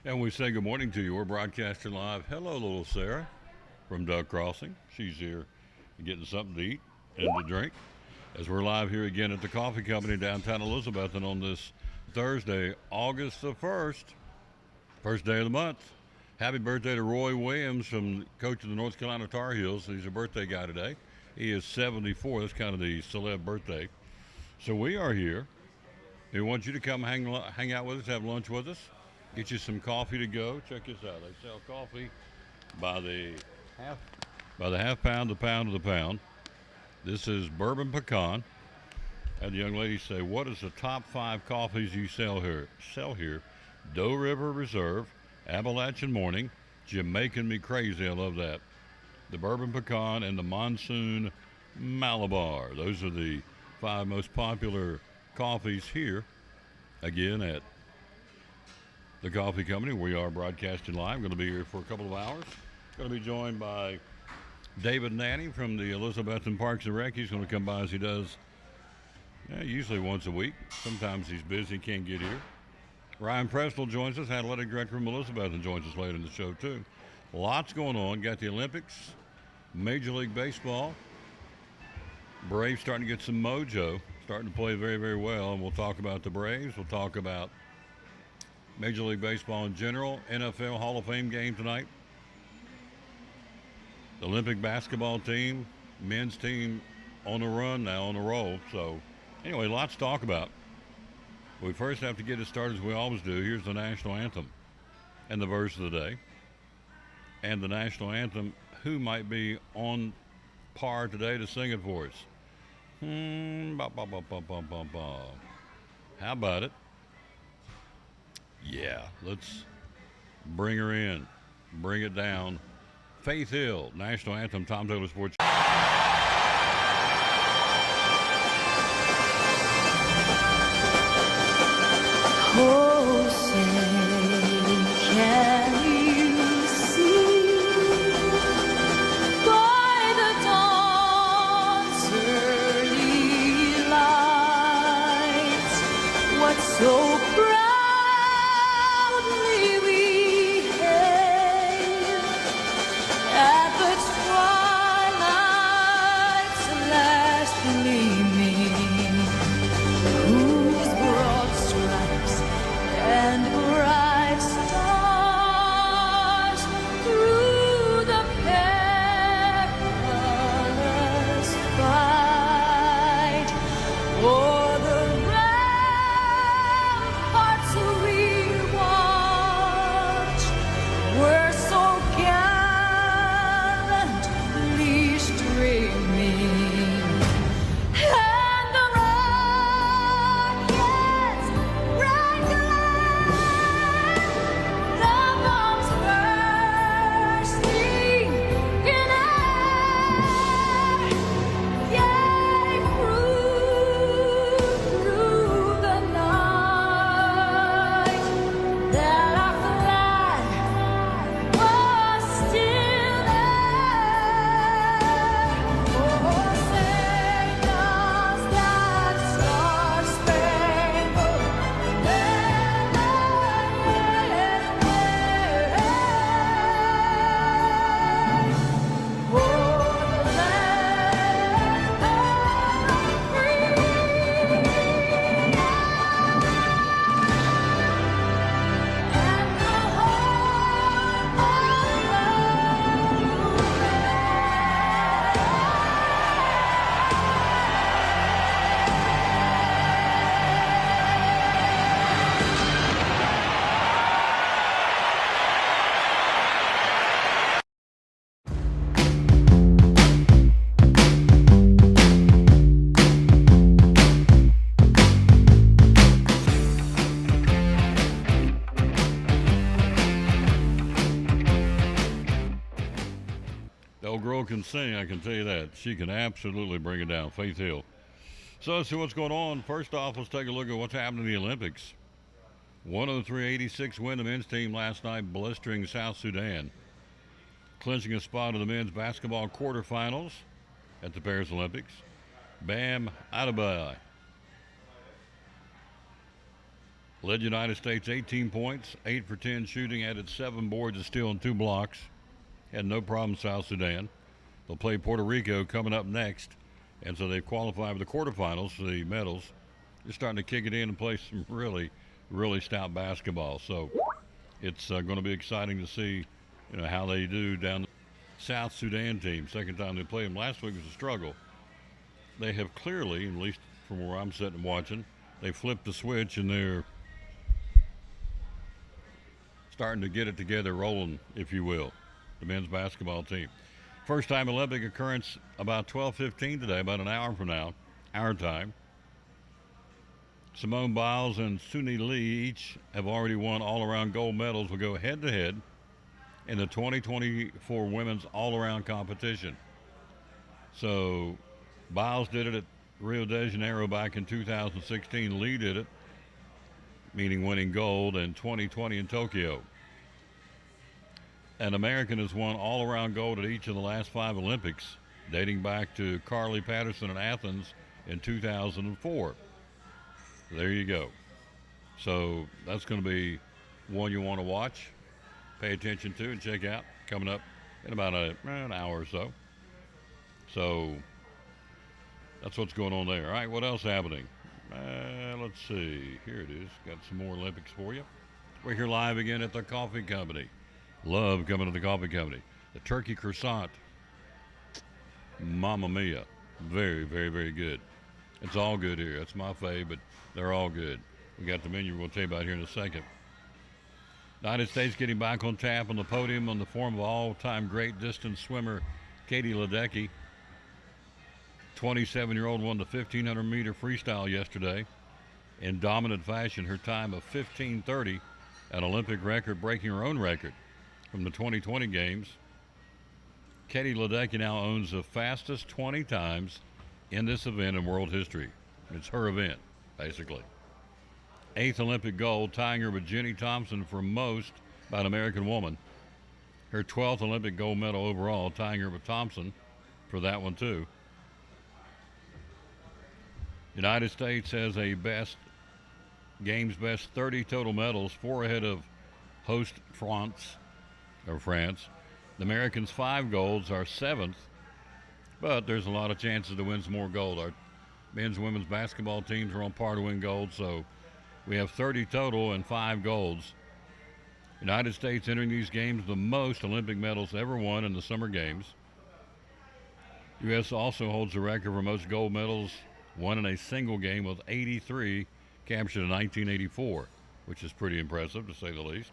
And we say good morning to you. We're broadcasting live. Hello, little Sarah from Duck Crossing. She's here getting something to eat and to drink as we're live here again at the Coffee Company downtown Elizabethton on this Thursday, August the 1st, first day of the month. Happy birthday to Roy Williams, from coach of the North Carolina Tar Heels. He's a birthday guy today. He is 74. That's kind of the celeb birthday. So we are here. We want you to come hang out with us, have lunch with us, get you some coffee to go. Check this out. They sell coffee by the half pound, the pound of the pound. This is bourbon pecan. I had the young lady say, "What is the top 5 coffees you sell here?" Doe River Reserve, Appalachian Morning, Jamaican Me Crazy. I love that. The bourbon pecan and the monsoon Malabar. Those are the 5 most popular coffees here. Again at the Coffee Company. We are broadcasting live. Going to be here for a couple of hours. Going to be joined by David Nanny from the Elizabethton Parks and Rec. He's going to come by as he does usually once a week. Sometimes he's busy, can't get here. Ryan Presnell joins us, athletic director from Elizabethton, joins us later in the show too. Lots going on. Got the Olympics, Major League Baseball. Braves starting to get some mojo, starting to play very, very well. And we'll talk about the Braves. We'll talk about Major League Baseball in general. NFL Hall of Fame game tonight. The Olympic basketball team, men's team on the run now, on the roll. So anyway, lots to talk about. We first have to get it started as we always do. Here's the national anthem and the verse of the day. And the national anthem, who might be on par today to sing it for us? How about it? Yeah, let's bring her in. Bring it down. Faith Hill, national anthem, Tom Taylor Sports. Oh, say, can you see by the dawn's early light what so proudly we hailed at the twilight's last gleaming, whose broad stripes and bright stars through the perilous fight o'er the ramparts we watch were so gallantly streaming. And the rocket's red glare, the bombs bursting in air, yea, through the night, that our flag was still there. Oh, say does that star-spangled banner yet wave o'er the land of free? And the heart The old girl can sing, I can tell you that. She can absolutely bring it down. Faith Hill. So let's see what's going on. First off, let's take a look at what's happening in the Olympics. 103-86 win the men's team last night, blistering South Sudan, clinching a spot in the men's basketball quarterfinals at the Paris Olympics. Bam Adebayo Led United States 18 points, 8 for 10 shooting, added 7 boards, a steal, and 2 blocks. Had no problem, South Sudan. They'll play Puerto Rico coming up next, and so they've qualified for the quarterfinals for the medals. They're starting to kick it in and play some really, really stout basketball. So it's going to be exciting to see, how they do down the South Sudan team. Second time they played them. Last week was a struggle. They have clearly, at least from where I'm sitting and watching, they flipped the switch and they're starting to get it together, rolling, if you will, the men's basketball team. First time Olympic occurrence about 12:15 today, about an hour from now, our time. Simone Biles and Suni Lee each have already won all-around gold medals. Will go head-to-head in the 2024 women's all-around competition. So Biles did it at Rio de Janeiro back in 2016. Lee did it, meaning winning gold, in 2020 in Tokyo. An American has won all-around gold at each of the last 5 Olympics, dating back to Carly Patterson in Athens in 2004. There you go. So that's going to be one you want to watch, pay attention to, and check out coming up in about an hour or so. So that's what's going on there. All right, what else happening? Let's see. Here it is. Got some more Olympics for you. We're here live again at the Coffee Company. Love coming to the Coffee Company. The turkey croissant. Mamma mia. Very, very, very good. It's all good here. That's my fave, but they're all good. We got the menu we'll tell you about here in a second. United States getting back on tap on the podium on the form of all-time great distance swimmer Katie Ledecky. 27-year-old won the 1,500-meter freestyle yesterday in dominant fashion. Her time of 15:30, an Olympic record, breaking her own record from the 2020 games. Katie Ledecky now owns the fastest 20 times in this event in world history. It's her event, basically. 8th Olympic gold, tying her with Jenny Thompson for most by an American woman. Her 12th Olympic gold medal overall, tying her with Thompson for that one too. United States has a game's best 30 total medals, 4 ahead of host France. The Americans' 5 golds are 7th, but there's a lot of chances to win some more gold. Our men's and women's basketball teams are on par to win gold, so we have 30 total and 5 golds. United States entering these games the most Olympic medals ever won in the Summer Games. U.S. also holds the record for most gold medals won in a single game, with 83 captured in 1984, which is pretty impressive to say the least.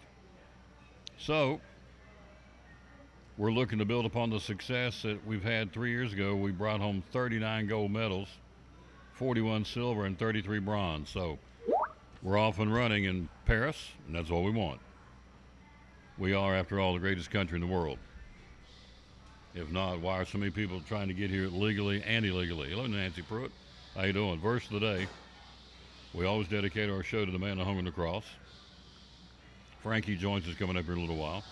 So we're looking to build upon the success that we've had 3 years ago. We brought home 39 gold medals, 41 silver, and 33 bronze. So we're off and running in Paris, and that's all we want. We are, after all, the greatest country in the world. If not, why are so many people trying to get here legally and illegally? Hello, Nancy Pruitt. How you doing? Verse of the day. We always dedicate our show to the man that hung on the cross. Frankie joins us coming up here in a little while.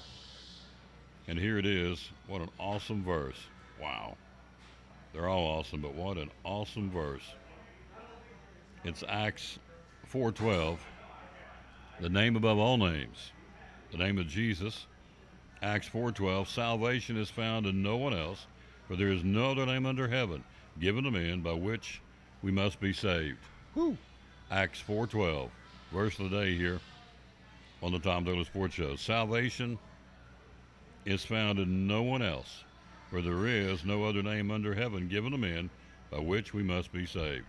And here it is. What an awesome verse. Wow. They're all awesome, but what an awesome verse. It's Acts 4:12. The name above all names. The name of Jesus. Acts 4:12. Salvation is found in no one else, for there is no other name under heaven given to men by which we must be saved. Whew. Acts 4:12. Verse of the day here on the Tom Douglas Sports Show. Salvation is found in no one else, for there is no other name under heaven given to men by which we must be saved.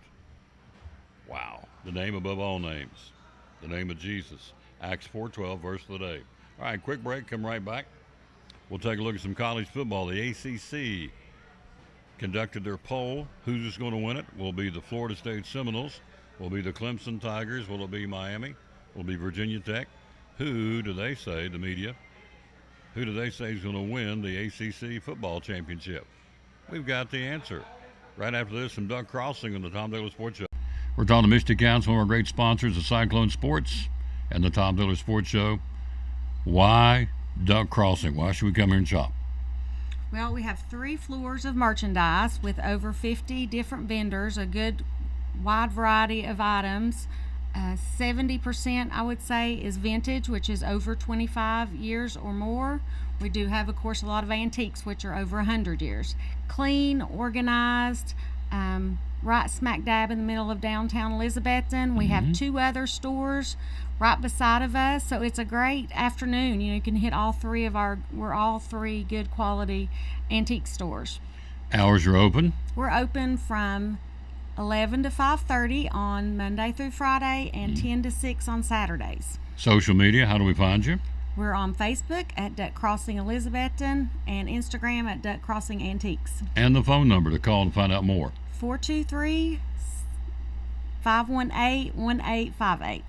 Wow. The name above all names. The name of Jesus. Acts 4:12, verse of the day. All right, quick break. Come right back. We'll take a look at some college football. The ACC conducted their poll. Who's going to win it? Will it be the Florida State Seminoles? Will it be the Clemson Tigers? Will it be Miami? Will it be Virginia Tech? Who do they say, the media, who do they say is going to win the ACC football championship? We've got the answer. Right after this, from Doug Crossing on the Tom Douglas Sports Show. We're talking to Misty Counts, one of our great sponsors of Cyclone Sports and the Tom Douglas Sports Show. Why Doug Crossing? Why should we come here and shop? Well, we have 3 floors of merchandise with over 50 different vendors, a good wide variety of items. 70% I would say is vintage, which is over 25 years or more. We do have, of course, a lot of antiques, which are over 100 years. Clean, organized, right smack dab in the middle of downtown Elizabethton. We have two other stores right beside of us, so it's a great afternoon. You can hit all three of we're all three good quality antique stores. Hours are open. We're open from 11 to 5:30 on Monday through Friday and 10 to 6 on Saturdays. Social media, how do we find you? We're on Facebook at Duck Crossing Elizabethton and Instagram at Duck Crossing Antiques. And the phone number to call and find out more. 423-518-1858.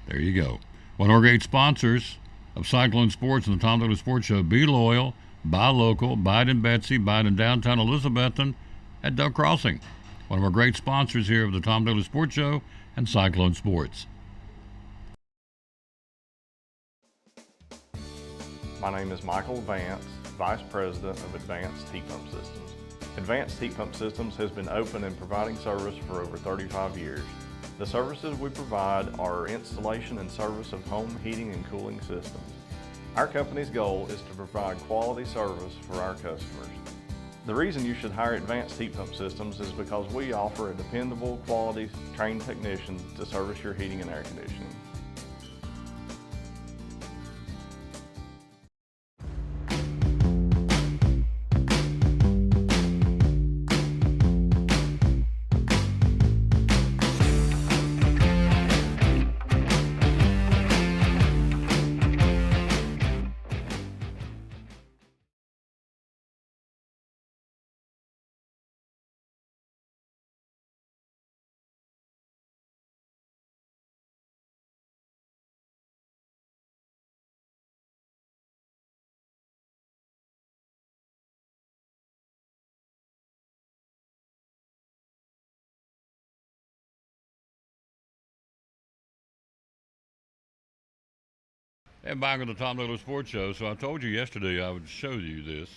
There you go. One of our great sponsors of Cyclone Sports and the Tom Douglas Sports Show. Be loyal, buy local, buy it in Betsy, buy it in downtown Elizabethton at Duck Crossing. One of our great sponsors here of the Tom Douglas Sports Show and Cyclone Sports. My name is Michael Vance, Vice President of Advanced Heat Pump Systems. Advanced Heat Pump Systems has been open and providing service for over 35 years. The services we provide are installation and service of home heating and cooling systems. Our company's goal is to provide quality service for our customers. The reason you should hire Advanced Heat Pump Systems is because we offer a dependable, quality, trained technician to service your heating and air conditioning. And back on the Tom Douglas Sports Show. So I told you yesterday I would show you this.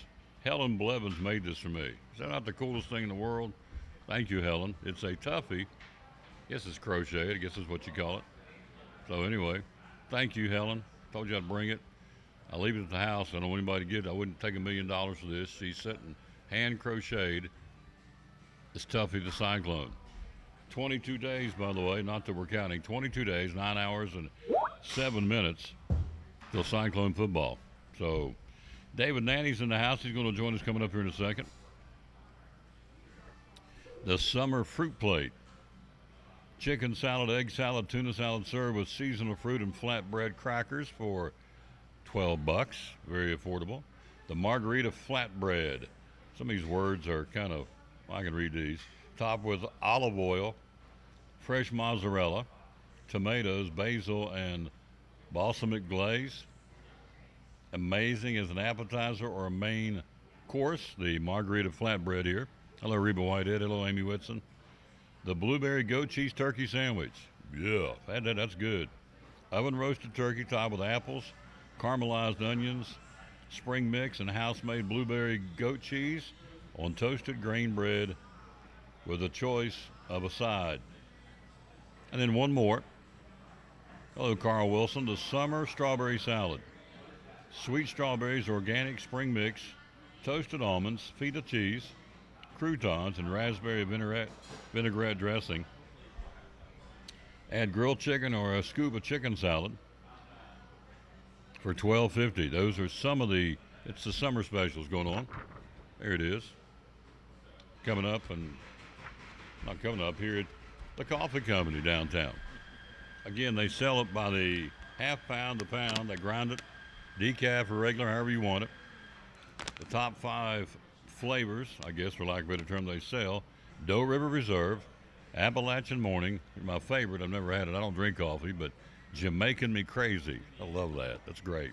Helen Blevins made this for me. Is that not the coolest thing in the world? Thank you, Helen. It's a toughie. Guess it's crocheted. I guess is what you call it. So anyway, thank you, Helen. Told you I'd bring it. I leave it at the house. I don't want anybody to get it. I wouldn't take $1 million for this. She's sitting hand crocheted. This toughie, the Cyclone. 22 days, by the way, not that we're counting. 22 days, 9 hours and 7 minutes till Cyclone football. So David Nanny's in the house. He's going to join us coming up here in a second. The summer fruit plate. Chicken salad, egg salad, tuna salad served with seasonal fruit and flatbread crackers for $12. Very affordable. The margarita flatbread. Some of these words are kind of, I can read these. Topped with olive oil, fresh mozzarella, tomatoes, basil, and balsamic glaze. Amazing as an appetizer or a main course. The margarita flatbread here. Hello, Reba Whitehead. Hello, Amy Whitson. The blueberry goat cheese turkey sandwich. Yeah, that's good. Oven roasted turkey topped with apples, caramelized onions, spring mix, and house-made blueberry goat cheese on toasted grain bread with a choice of a side. And then one more. Hello, Carl Wilson. The summer strawberry salad. Sweet strawberries, organic spring mix, toasted almonds, feta cheese, croutons, and raspberry vinaigrette dressing. Add grilled chicken or a scoop of chicken salad for $12.50. Those are some of it's the summer specials going on. There it is. Coming up, and not coming up, here at the Coffee Company downtown. Again, they sell it by the half pound, the pound. They grind it, decaf or regular, however you want it. The top 5 flavors, I guess for lack of a better term, they sell. Doe River Reserve, Appalachian Morning, my favorite. I've never had it. I don't drink coffee, but Jamaican Me Crazy. I love that. That's great.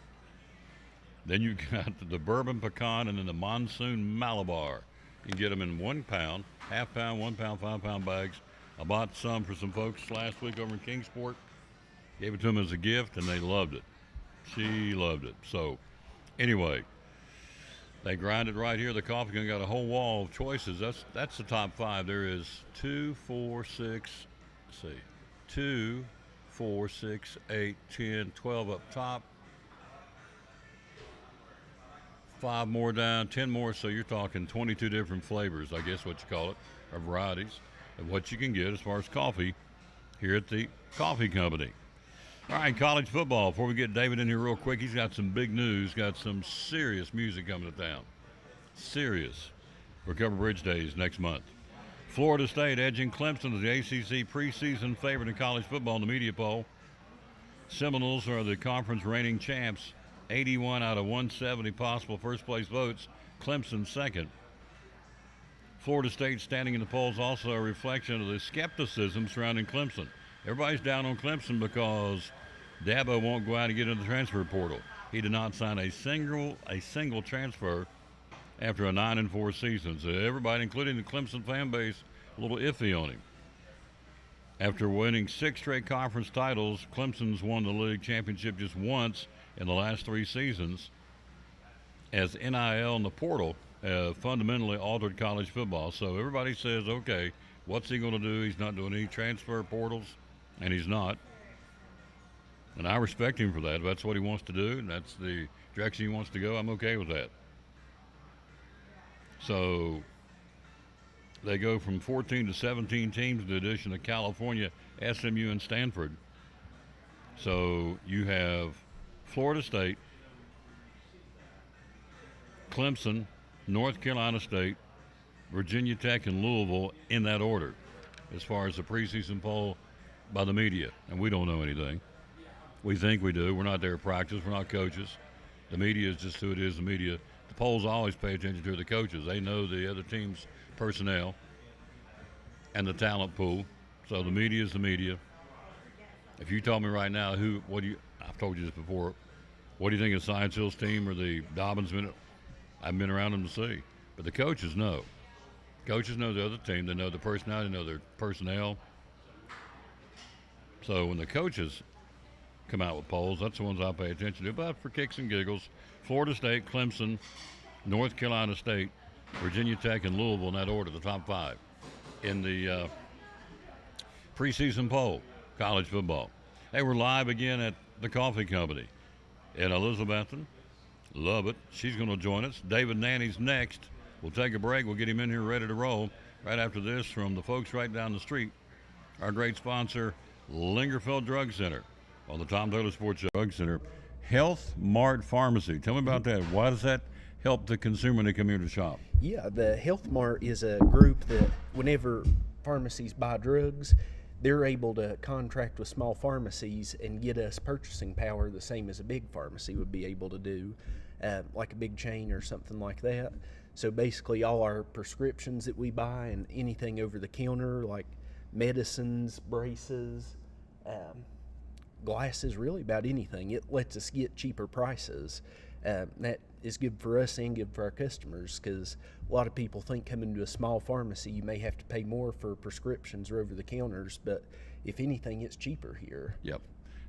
Then you got the Bourbon Pecan and then the Monsoon Malabar. You can get them in 1 pound, half pound, 1 pound, 5 pound bags. I bought some for some folks last week over in Kingsport. Gave it to them as a gift, and they loved it. She loved it. So, anyway, they grind it right here. The Coffee Gun got a whole wall of choices. That's the top 5. There is 2, 4, 6. Let's see, 2, 4, 6, 8, 10, 12 up top. 5 more down, 10 more, so you're talking 22 different flavors, I guess what you call it, or varieties of what you can get as far as coffee here at the coffee company. All right, college football. Before we get David in here real quick, he's got some big news, got some serious music coming to town. Serious. For Cover Bridge Days next month. Florida State edging Clemson as the ACC preseason favorite in college football in the media poll. Seminoles are the conference reigning champs. 81 out of 170 possible first-place votes. Clemson second. Florida State standing in the polls also a reflection of the skepticism surrounding Clemson. Everybody's down on Clemson because Dabo won't go out and get into the transfer portal. He did not sign a single transfer after a 9-4 season. So everybody, including the Clemson fan base, a little iffy on him. After winning 6 straight conference titles, Clemson's won the league championship just once in the last 3 seasons, as NIL and the portal have fundamentally altered college football. So everybody says, okay, what's he going to do? He's not doing any transfer portals, and he's not. And I respect him for that. If that's what he wants to do, and that's the direction he wants to go, I'm okay with that. So they go from 14 to 17 teams with the addition of California, SMU, and Stanford. So you have Florida State, Clemson, North Carolina State, Virginia Tech, and Louisville in that order as far as the preseason poll by the media. And we don't know anything. We think we do. We're not there at practice. We're not coaches. The media is just who it is, the media. The polls always pay attention to the coaches. They know the other team's personnel and the talent pool. So the media is the media. If you told me right now I've told you this before, what do you think of Science Hill's team or the Dobbins minute? I've been around them to see. But the coaches know. Coaches know the other team. They know the personality, they know their personnel. So when the coaches come out with polls, that's the ones I pay attention to. But for kicks and giggles, Florida State, Clemson, North Carolina State, Virginia Tech, and Louisville in that order, the top 5 in the preseason poll, college football. Hey, we're live again at the Coffee Company in Elizabethton. Love it. She's going to join us. David Nanny's next. We'll take a break. We'll get him in here ready to roll right after this from the folks right down the street. Our great sponsor, Lingerfeld Drug Center on the Tom Taylor Sports Show. Drug Center. Health Mart Pharmacy. Tell me about that. Why does that help the consumer when they come here to shop? Yeah, the Health Mart is a group that whenever pharmacies buy drugs, they're able to contract with small pharmacies and get us purchasing power the same as a big pharmacy would be able to do, like a big chain or something like that. So basically all our prescriptions that we buy and anything over the counter like medicines, braces, glasses, really about anything, it lets us get cheaper prices. That is good for us and good for our customers, because a lot of people think coming to a small pharmacy you may have to pay more for prescriptions or over the counters, but if anything, it's cheaper here. Yep.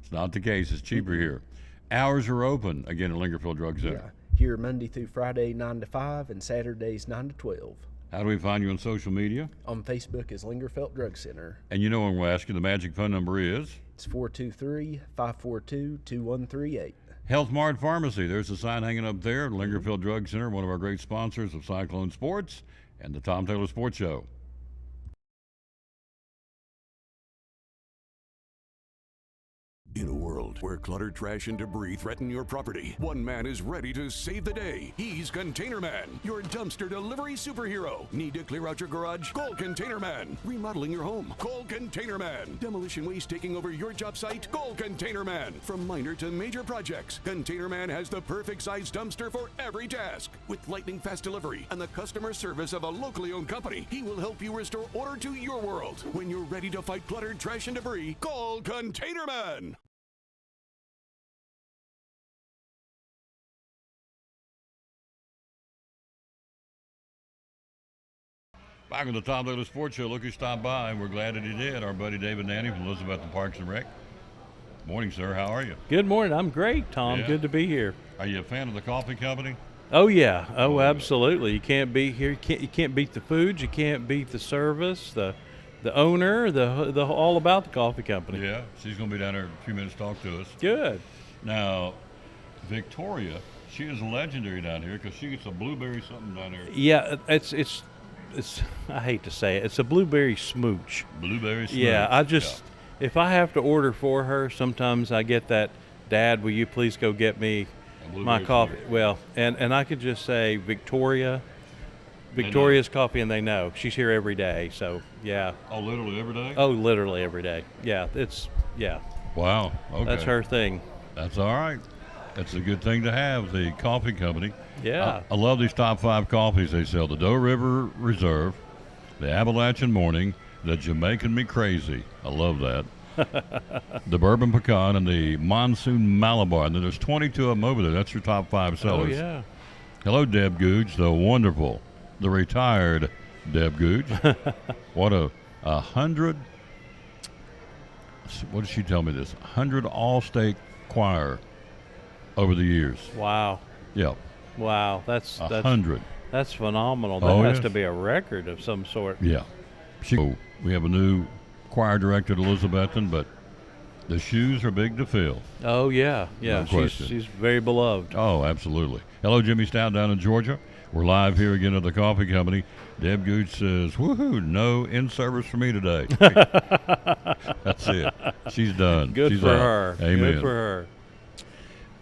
It's not the case. It's cheaper here. Hours are open, again, at Lingerfeld Drug Center. Yeah, here Monday through Friday, 9 to 5, and Saturdays, 9 to 12. How do we find you on social media? On Facebook is Lingerfeld Drug Center. And you know when we'll ask you, the magic phone number is? It's 423-542-2138. Health Mart Pharmacy. There's a sign hanging up there. Lingerfeld Drug Center, one of our great sponsors of Cyclone Sports and the Tom Taylor Sports Show. In a world where clutter, trash, and debris threaten your property, one man is ready to save the day. He's Container Man, your dumpster delivery superhero. Need to clear out your garage? Call Container Man. Remodeling your home? Call Container Man. Demolition waste taking over your job site? Call Container Man. From minor to major projects, Container Man has the perfect size dumpster for every task. With lightning fast delivery and the customer service of a locally owned company, he will help you restore order to your world. When you're ready to fight clutter, trash, and debris, call Container Man. Back on the Tom Taylor Sports Show, look who stopped by, and we're glad that he did. Our buddy David Nanny from Elizabeth Parks and Rec. Morning, sir. How are you? Good morning. I'm great, Tom. Yeah. Good to be here. Are you a fan of the coffee company? Oh yeah. Oh, absolutely. You can't beat here. You can't beat the food. You can't beat the service. The the owner, the all about the coffee company. Yeah, she's going to be down there in a few minutes to talk to us. Good. Now, Victoria, she is legendary down here because she gets a blueberry something down there. Yeah, it's I hate to say it, it's a blueberry smooch. Blueberry smooch. Yeah, I just if I have to order for her, sometimes I get that, Dad, will you please go get me A my blueberry coffee? smooch. Well, and I could just say Victoria's coffee, and they know she's here every day. So yeah. Oh, literally every day? Oh, literally every day. Yeah, Wow. Okay. that's her thing. That's all right. That's a good thing to have, the coffee company. Yeah. I love these top 5 coffees they sell. The Doe River Reserve, the Appalachian Morning, the Jamaican Me Crazy. I love that. The Bourbon Pecan, and the Monsoon Malabar. And then there's 22 of them over there. That's your top 5 Oh sellers. yeah. Hello, Deb Googe, the wonderful, the retired Deb Googe. What a 100, what did she tell me this? 100 all-state choir over the years. Wow. Yeah, Wow. That's 100. That's phenomenal. That Oh, has yes. to be a record of some sort. Yeah. We have a new choir director at Elizabethton, but the shoes are big to fill. Oh yeah. Yeah. No question. She's very beloved. Oh, absolutely. Hello, Jimmy Stout down in Georgia. We're live here again at the coffee company. Deb Gooch says, woohoo, no in-service for me today. That's it. She's done. Good She's for out. her. Amen. Good for her.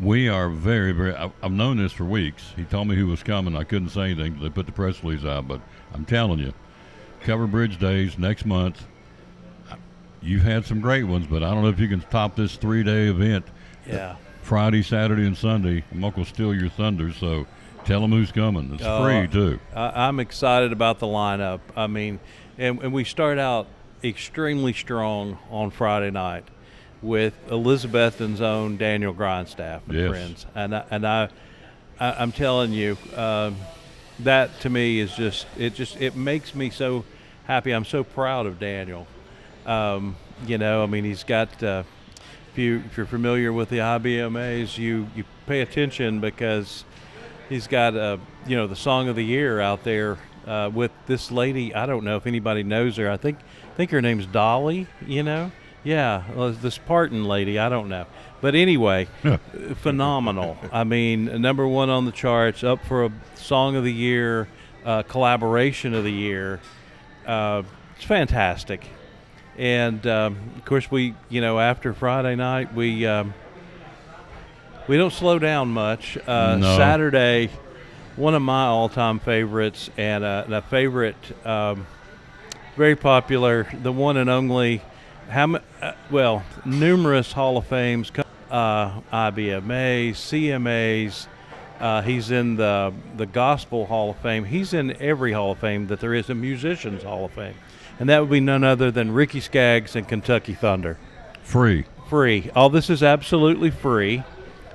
We are very, very, I've known this for weeks. He told me who was coming. I couldn't say anything. They put the press release out, but I'm telling you, Cover Bridge Days next month. You've had some great ones, but I don't know if you can top this 3-day event. Yeah. Friday, Saturday, and Sunday. I'm not going to steal your thunder, so tell them who's coming. It's free, too. I'm excited about the lineup. I mean, and we start out extremely strong on Friday night with Elizabethton's own Daniel Grindstaff and Yes. friends, and I'm telling you, that to me is it makes me so happy. I'm so proud of Daniel. You know, I mean, he's got. If you're familiar with the IBMAs, you pay attention because he's got the Song of the Year out there with this lady. I don't know if anybody knows her. I think her name's Dolly. You know, yeah, the Spartan lady. I don't know, but anyway, phenomenal. I mean, #1 on the charts, up for a Song of the Year, collaboration of the year. It's fantastic. And of course, we after Friday night, we don't slow down much. No. Saturday, one of my all-time favorites, and a favorite, very popular, the one and only. Numerous Hall of Fames, IBMAs, CMAs. He's in the Gospel Hall of Fame. He's in every Hall of Fame that there is a Musicians Hall of Fame. And that would be none other than Ricky Skaggs and Kentucky Thunder. Free. Free. All this is absolutely free.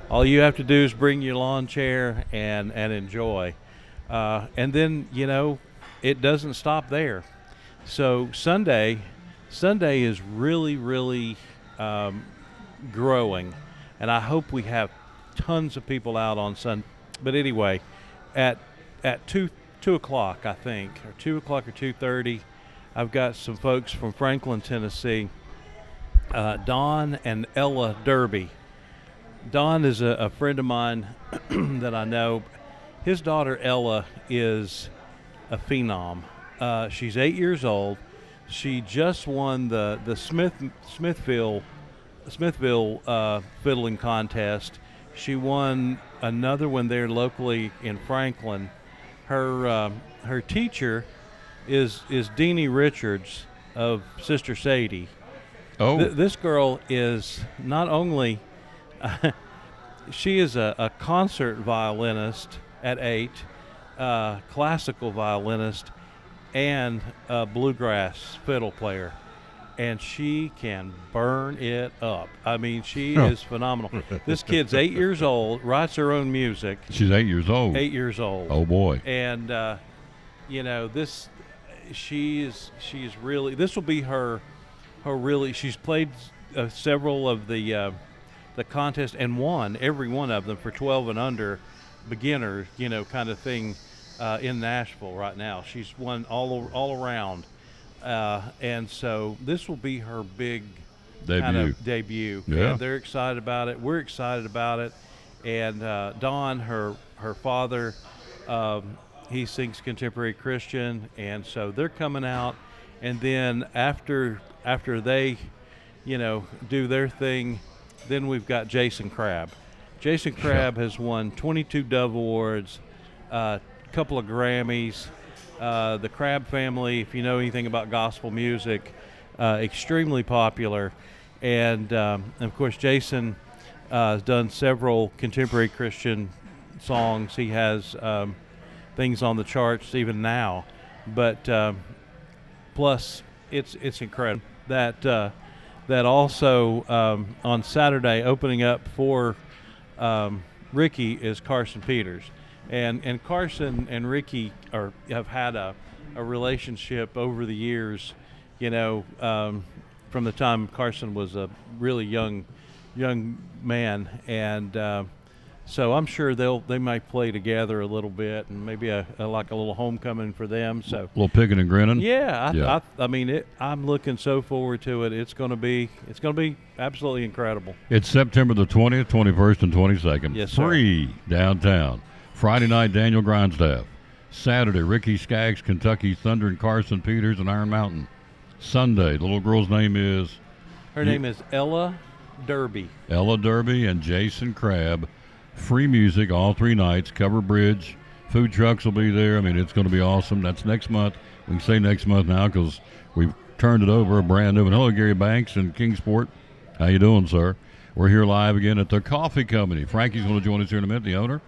All you have to do is bring your lawn chair and enjoy. And then, it doesn't stop there. So Sunday is really, really growing. And I hope we have tons of people out on Sunday. But anyway, at 2 o'clock, I think, or 2 o'clock or 2:30, I've got some folks from Franklin, Tennessee, Don and Ella Derby. Don is a friend of mine that I know. His daughter Ella is a phenom. She's 8 years old. She just won the Smithville fiddling contest. She won another one there locally in Franklin. Her teacher is Deanie Richards of Sister Sadie. Oh, This girl is not only she is a concert violinist at 8, classical violinist, and a bluegrass fiddle player, and she can burn it up. I mean, she is phenomenal. This kid's 8 years old, writes her own music. she's 8 years old. 8 years old. Oh, boy. And she's really, this will be her really. She's played several of the contest and won every one of them for 12 and under beginner, kind of thing in Nashville right now. She's won all around And so this will be her big Debut. kind of debut. Yeah. And they're excited about it. We're excited about it. And Don, her father, he sings contemporary Christian, and so they're coming out. And then after they, do their thing, then we've got Jason Crabb. Jason Crabb has won 22 Dove Awards, a couple of Grammys. The Crabb family, if you know anything about gospel music, extremely popular. And of course, Jason has done several contemporary Christian songs. He has things on the charts even now. But plus, it's incredible that also on Saturday, opening up for Ricky is Carson Peters. And Carson and Ricky have had a relationship over the years, from the time Carson was a really young man, and so I'm sure they might play together a little bit, and maybe like a little homecoming for them. So A little picking and grinning. yeah, I mean, I'm looking so forward to it. It's going to be absolutely incredible. It's September the 20th, 21st, and 22nd. Yes, sir. Free downtown. Friday night, Daniel Grindstaff. Saturday, Ricky Skaggs, Kentucky Thunder, and Carson Peters and Iron Mountain. Sunday, the little girl's name is Her name is Ella Derby. Ella Derby and Jason Crabb. Free music all 3 nights. Cover Bridge. Food trucks will be there. I mean, it's going to be awesome. That's next month. We can say next month now because we've turned it over, brand new. And hello, Gary Banks in Kingsport. How you doing, sir? We're here live again at the Coffee Company. Frankie's going to join us here in a minute, the owner.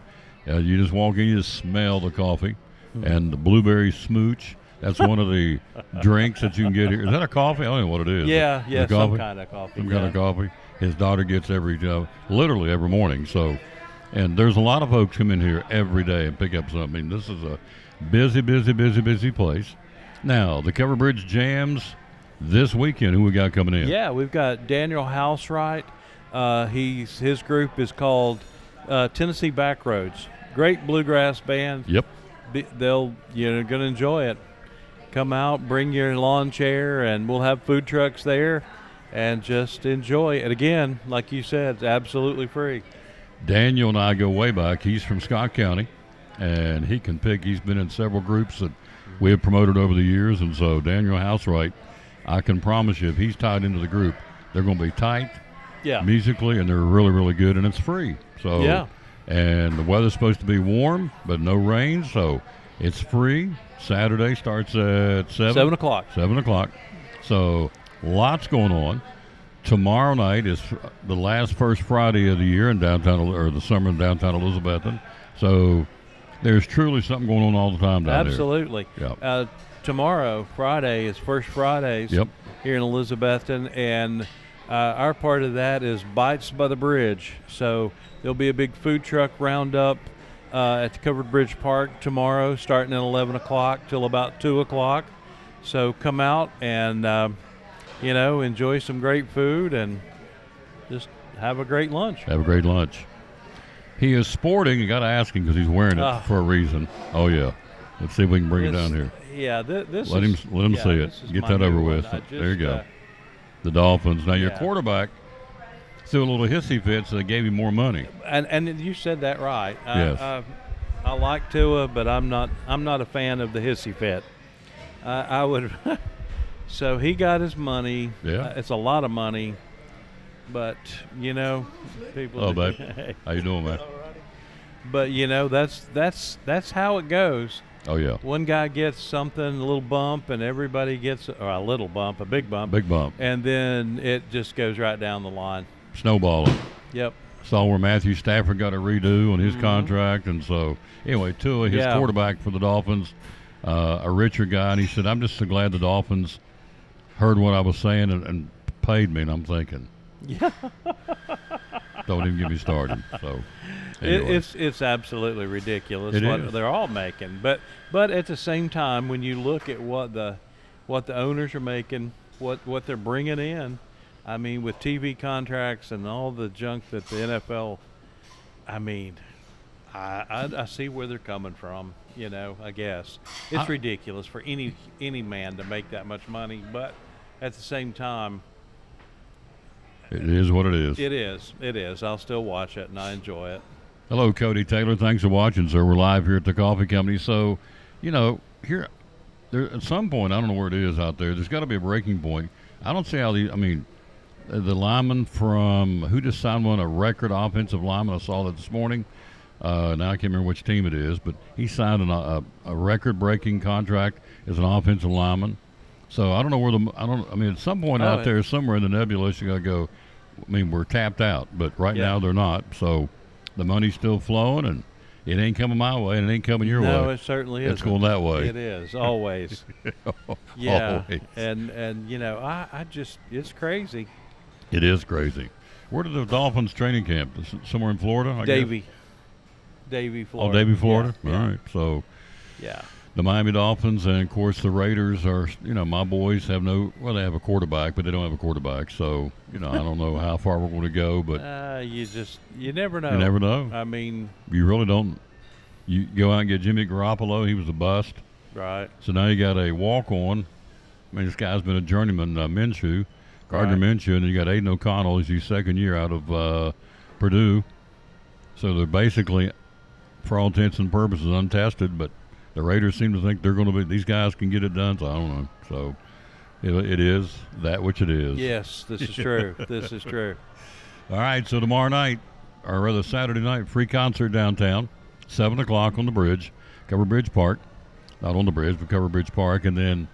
You just walk in, you just smell the coffee. And the blueberry smooch. That's one of the drinks that you can get here. Is that a coffee? I don't know what it is. Yeah, The some coffee? kind of coffee. Some kind of coffee. His daughter gets literally every morning. So, and there's a lot of folks come in here every day and pick up something. I mean, this is a busy place. Now, the Cover Bridge Jams this weekend. Who we got coming in? Yeah, we've got Daniel Housewright. His group is called Tennessee Backroads. Great bluegrass band. Yep. You're going to enjoy it. Come out, bring your lawn chair, and we'll have food trucks there, and just enjoy it. Again, like you said, it's absolutely free. Daniel and I go way back. He's from Scott County, and he can pick. He's been in several groups that we have promoted over the years, and so Daniel Housewright, I can promise you, if he's tied into the group, they're going to be tight musically, and they're really, really good, and it's free. So, Yeah. And the weather's supposed to be warm, but no rain, so it's free. Saturday starts at 7. 7 o'clock. 7 o'clock. So lots going on. Tomorrow night is the first Friday of the year in the summer in downtown Elizabethton. So there's truly something going on all the time down Absolutely. there. Yep. Tomorrow, Friday, is First Fridays Yep. here in Elizabethton, and our part of that is Bites by the Bridge. So there'll be a big food truck roundup at the Covered Bridge Park tomorrow, starting at 11 o'clock till about 2 o'clock. So come out and, enjoy some great food and just have a great lunch. Have a great lunch. He is sporting. You got to ask him because he's wearing it for a reason. Oh, yeah. Let's see if we can bring it down here. Yeah, this Let him see it. this is Get my that new over one. with. I There you just, go. The Dolphins. Now, your yeah. quarterback threw a little hissy fit, so they gave him more money. And you said that right. Yes. I like Tua, but I'm not a fan of the hissy fit. I would. So he got his money. Yeah. It's a lot of money, but people. Oh, babe. How you doing, man? But that's how it goes. Oh, yeah. One guy gets something, a little bump, and everybody gets a little bump, a big bump. Big bump. And then it just goes right down the line. Snowballing. Yep. Saw where Matthew Stafford got a redo on his contract, and so anyway, Tua, his quarterback for the Dolphins, a richer guy, and he said, "I'm just so glad the Dolphins heard what I was saying and paid me." And I'm thinking, Yeah. don't even get me started. So anyway. It's absolutely ridiculous It what is. they're all making, but at the same time, when you look at what the owners are making, what they're bringing in, I mean, with TV contracts and all the junk that the NFL, I mean, I see where they're coming from. You know, I guess it's ridiculous for any man to make that much money, but at the same time, It is what it is. it is. It is. I'll still watch it and I enjoy it. Hello, Cody Taylor. Thanks for watching, sir. We're live here at the coffee company. So, you know, here, there at some point, I don't know where it is out there. There's got to be a breaking point. I don't see how the lineman from who just signed a record offensive lineman. I saw that this morning. Now I can't remember which team it is, but he signed a record-breaking contract as an offensive lineman. So I don't know where at some point out there, somewhere in the nebulous, you got to go. I mean, we're tapped out, but right now they're not. So the money's still flowing, and it ain't coming my way, and it ain't coming your way. No, it certainly is. It's going that way. It is always. Yeah, Always. and you know, I just it's crazy. It is crazy. Where did the Dolphins training camp? Somewhere in Florida, I guess? Davie, Oh, Florida. Davie, Florida. Yeah. All right. So Yeah. the Miami Dolphins and, of course, the Raiders are, my boys have they have a quarterback, but they don't have a quarterback. So, I don't know how far we're going to go, but You never know. you never know. I mean, You really don't. You go out and get Jimmy Garoppolo. He was a bust. right. So now you got a walk-on. I mean, this guy's been a journeyman, Minshew, Gardner Right. Minshew, and then you got Aiden O'Connell. He's his second year out of Purdue. So they're basically, for all intents and purposes, untested, but the Raiders seem to think these guys can get it done, so I don't know. So it is that which it is. Yes, this is true. This is true. All right, so tomorrow night, or rather Saturday night, free concert downtown, 7 o'clock on the bridge, Cover Bridge Park. Not on the bridge, but Cover Bridge Park. And then,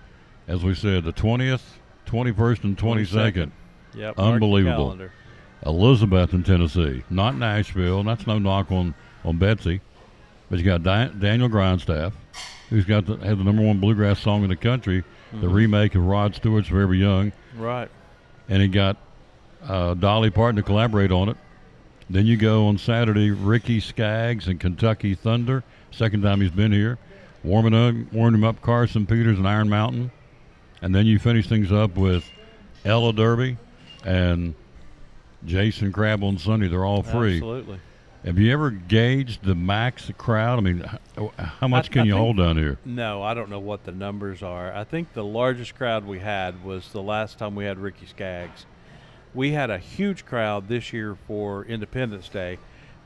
as we said, the 20th, 21st, and 22nd. Yep. mark your Unbelievable. calendar. Elizabeth in Tennessee, not Nashville. And that's no knock on Betsy. But you got Daniel Grindstaff, who's has the #1 bluegrass song in the country, the remake of Rod Stewart's Forever Young. Right. And he got Dolly Parton to collaborate on it. Then you go on Saturday, Ricky Skaggs and Kentucky Thunder. Second time he's been here. Warming him up, Carson Peters and Iron Mountain. And then you finish things up with Ella Derby and Jason Crabble and Sunday. They're all free. Absolutely. Have you ever gauged the max crowd? I mean, how much can I you think- hold down here? No, I don't know what the numbers are. I think the largest crowd we had was the last time we had Ricky Skaggs. We had a huge crowd this year for Independence Day,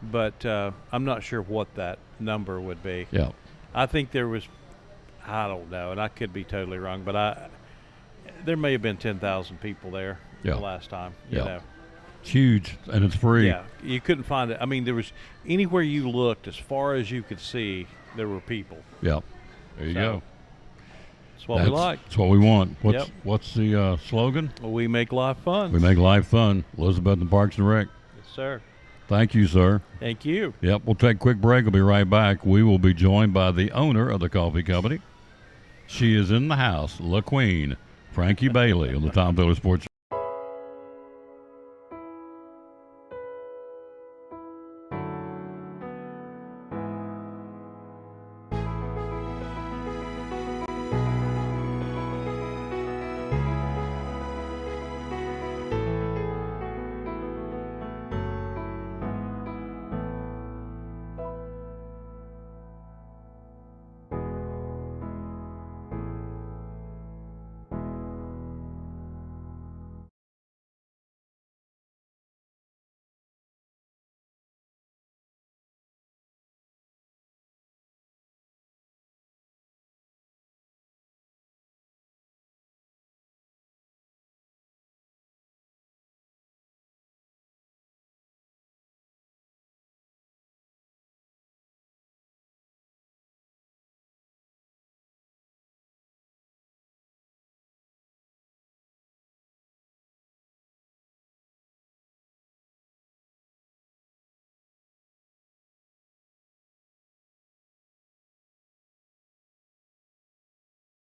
but I'm not sure what that number would be. Yeah. I think there was, I don't know, and I could be totally wrong, but there may have been 10,000 people there Yeah. the last time. Yeah. You know. It's huge, and it's free. Yeah, you couldn't find it. I mean, there was anywhere you looked, as far as you could see, there were people. Yeah. There you So, go. That's what we like. That's what we want. Yep. What's the slogan? We make life fun. We make life fun. Elizabeth and Parks and Rec. Yes, sir. Thank you, sir. Thank you. Yep, we'll take a quick break. We'll be right back. We will be joined by the owner of the coffee company. She is in the house, La Queen, Frankie Bailey on the Tom Taylor Sports.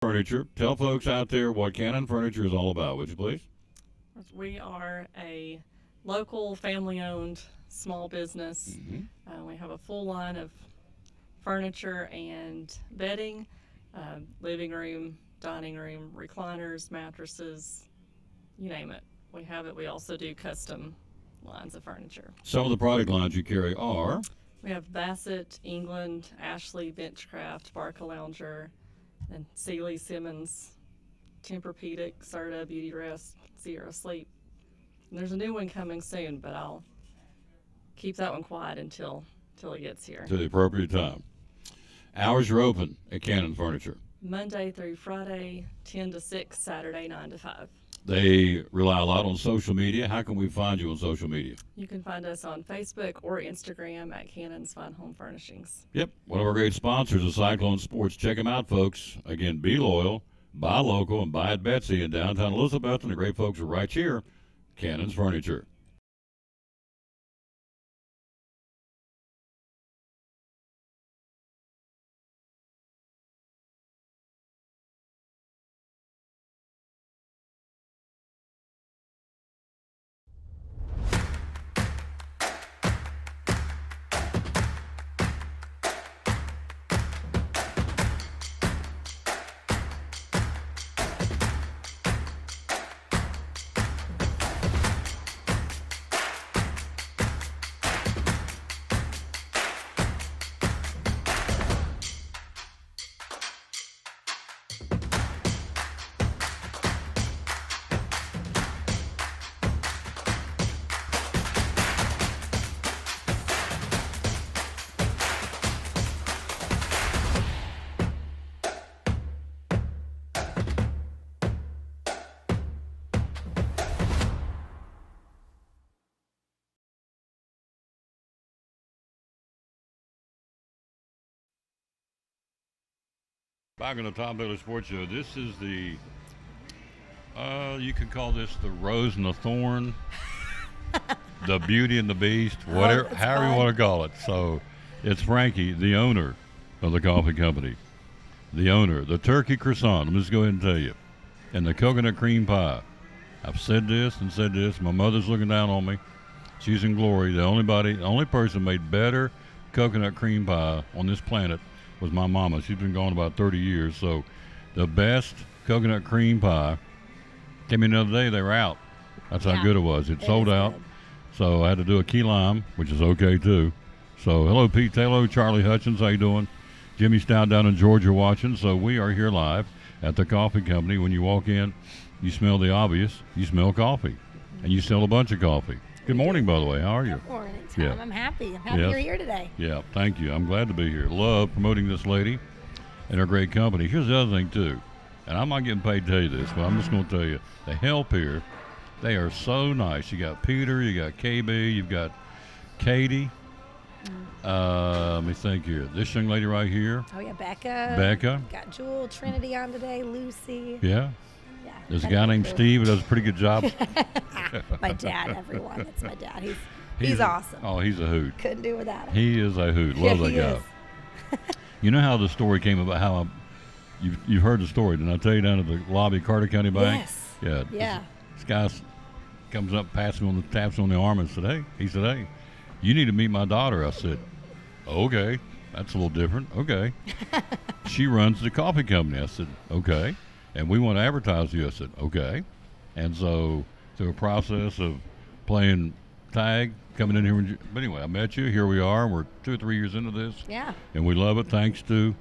Furniture. Tell folks out there what Cannon Furniture is all about, would you please? We are a local family-owned small business. We have a full line of furniture and bedding, living room, dining room, recliners, mattresses, you name it. We have it. We also do custom lines of furniture. Some of the product lines you carry are We have Bassett, England, Ashley, Benchcraft, Barca Lounger, and Sealy, Simmons, Tempur-Pedic, Serta, Beauty Rest, Sierra Sleep. And there's a new one coming soon, but I'll keep that one quiet until it gets here. To the appropriate time. Hours are open at Cannon Furniture. Monday through Friday, 10 to 6, Saturday, 9 to 5. They rely a lot on social media. How can we find you on social media? You can find us on Facebook or Instagram at Cannon's Fine Home Furnishings. Yep, one of our great sponsors is Cyclone Sports. Check them out, folks. Again, be loyal, buy local, and buy at Betsy in downtown Elizabeth. And the great folks are right here, Cannon's Furniture. Back on the Tom Bailey Sports Show, this is the, you could call this the Rose and the Thorn, the Beauty and the Beast, whatever, that's however you fun. want to call it. So it's Frankie, the owner of the coffee company, the owner, the turkey croissant, I'm just go ahead and tell you, and the coconut cream pie. I've said this and said this. My mother's looking down on me. She's in glory. The only person made better coconut cream pie on this planet was my mama. She's been gone about 30 years. So the best coconut cream pie came in the other day. They were out. That's how good it was. It sold is out. good. So I had to do a key lime, which is okay too. So hello, Pete Taylor, Charlie Hutchins. How you doing? Jimmy Stout down in Georgia watching. So we are here live at the coffee company. When you walk in, you smell the obvious. You smell coffee. And you sell a bunch of coffee. Good morning, by the way. How are you? Good morning, Tom. Yeah. I'm happy. I'm happy Yes. you're here today. Yeah, thank you. I'm glad to be here. Love promoting this lady and her great company. Here's the other thing, too, and I'm not getting paid to tell you this, but I'm just going to tell you, the help here, they are so nice. You got Peter, you got KB, you've got Katie. Let me think here. This young lady right here, Oh, yeah, Becca. Becca. Got Jewel, Trinity on today, Lucy. Yeah. Yeah. There's a got guy named crew. Steve who does a pretty good job. My dad, everyone. That's my dad. He's He's awesome. Oh, he's a hoot. Couldn't do without him. He is a hoot. Love Yeah, that he guy. is. You know how the story came about? How you've heard the story? Didn't I tell you down at the lobby of Carter County Bank? Yes. Yeah. Yeah. This guy comes up, taps me on the arm, and said, "Hey," he said, "Hey, you need to meet my daughter." I said, "Okay, that's a little different." Okay. She runs the coffee company. I said, "Okay," and we want to advertise you. I said, "Okay," and so through a process of playing tag, coming in here. But anyway, I met you. Here we are. We're 2 or 3 years into this. Yeah. And we love it thanks to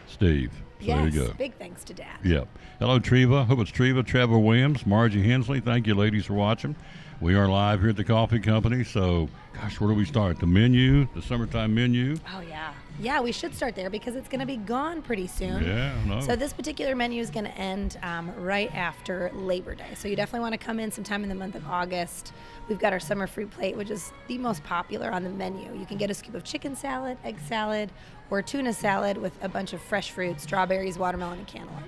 Steve. So Yes. there you go. Big thanks to Dad. Yep. Hello, Treva. Hope it's Treva. Trevor Williams, Margie Hensley. Thank you, ladies, for watching. We are live here at the coffee company. So, gosh, where do we start? The menu, the summertime menu. Oh, yeah. Yeah, we should start there because it's going to be gone pretty soon. Yeah, I know. So this particular menu is going to end right after Labor Day. So you definitely want to come in sometime in the month of August. We've got our summer fruit plate, which is the most popular on the menu. You can get a scoop of chicken salad, egg salad, or tuna salad with a bunch of fresh fruit, strawberries, watermelon, and cantaloupe.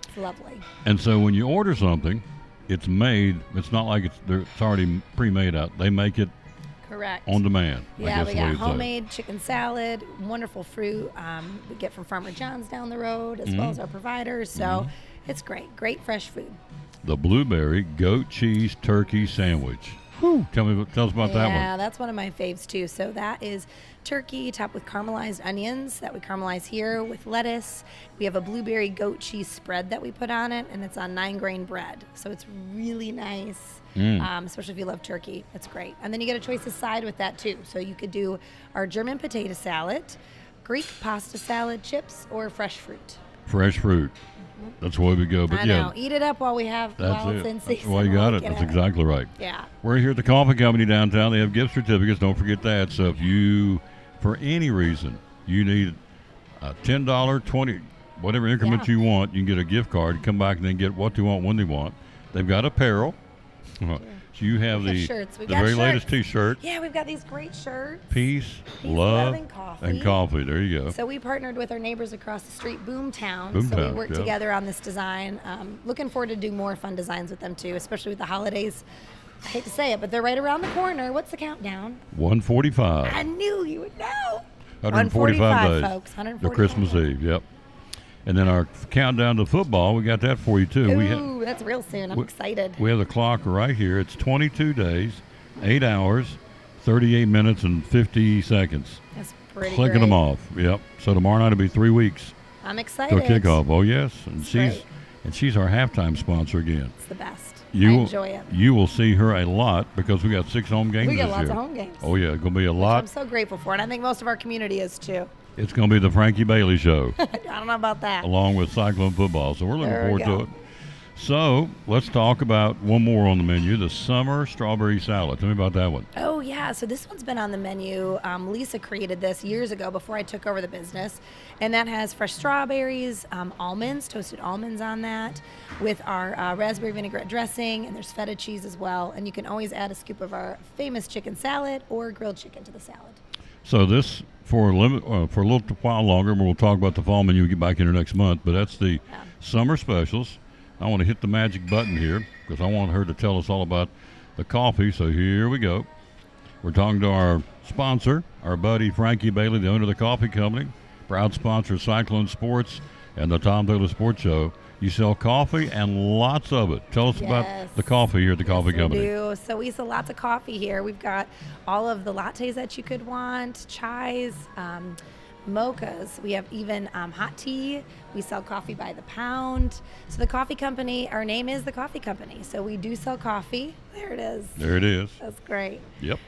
It's lovely. And so when you order something, it's made. It's not like it's already pre-made out. They make it Correct. on demand. I Yeah, guess we the way got you'd say. homemade chicken salad, wonderful fruit. We get from Farmer John's down the road, as well as our providers. So it's great. Great fresh food. The blueberry goat cheese turkey sandwich. Whew. Tell us about that Yeah, one. that's one of my faves too. So that is turkey topped with caramelized onions that we caramelize here with lettuce. We have a blueberry goat cheese spread that we put on it, and it's on 9-grain bread. So it's really nice, especially if you love turkey. It's great. And then you get a choice of side with that too. So you could do our German potato salad, Greek pasta salad, chips, or fresh fruit. Fresh fruit. That's the way we go. But I yeah, know. Eat it up while we have that's while it's it. in That's season. why you while got we it. get That's exactly right. Yeah. We're here at the Coffee Company downtown. They have gift certificates. Don't forget that. So if you, for any reason, you need a $10, $20, whatever increment Yeah. you want, you can get a gift card. Come back and then get what they want when they want. They've got apparel. So you have We have the, shirts. the We've got very shirts. latest T-shirt. Yeah, we've got these great shirts. Peace, Peace, love, love, and coffee. and coffee. There you go. So we partnered with our neighbors across the street, Boomtown. So Boomtown, we worked yeah. together on this design. Looking forward to do more fun designs with them too, especially with the holidays. I hate to say it, but they're right around the corner. What's the countdown? 145. I knew you would know. 145 days. folks. 145 The Christmas days. Eve, yep. And then our countdown to football, we got that for you too. Ooh, that's real soon. I'm we- excited. We have the clock right here. It's 22 days, 8 hours, 38 minutes, and 50 seconds. That's pretty Clicking great. them off. Yep. So tomorrow night will be 3 weeks I'm excited. till kickoff. Oh yes, and great. she's our halftime sponsor again. It's the best. I You enjoy it. You will see her a lot because we got 6 home games We got this lots year. of home games. Oh yeah, it's gonna be a I'm lot. so grateful for it. I think most of our community is too. It's gonna be the Frankie Bailey Show. I don't know about that. Along with Cyclone football. So we're looking There we forward to go. it. So let's talk about one more on the menu, the summer strawberry salad. Tell me about that one. Oh, yeah. So this one's been on the menu. Lisa created this years ago before I took over the business. And that has fresh strawberries, almonds, toasted almonds on that, with our raspberry vinaigrette dressing. And there's feta cheese as well. And you can always add a scoop of our famous chicken salad or grilled chicken to the salad. So this for a little while longer, and we'll talk about the fall menu. We get back here next month, but that's the summer specials. I want to hit the magic button here because I want her to tell us all about the coffee. So here we go. We're talking to our sponsor, our buddy Frankie Bailey, the owner of the coffee company, proud sponsor of Cyclone Sports and the Tom Taylor Sports Show. You sell coffee and lots of it. Tell us about Yes. the coffee here at the coffee company. We do. So we sell lots of coffee here. We've got all of the lattes that you could want, chais, mochas. We have even hot tea. We sell coffee by the pound. So the coffee company, our name is the coffee company. So we do sell coffee. There it is. There it is. That's great. Yep.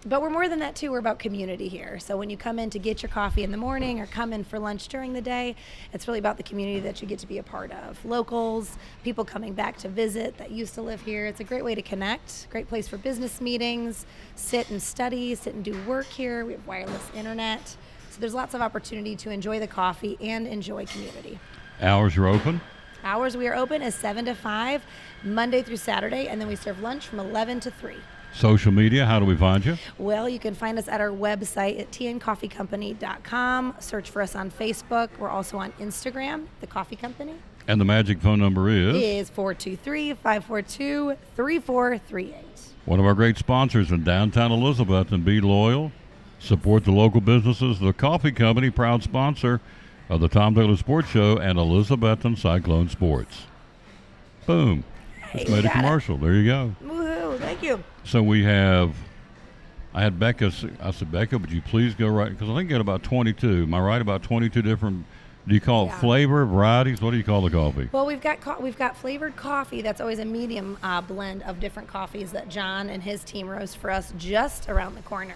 But we're more than that too. We're about community here. So when you come in to get your coffee in the morning or come in for lunch during the day, it's really about the community that you get to be a part of. Locals, people coming back to visit that used to live here. It's a great way to connect. Great place for business meetings, sit and study, sit and do work here. We have wireless internet. So there's lots of opportunity to enjoy the coffee and enjoy community. Hours are open. Hours we are open is 7 to 5, Monday through Saturday, and then we serve lunch from 11 to 3. Social media, how do we find you? Well, you can find us at our website at tncoffeecompany.com. Search for us on Facebook. We're also on Instagram, The Coffee Company. And the magic phone number Is 423-542-3438. one of our great sponsors in downtown Elizabeth, and be loyal. Support the local businesses. The Coffee Company, proud sponsor of the Tom Taylor Sports Show and Elizabethan Cyclone Sports. Boom. Hey, Just you made a got it. commercial. There you go. Woohoo, thank you. So I had Becca, I said, Becca, would you please go right? Because I think you got about 22. Am I right? About 22 different, do you call it Yeah. flavor, varieties? What do you call the coffee? Well, we've got flavored coffee. That's always a medium blend of different coffees that John and his team roast for us just around the corner.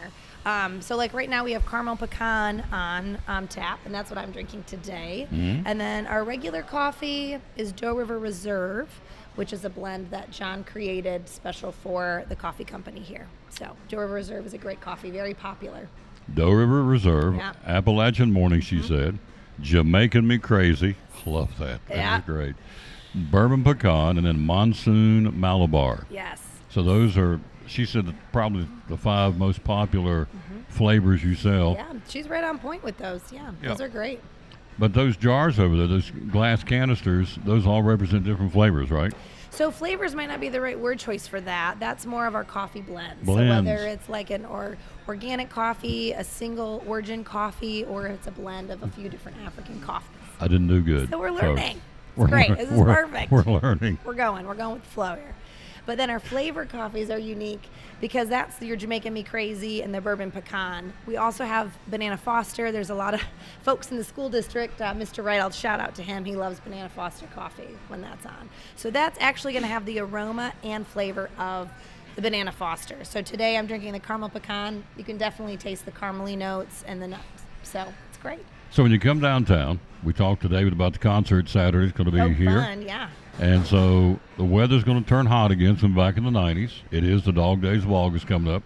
So like right now we have caramel pecan on tap, and that's what I'm drinking today. And then our regular coffee is Doe River Reserve, which is a blend that John created special for the coffee company here. So Doe River Reserve is a great coffee, very popular. Doe River Reserve, Yeah. Appalachian Morning, she said. Jamaican Me Crazy. Love that. Yeah. That's great. Bourbon Pecan, and then Monsoon Malabar. Yes. So those are, she said, probably the 5 most popular flavors you sell. Yeah, she's right on point with those. Yeah, those Yeah. are great. But those jars over there, those glass canisters, those all represent different flavors, right? So flavors might not be the right word choice for that. That's more of our coffee blends. Blends. So whether it's like an organic coffee, a single origin coffee, or it's a blend of a few different African coffees. I didn't do good. So we're folks. learning. It's great. This is perfect. We're learning. We're going with the flow here. But then our flavor coffees are unique because that's your Jamaican Me Crazy and the Bourbon Pecan. We also have Banana Foster. There's a lot of folks in the school district. Mr. Wright, I'll shout out to him. He loves Banana Foster coffee when that's on. So that's actually going to have the aroma and flavor of the Banana Foster. So today I'm drinking the Caramel Pecan. You can definitely taste the caramely notes and the nuts. So it's great. So when you come downtown, we talked to David about the concert Saturday. It's going to be here. Fun, yeah. And so the weather's going to turn hot again from back in the 90s. It is the dog days of August coming up.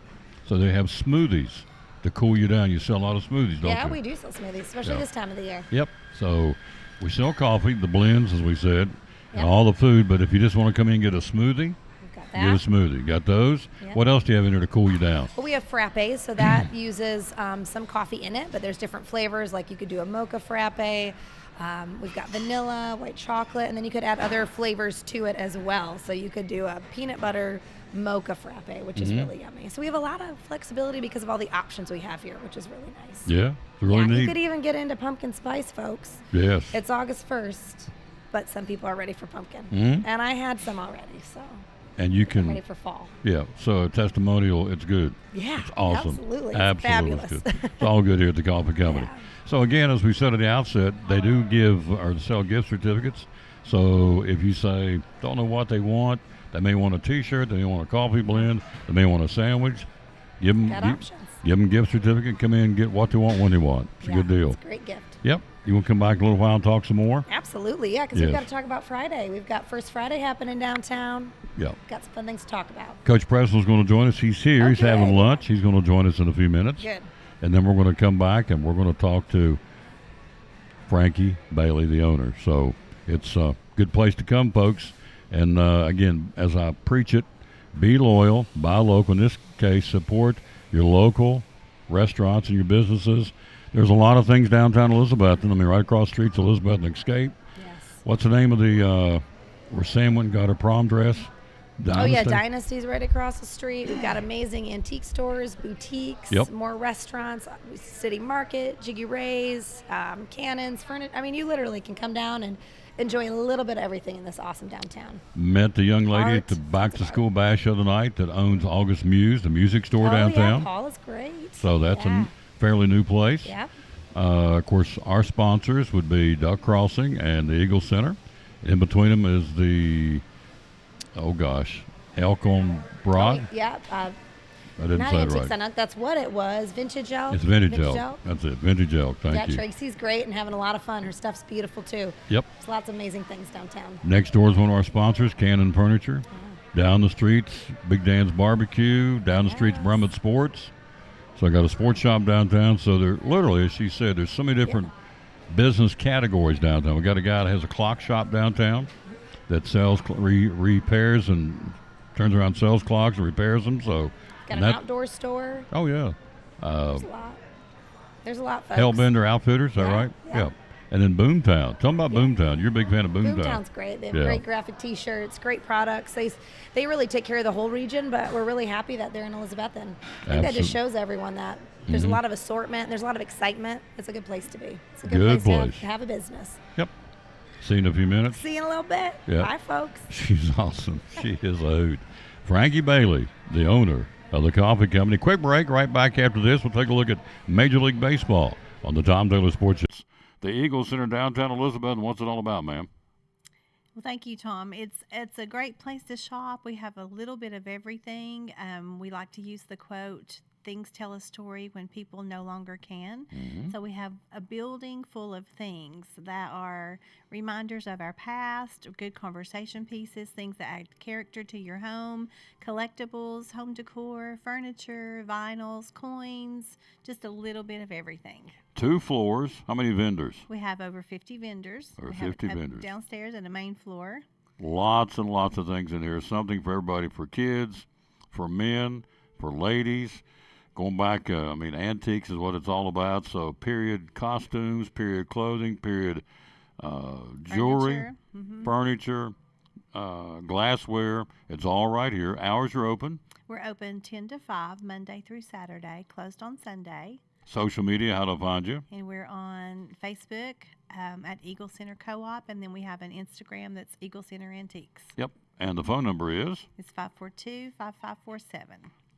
So they have smoothies to cool you down. You sell a lot of smoothies, don't you? Yeah, we do sell smoothies, especially Yeah. this time of the year. Yep. So we sell coffee, the blends, as we said, and Yep. all the food. But if you just want to come in and get a smoothie, We've got get a that. smoothie. Got those? Yep. What else do you have in there to cool you down? Well, we have frappes, so that uses some coffee in it, but there's different flavors. Like you could do a mocha frappe. We've got vanilla, white chocolate, and then you could add other flavors to it as well. So you could do a peanut butter mocha frappe, which is really yummy. So we have a lot of flexibility because of all the options we have here, which is really nice. Yeah, it's really yeah, neat. you could even get into pumpkin spice, folks. Yes. It's August 1st, but some people are ready for pumpkin. Mhm. And I had some already, so And you I'm ready can, for fall. yeah, so a testimonial, it's good. Yeah, It's awesome. absolutely. It's Absolutely. fabulous. It's good. It's all good here at the Coffee Company. Yeah. So again, as we said at the outset, they do give or sell gift certificates. So if you say, don't know what they want, they may want a T-shirt, they may want a coffee blend, they may want a sandwich, give them, Got options. give them gift certificate, come in and get what they want when they want. It's a good deal. It's a great gift. Yep. You want to come back in a little while and talk some more? Absolutely, yeah, because Yes. we've got to talk about Friday. We've got First Friday happening downtown. Yep. Got some fun things to talk about. Coach Pressel's going to join us. He's here. Oh, He's having good. lunch. He's going to join us in a few minutes. Good. And then we're going to come back and we're going to talk to Frankie Bailey, the owner. So it's a good place to come, folks. And again, as I preach it, be loyal, buy local. In this case, support your local restaurants and your businesses. There's a lot of things downtown Elizabethton. I mean, right across the street's Elizabethton Escape. Yes. What's the name of the where Sam went and got her prom dress? Oh yeah, Dynasty? Dynasty's right across the street. We've got amazing antique stores, boutiques, Yep. more restaurants, City Market, Jiggy Ray's, Cannons, furniture. I mean, you literally can come down and enjoy a little bit of everything in this awesome downtown. Met the young lady Art. at the back to school bash the other night that owns August Muse, the music store oh downtown. yeah, Paul is great. So that's yeah. a fairly new place. Yeah. Of course, our sponsors would be Duck Crossing and the Eagle Center. In between them is the, Elk on Broad. Oh, yeah. I didn't Not say it Antique right. Center. That's what it was. Vintage Elk. It's Vintage Elk. That's it, Vintage Elk. Thank Yeah, you. Tracy's great and having a lot of fun. Her stuff's beautiful too. Yep. There's lots of amazing things downtown. Next door is one of our sponsors, Cannon Furniture. Down the streets, Big Dan's Barbecue. Down the streets, Brummett Sports. So I got a sports shop downtown. So there, literally, as she said, there's so many different business categories downtown. We got a guy that has a clock shop downtown that sells repairs and turns around, sells clocks and repairs them. So Got and an that- outdoor store. Oh yeah, There's a lot. There's a lot, folks. Hellbender Outfitters. Is that Yeah, right? yeah. And then Boomtown. Tell them about Boomtown. You're a big fan of Boomtown. Boomtown's great. They have Yeah. great graphic T-shirts, great products. They really take care of the whole region, but we're really happy that they're in Elizabethton. I think that Absolutely. just shows everyone that there's Mm-hmm. a lot of assortment. There's a lot of excitement. It's a good place to be. It's a Good good, place, place. To have a business. Yep. See you in a few minutes. See you in a little bit. Yeah. Bye, folks. She's awesome. She is a hoot. Frankie Bailey, the owner of the coffee company. Quick break. Right back after this, we'll take a look at Major League Baseball on the Tom Taylor Sports Show. The Eagles Center downtown Elizabeth. What's it all about, ma'am? Well, thank you, Tom. It's a great place to shop. We have a little bit of everything. We like to use the quote, "Things tell a story when people no longer can." So we have a building full of things that are reminders of our past, good conversation pieces, things that add character to your home, collectibles, home decor, furniture, vinyls, coins, just a little bit of everything. 2 floors. How many vendors? We have over 50 vendors. Over We have 50 a vendors. downstairs and a main floor. Lots and lots of things in here. Something for everybody, for kids, for men, for ladies. Going back, antiques is what it's all about. So period costumes, period clothing, period jewelry, furniture, glassware. It's all right here. Hours are open. We're open 10 to 5, Monday through Saturday, closed on Sunday. Social media, how to find you. And we're on Facebook at Eagle Center Co-op, and then we have an Instagram that's Eagle Center Antiques. Yep. And the phone number is? It's 542-5547.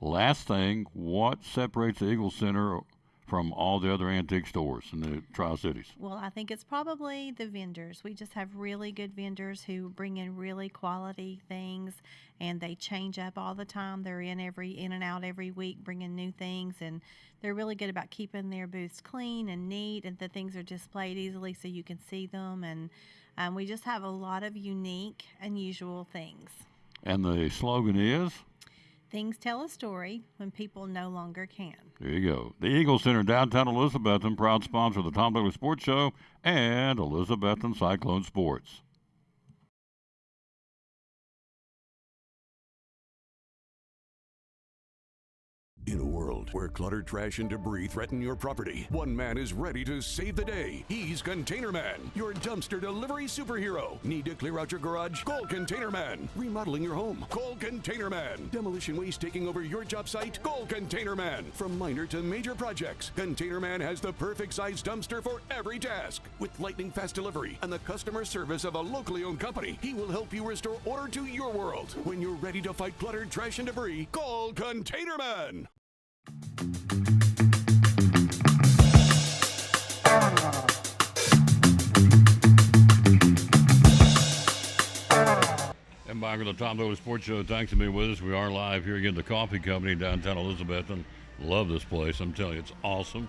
Last thing, what separates the Eagle Center from all the other antique stores in the Tri-Cities? Well, I think it's probably the vendors. We just have really good vendors who bring in really quality things, and they change up all the time. They're in and out every week, bringing new things, and they're really good about keeping their booths clean and neat, and the things are displayed easily so you can see them. And we just have a lot of unique, unusual things. And the slogan is? Things tell a story when people no longer can. There you go. The Eagle Center, downtown Elizabethton, proud sponsor of the Tom Douglas Sports Show and Elizabethton Cyclone Sports. In a world where clutter, trash, and debris threaten your property, one man is ready to save the day. He's Container Man, your dumpster delivery superhero. Need to clear out your garage? Call Container Man. Remodeling your home? Call Container Man. Demolition waste taking over your job site? Call Container Man. From minor to major projects, Container Man has the perfect size dumpster for every task. With lightning fast delivery and the customer service of a locally owned company, he will help you restore order to your world. When you're ready to fight clutter, trash, and debris, call Container Man. And back with the Tom Douglas Sports Show. Thanks for being with us. We are live here again at the Coffee Company downtown Elizabethton. Love this place. I'm telling you, it's awesome.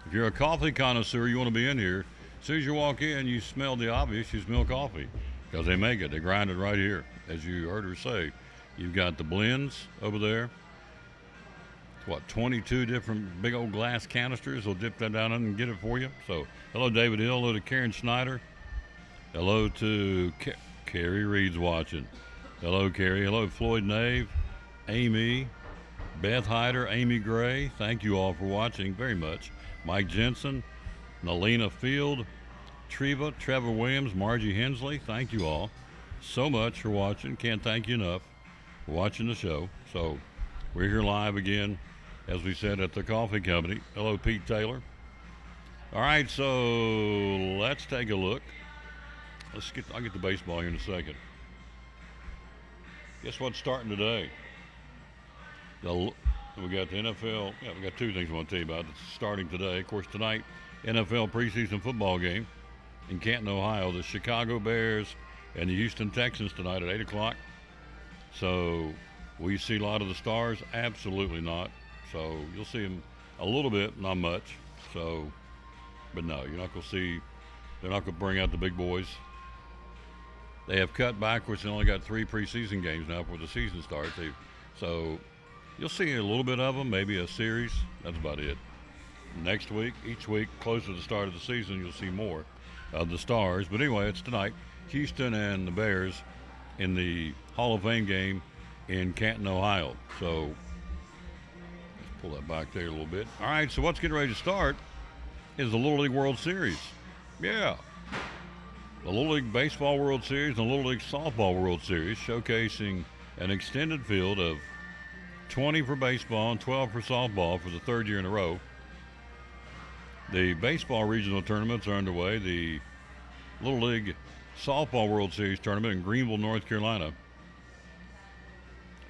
If you're a coffee connoisseur, you want to be in here. As soon as you walk in, you smell the obvious. You smell coffee because they make it. They grind it right here. As you heard her say, you've got the blends over there. 22 different big old glass canisters. They'll dip that down and get it for you. So, hello, David Hill. Hello to Karen Schneider. Hello to Carrie Reed's watching. Hello, Carrie. Hello, Floyd Nave, Amy, Beth Hyder, Amy Gray. Thank you all for watching very much. Mike Jensen, Nalina Field, Trevor Williams, Margie Hensley. Thank you all so much for watching. Can't thank you enough for watching the show. So, we're here live again, as we said, at the Coffee Company. Hello, Pete Taylor. All right, so let's take a look. I'll get the baseball here in a second. Guess what's starting today? We got the NFL. Yeah, we got two things I want to tell you about that's starting today. Of course, tonight, NFL preseason football game in Canton, Ohio. The Chicago Bears and the Houston Texans tonight at 8 o'clock. So, will you see a lot of the stars? Absolutely not. So you'll see them a little bit, not much. So, but no, you're not going to see, they're not going to bring out the big boys. They have cut backwards and only got 3 preseason games now before the season starts. So you'll see a little bit of them, maybe a series. That's about it. Next week, each week, closer to the start of the season, you'll see more of the stars. But anyway, it's tonight. Houston and the Bears in the Hall of Fame game in Canton, Ohio. So let's pull that back there a little bit. All right, so what's getting ready to start is the Little League World Series. Yeah. The Little League Baseball World Series and the Little League Softball World Series, showcasing an extended field of 20 for baseball and 12 for softball for the third year in a row. The baseball regional tournaments are underway. The Little League Softball World Series tournament in Greenville, North Carolina,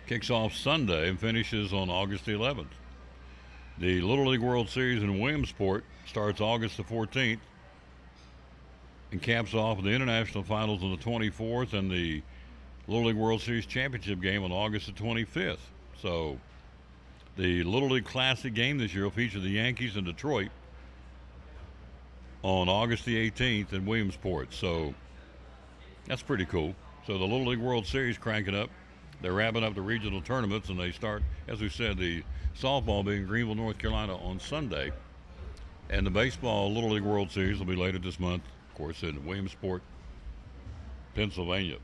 kicks off Sunday and finishes on August the 11th. The Little League World Series in Williamsport starts August the 14th and caps off with the International Finals on the 24th and the Little League World Series Championship game on August the 25th. So the Little League Classic game this year will feature the Yankees in Detroit on August the 18th in Williamsport. So that's pretty cool. So the Little League World Series cranking up. They're wrapping up the regional tournaments, and they start, as we said, the softball being in Greenville, North Carolina on Sunday. And the baseball Little League World Series will be later this month, of course, in Williamsport, Pennsylvania.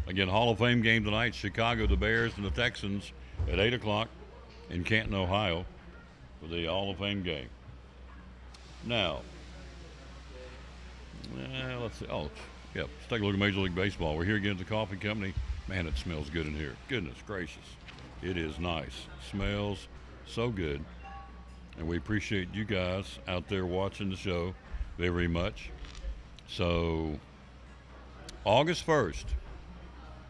Again, Hall of Fame game tonight, Chicago, the Bears, and the Texans at 8 o'clock in Canton, Ohio for the Hall of Fame game. Now, let's see. Let's take a look at Major League Baseball. We're here again at the Coffee Company. Man, it smells good in here. Goodness gracious. It is nice. Smells so good. And we appreciate you guys out there watching the show very much. So, August 1st,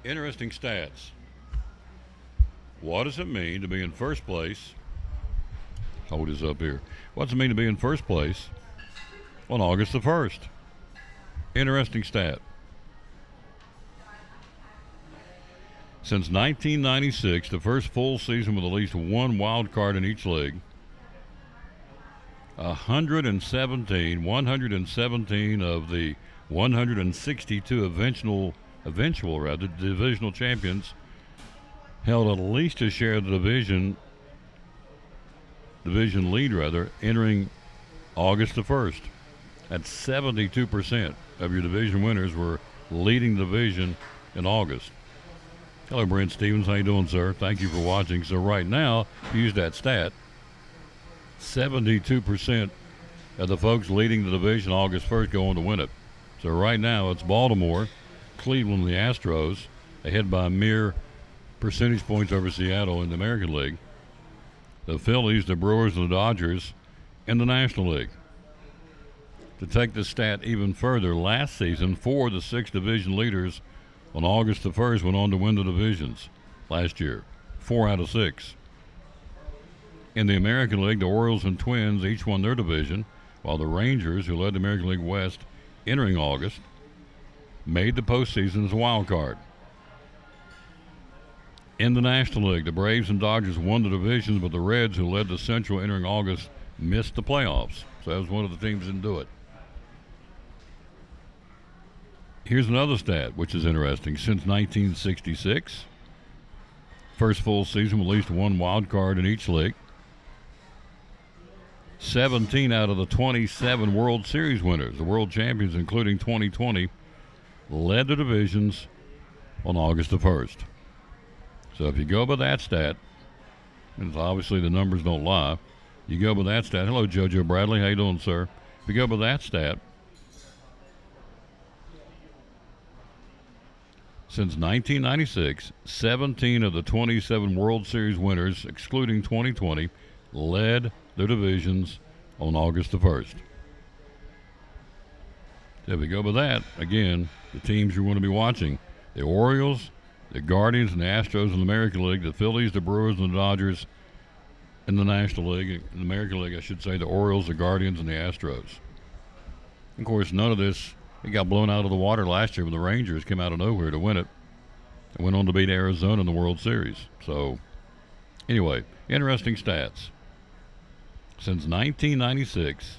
interesting stats. What does it mean to be in first place? Hold this up here. What does it mean to be in first place on August the 1st? Interesting stat. Since 1996, the first full season with at least one wild card in each league, 117 of the 162 eventual divisional champions held at least a share of the division lead entering August the 1st. That's 72% of your division winners were leading the division in August. Hello, Brent Stevens. How you doing, sir? Thank you for watching. So right now, use that stat. 72% of the folks leading the division August 1st go on to win it. So right now, it's Baltimore, Cleveland, and the Astros, ahead by mere percentage points over Seattle in the American League. The Phillies, the Brewers, and the Dodgers in the National League. To take the stat even further, last season, 4 of the 6 division leaders on August the 1st went on to win the divisions last year. 4 out of 6. In the American League, the Orioles and Twins each won their division, while the Rangers, who led the American League West entering August, made the postseason as a wild card. In the National League, the Braves and Dodgers won the divisions, but the Reds, who led the Central entering August, missed the playoffs. So that was one of the teams that didn't do it. Here's another stat, which is interesting. Since 1966, first full season with at least one wild card in each league, 17 out of the 27 World Series winners, the world champions, including 2020, led the divisions on August the 1st. So if you go by that stat, and obviously the numbers don't lie, you go by that stat. Hello, JoJo Bradley. How you doing, sir? If you go by that stat, since 1996, 17 of the 27 World Series winners, excluding 2020, led their divisions on August the 1st. So if we go by that, again, the teams you want to be watching, the Orioles, the Guardians, and the Astros in the American League, the Phillies, the Brewers, and the Dodgers in the National League, in the American League, I should say, the Orioles, the Guardians, and the Astros. Of course, none of this, it got blown out of the water last year when the Rangers came out of nowhere to win it and went on to beat Arizona in the World Series. So, anyway, interesting stats. Since 1996,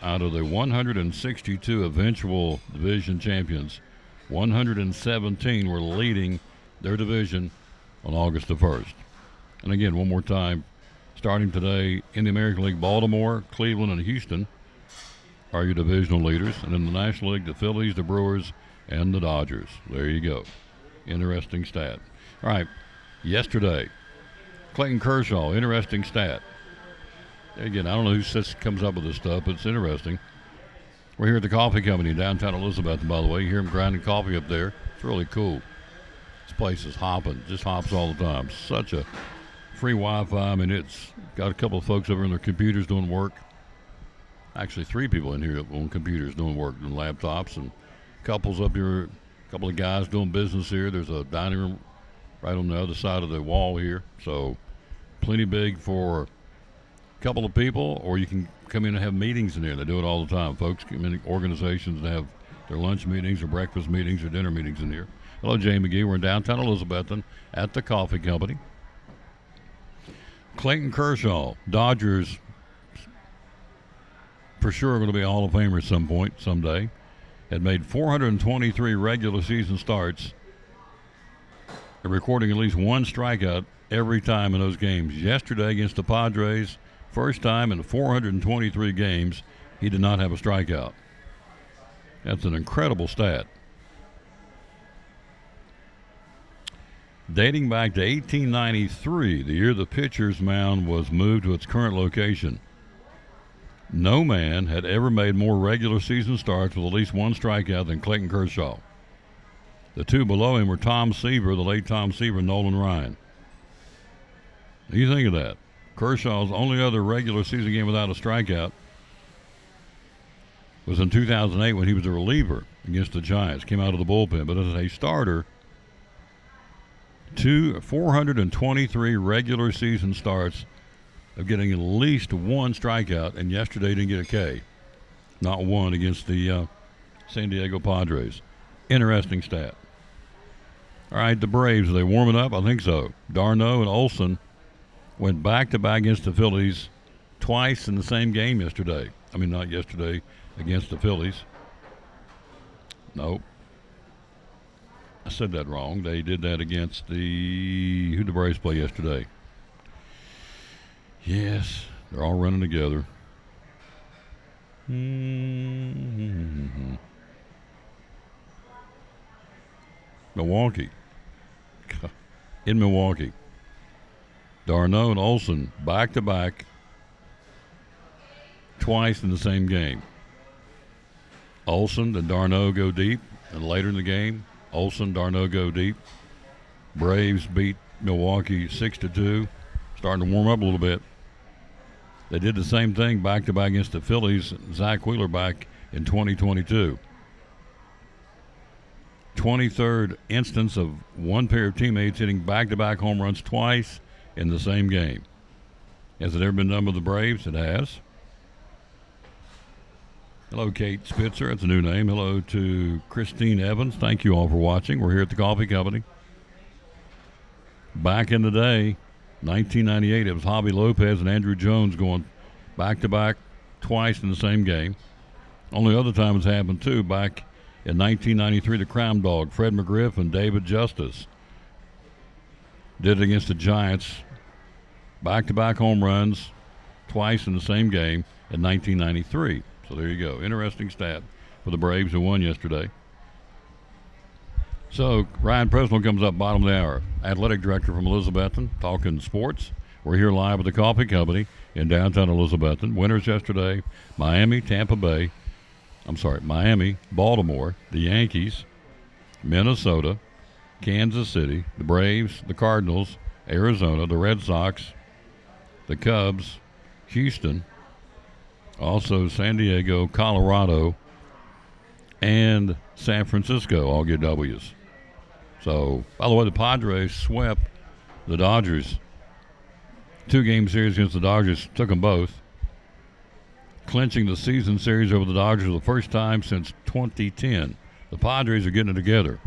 out of the 162 eventual division champions, 117 were leading their division on August the 1st. And again, one more time, starting today in the American League, Baltimore, Cleveland, and Houston are your divisional leaders. And in the National League, the Phillies, the Brewers, and the Dodgers. There you go. Interesting stat. All right, yesterday, Clayton Kershaw, interesting stat. Again, I don't know who comes up with this stuff, but it's interesting. We're here at the coffee company in downtown Elizabeth, and by the way, you hear them grinding coffee up there. It's really cool. This place is hopping, just hops all the time. Such a free Wi-Fi. I mean, it's got a couple of folks over on their computers doing work. Actually, 3 people in here on computers doing work, on laptops, and couples up here, a couple of guys doing business here. There's a dining room right on the other side of the wall here. So plenty big for a couple of people, or you can come in and have meetings in there. They do it all the time. Folks come in organizations and have their lunch meetings or breakfast meetings or dinner meetings in here. Hello, Jay McGee. We're in downtown Elizabethton at the coffee company. Clayton Kershaw, Dodgers, for sure going to be a Hall of Famer at some point, someday. Had made 423 regular season starts, recording at least one strikeout every time in those games. Yesterday against the Padres, first time in 423 games, he did not have a strikeout. That's an incredible stat. Dating back to 1893, the year the pitcher's mound was moved to its current location, no man had ever made more regular season starts with at least one strikeout than Clayton Kershaw. The 2 below him were Tom Seaver, the late Tom Seaver, and Nolan Ryan. What do you think of that? Kershaw's only other regular season game without a strikeout was in 2008 when he was a reliever against the Giants. Came out of the bullpen, but as a starter, 423 regular season starts of getting at least one strikeout, and yesterday didn't get a K. Not one against the San Diego Padres. Interesting stat. All right, the Braves, are they warming up? I think so. d'Arnaud and Olson went back-to-back against the Phillies twice in the same game yesterday. I mean, not yesterday, against the Phillies. Nope. I said that wrong. They did that against who did the Braves play yesterday? Yes, they're all running together. Milwaukee. In Milwaukee. d'Arnaud and Olson back-to-back twice in the same game. Olson and d'Arnaud go deep, and later in the game, Olson, d'Arnaud go deep. Braves beat Milwaukee 6-2, starting to warm up a little bit. They did the same thing back-to-back against the Phillies, Zach Wheeler back in 2022. 23rd instance of one pair of teammates hitting back-to-back home runs twice in the same game. Has it ever been done with the Braves? It has. Hello, Kate Spitzer. That's a new name. Hello to Christine Evans. Thank you all for watching. We're here at the Coffee Company. Back in the day, 1998, it was Javi Lopez and Andrew Jones going back-to-back twice in the same game. Only other time it's happened, too, back in 1993, the Crime Dog, Fred McGriff and David Justice, did it against the Giants. Back-to-back home runs twice in the same game in 1993. So there you go. Interesting stat for the Braves who won yesterday. So Ryan Presnell comes up bottom of the hour. Athletic director from Elizabethton, talking sports. We're here live at the Coffee Company in downtown Elizabethton. Winners yesterday, Miami, Baltimore, the Yankees, Minnesota, Kansas City, the Braves, the Cardinals, Arizona, the Red Sox, the Cubs, Houston, also San Diego, Colorado, and San Francisco all get W's. So, by the way, the Padres swept the Dodgers. 2-game series against the Dodgers, took them both, clinching the season series over the Dodgers for the first time since 2010. The Padres are getting it together.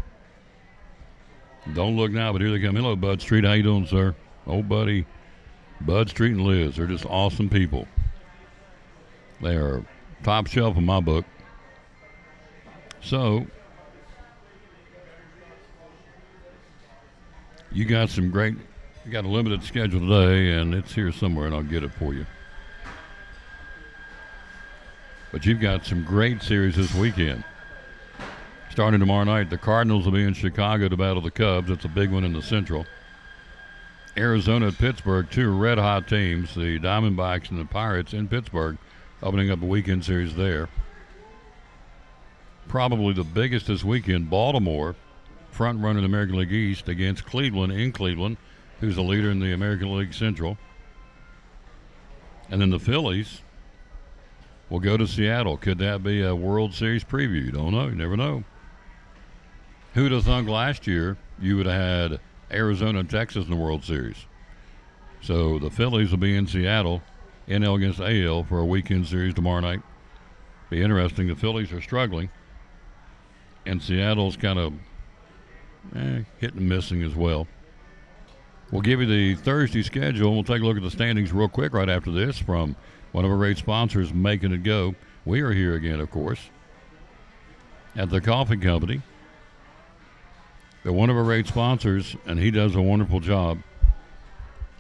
Don't look now, but here they come. Hello, Bud Street. How you doing, sir? Old buddy, Bud Street and Liz. They're just awesome people. They are top shelf in my book. So, you got a limited schedule today, and it's here somewhere, and I'll get it for you. But you've got some great series this weekend. Starting tomorrow night, the Cardinals will be in Chicago to battle the Cubs. It's a big one in the Central. Arizona at Pittsburgh, two red-hot teams, the Diamondbacks and the Pirates in Pittsburgh, opening up a weekend series there. Probably the biggest this weekend, Baltimore, front runner in the American League East against Cleveland in Cleveland, who's the leader in the American League Central. And then the Phillies will go to Seattle. Could that be a World Series preview? You don't know. You never know. Who'd have thunk last year you would have had Arizona and Texas in the World Series? So the Phillies will be in Seattle, NL against AL, for a weekend series tomorrow night. Be interesting. The Phillies are struggling, and Seattle's kind of hit and missing as well. We'll give you the Thursday schedule. We'll take a look at the standings real quick right after this from one of our great sponsors, Making It Go. We are here again, of course, at the Coffee Company. They're one of our great sponsors, and he does a wonderful job.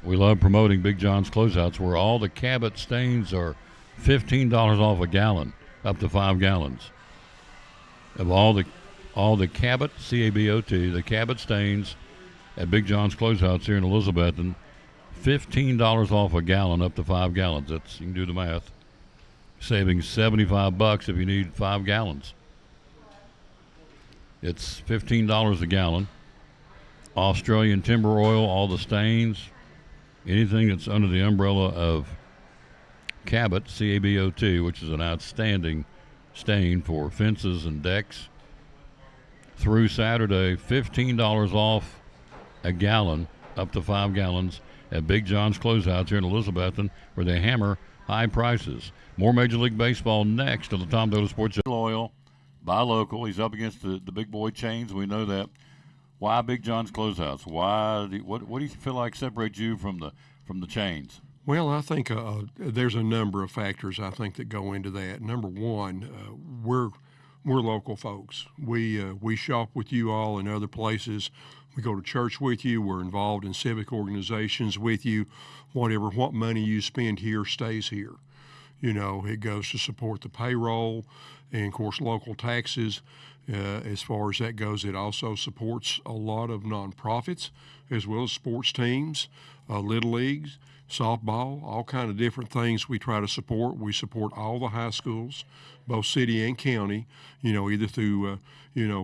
We love promoting Big John's Closeouts, where all the Cabot stains are $15 off a gallon, up to 5 gallons. Of all the Cabot, C-A-B-O-T, the Cabot stains at Big John's Closeouts here in Elizabethton, $15 off a gallon, up to 5 gallons. That's, you can do the math. Saving $75 if you need 5 gallons. It's $15 a gallon. Australian timber oil, all the stains, anything that's under the umbrella of Cabot, C-A-B-O-T, which is an outstanding stain for fences and decks. Through Saturday, $15 off a gallon, up to 5 gallons, at Big John's Closeouts here in Elizabethton, where they hammer high prices. More Major League Baseball next on the Tom Dodo Sports Show. Loyal, buy local. He's up against the big boy chains. We know that. Why Big John's Closeouts? What do you feel like separates you from the chains? Well, I think there's a number of factors I think that go into that. Number one, we're local folks. We shop with you all in other places. We go to church with you. We're involved in civic organizations with you. What money you spend here stays here. You know, it goes to support the payroll and, of course, local taxes. As far as that goes, it also supports a lot of nonprofits as well as sports teams, little leagues, softball, all kind of different things we try to support. We support all the high schools, both city and county, you know, either through,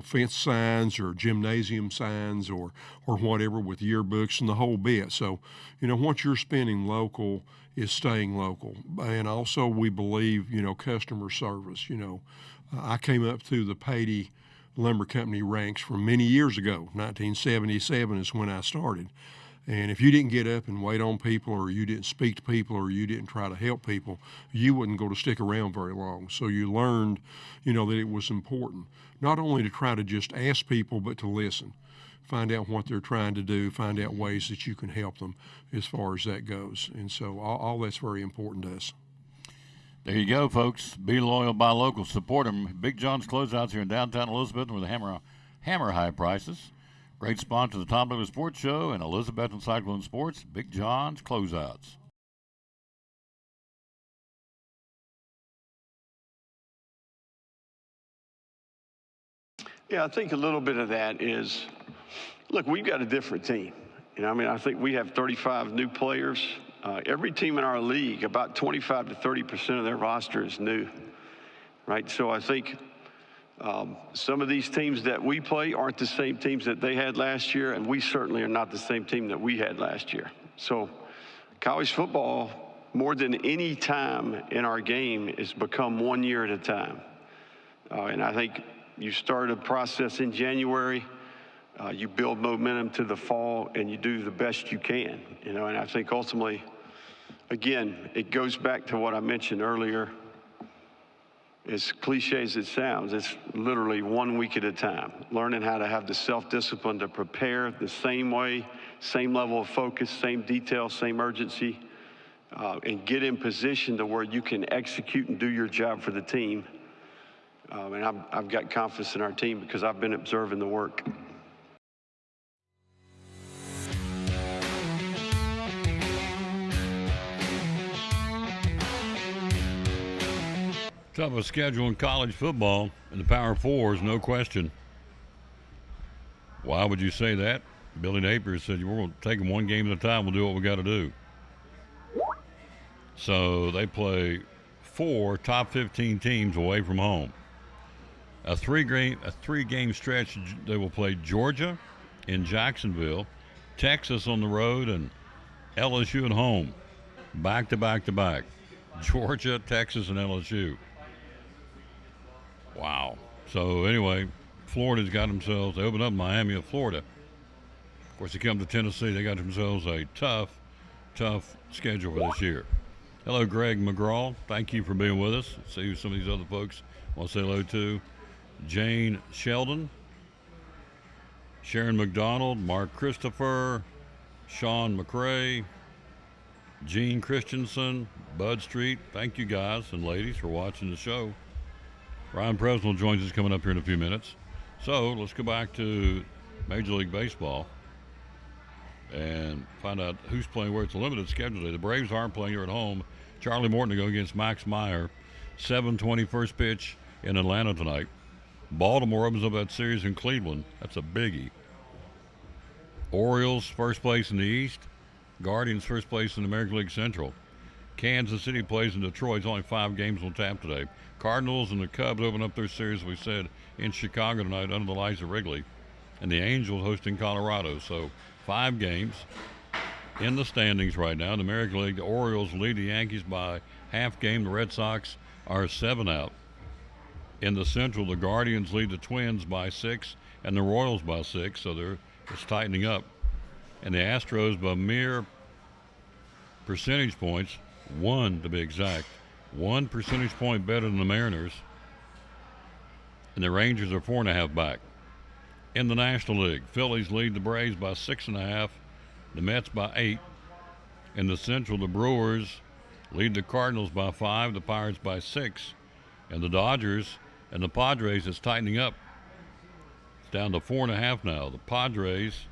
fence signs or gymnasium signs or whatever with yearbooks and the whole bit. So, what you're spending local is staying local. And also we believe, customer service. I came up through the Patey Lumber Company ranks from many years ago. 1977 is when I started. And if you didn't get up and wait on people, or you didn't speak to people, or you didn't try to help people, you wouldn't go to stick around very long. So you learned, that it was important, not only to try to just ask people, but to listen, find out what they're trying to do, find out ways that you can help them as far as that goes. And so all that's very important to us. There you go, folks. Be loyal, buy local, support them. Big John's Closeouts here in downtown Elizabeth with hammer high prices. Great sponsor of the Tom Dodo Sports Show and Elizabethton Cyclone Sports, Big John's Closeouts. Yeah, I think a little bit of that is, look, we've got a different team. I think we have 35 new players. Every team in our league, about 25 to 30% of their roster is new, right? So I think some of these teams that we play aren't the same teams that they had last year, and we certainly are not the same team that we had last year. So college football, more than any time in our game, has become 1 year at a time. And I think you start a process in January, you build momentum to the fall, and you do the best you can. And I think ultimately, again, it goes back to what I mentioned earlier. As cliche as it sounds, it's literally 1 week at a time. Learning how to have the self-discipline to prepare the same way, same level of focus, same detail, same urgency, and get in position to where you can execute and do your job for the team. And I've got confidence in our team because I've been observing the work. Toughest schedule in college football in the Power Fours, no question. Why would you say that? Billy Napier said, we're going to take them one game at a time. We'll do what we got to do. So they play 4 top 15 teams away from home. A three game stretch, they will play Georgia in Jacksonville, Texas on the road, and LSU at home. Back to back to back. Georgia, Texas, and LSU. Wow. So anyway, Florida's got themselves, they opened up Miami of Florida. Of course, they come to Tennessee. They got themselves a tough schedule for this year. Hello, Greg McGraw. Thank you for being with us. See who some of these other folks want to say hello to. Jane Sheldon, Sharon McDonald, Mark Christopher, Sean McRae, Gene Christensen, Bud Street. Thank you guys and ladies for watching the show. Ryan Presnell joins us coming up here in a few minutes. So let's go back to Major League Baseball and find out who's playing where. It's a limited schedule today. The Braves aren't playing here at home. Charlie Morton to go against Max Meyer. 7:20 first pitch in Atlanta tonight. Baltimore opens up that series in Cleveland. That's a biggie. Orioles first place in the East. Guardians first place in the American League Central. Kansas City plays in Detroit. It's only 5 games on tap today. Cardinals and the Cubs open up their series, we said, in Chicago tonight under the lights of Wrigley. And the Angels hosting Colorado. So 5 games in the standings right now. In the American League, the Orioles lead the Yankees by half game. The Red Sox are 7 out. In the Central, the Guardians lead the Twins by 6 and the Royals by 6, so it's tightening up. And the Astros by mere percentage points, 1 to be exact, 1 percentage point better than the Mariners. And the Rangers are 4.5 back. In the National League, Phillies lead the Braves by 6.5, the Mets by 8. In the Central, the Brewers lead the Cardinals by 5, the Pirates by 6. And the Dodgers and the Padres is tightening up. It's down to 4.5 now. The Padres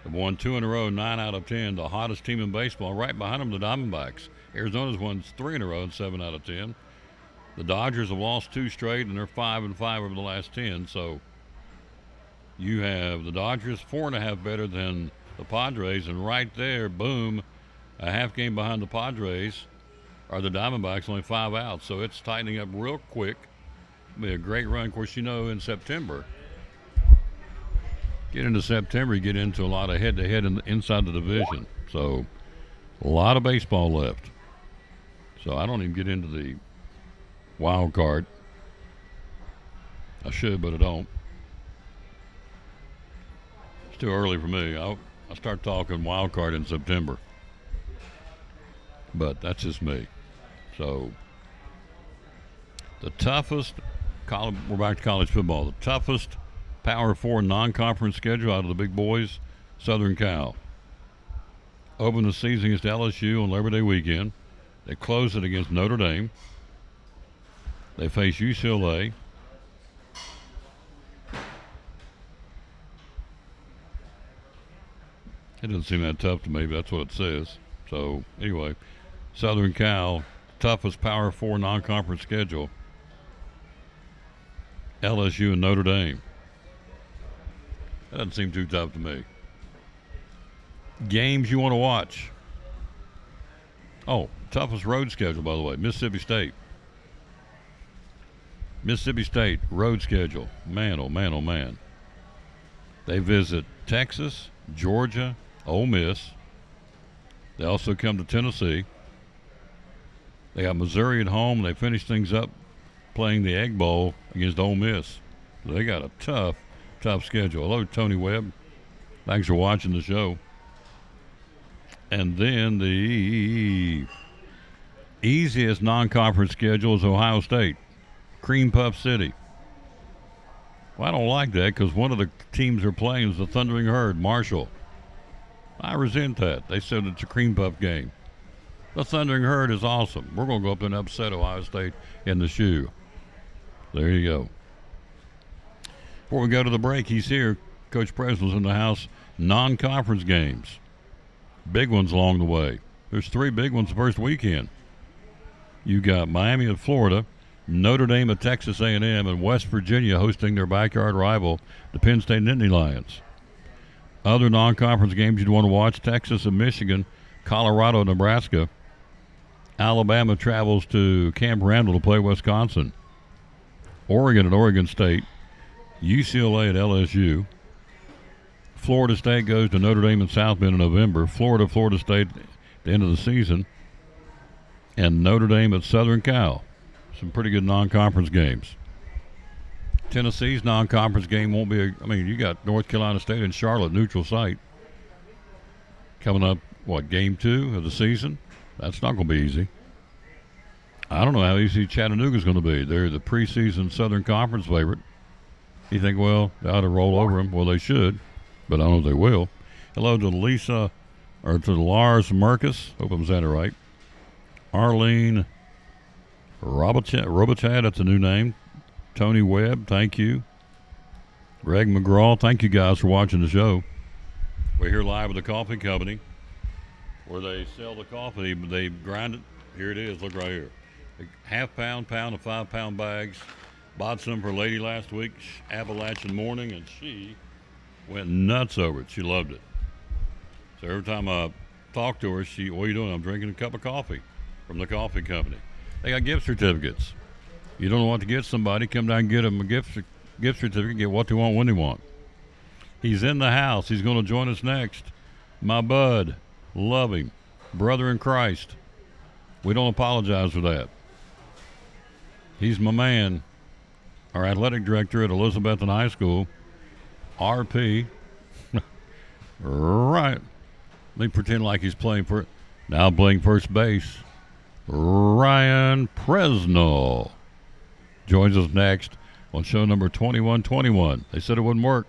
have won 2 in a row, 9 out of 10, the hottest team in baseball. Right behind them, the Diamondbacks. Arizona's won 3 in a row and 7 out of 10. The Dodgers have lost 2 straight, and they're 5-5 over the last 10. So you have the Dodgers 4.5 better than the Padres, and right there, boom, a half game behind the Padres are the Diamondbacks, only 5 out. So it's tightening up real quick. It'll be a great run. Of course, you know, in September, get into September, you get into a lot of head-to-head inside the division. So a lot of baseball left. So I don't even get into the wild card. I should, but I don't. It's too early for me. I'll start talking wild card in September. But that's just me. So the toughest college, we're back to college football. The toughest Power 4 non-conference schedule out of the big boys, Southern Cal. Open the season against LSU on Labor Day weekend. They close it against Notre Dame. They face UCLA. It doesn't seem that tough to me, but that's what it says. So, anyway, Southern Cal, toughest Power 4 non-conference schedule. LSU and Notre Dame. That doesn't seem too tough to me. Games you want to watch. Oh, toughest road schedule, by the way, Mississippi State. Mississippi State road schedule. Man, oh man, oh man. They visit Texas, Georgia, Ole Miss. They also come to Tennessee. They got Missouri at home. They finish things up playing the Egg Bowl against Ole Miss. So they got a tough schedule. Hello, Tony Webb. Thanks for watching the show. And then the easiest non-conference schedule is Ohio State. Cream Puff City. Well, I don't like that because one of the teams they're playing is the Thundering Herd, Marshall. I resent that. They said it's a Cream Puff game. The Thundering Herd is awesome. We're going to go up and upset Ohio State in the shoe. There you go. Before we go to the break, he's here. Coach Presley's in the house. Non-conference games. Big ones along the way. There's 3 big ones the first weekend. You got Miami at Florida, Notre Dame at Texas A&M, and West Virginia hosting their backyard rival, the Penn State Nittany Lions. Other non-conference games you'd want to watch, Texas and Michigan, Colorado, Nebraska. Alabama travels to Camp Randall to play Wisconsin. Oregon at Oregon State. UCLA at LSU. Florida State goes to Notre Dame and South Bend in November. Florida State at the end of the season. And Notre Dame at Southern Cal. Some pretty good non-conference games. Tennessee's non-conference game won't be you got North Carolina State and Charlotte, neutral site. Coming up, game 2 of the season? That's not going to be easy. I don't know how easy Chattanooga's going to be. They're the preseason Southern Conference favorite. You think, well, they ought to roll over them. Well, they should, but I don't know if they will. Hello to Lars Merkus. Hope I'm saying it right. Arlene Robitaille, that's a new name. Tony Webb, thank you. Greg McGraw, thank you guys for watching the show. We're here live with the coffee company where they sell the coffee, but they grind it. Here it is, look right here. Half-pound, pound, and 5-pound bags. Bought some for a lady last week, Appalachian Morning, and she went nuts over it. She loved it. So every time I talk to her, what are you doing? I'm drinking a cup of coffee from the coffee company. They got gift certificates. You don't know what to get somebody, come down and get them a gift certificate, get what they want when they want. He's in the house. He's going to join us next. My bud, love him, brother in Christ. We don't apologize for that. He's my man. Our athletic director at Elizabethton High School, RP. Right. Let me pretend like he's playing first base. Ryan Presnell joins us next on show number 2121. They said it wouldn't work.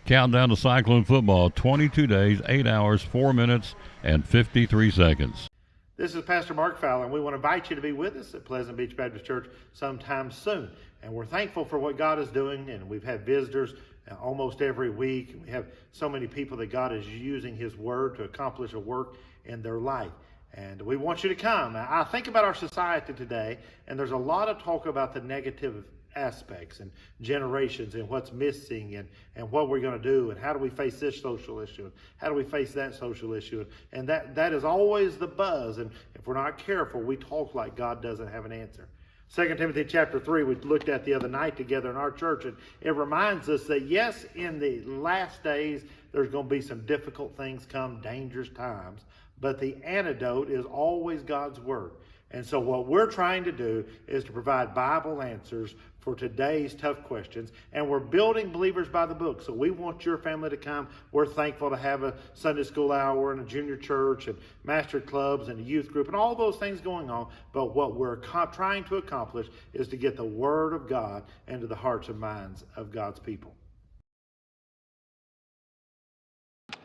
Countdown to Cyclone football, 22 days, 8 hours, 4 minutes, and 53 seconds. This is Pastor Mark Fowler, and we want to invite you to be with us at Pleasant Beach Baptist Church sometime soon. And we're thankful for what God is doing, and we've had visitors almost every week. We have so many people that God is using His Word to accomplish a work in their life. And we want you to come. Now, I think about our society today, and there's a lot of talk about the negative aspects and generations and what's missing and what we're going to do and how do we face this social issue and how do we face that social issue. And that is always the buzz. And if we're not careful, we talk like God doesn't have an answer. 2 Timothy chapter 3, we looked at the other night together in our church, and it reminds us that, yes, in the last days, there's going to be some difficult things come, dangerous times, but the antidote is always God's Word. And so what we're trying to do is to provide Bible answers for today's tough questions. And we're building Believers by the Book. So we want your family to come. We're thankful to have a Sunday school hour and a junior church and master clubs and a youth group and all those things going on. But what we're trying to accomplish is to get the Word of God into the hearts and minds of God's people.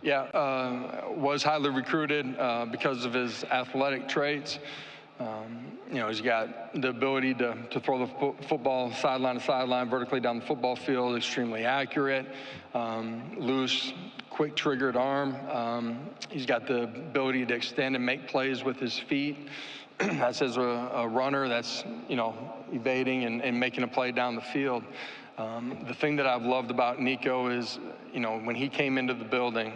Yeah, was highly recruited because of his athletic traits. He's got the ability to throw the football sideline to sideline, vertically down the football field, extremely accurate, loose, quick-triggered arm. He's got the ability to extend and make plays with his feet. That's as a runner that's, evading and making a play down the field. The thing that I've loved about Nico is, when he came into the building,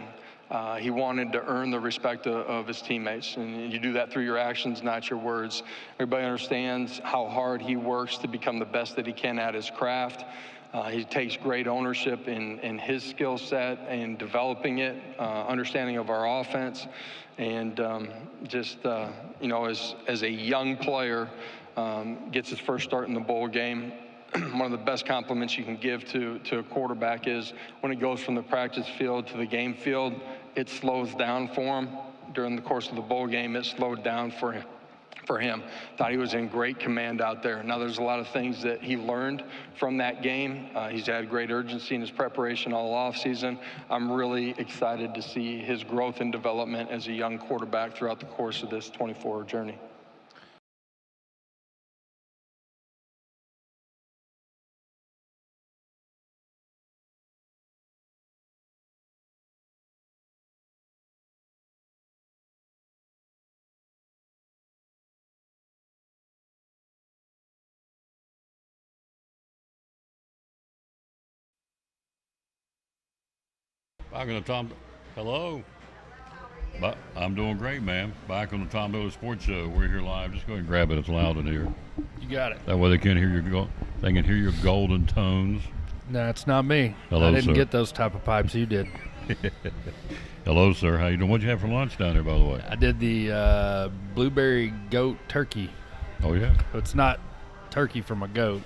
he wanted to earn the respect of his teammates. And you do that through your actions, not your words. Everybody understands how hard he works to become the best that he can at his craft. He takes great ownership in his skill set and developing it, understanding of our offense. And as a young player, gets his first start in the bowl game. One of the best compliments you can give to a quarterback is when it goes from the practice field to the game field, it slows down for him. During the course of the bowl game, it slowed down for him. Thought he was in great command out there. Now, there's a lot of things that he learned from that game. He's had great urgency in his preparation all offseason. I'm really excited to see his growth and development as a young quarterback throughout the course of this 24-hour journey. Back on the Tom. Hello. But I'm doing great, man. Back on the Tom Miller Sports Show. We're here live. Just go ahead and grab it. It's loud in here. You got it. That way they can hear they can hear your golden tones. No, it's not me. Hello, I didn't sir. get those type of pipes. You did. Hello, sir. How you doing? What'd you have for lunch down there, by the way? I did the blueberry goat turkey. Oh yeah. It's not turkey from a goat.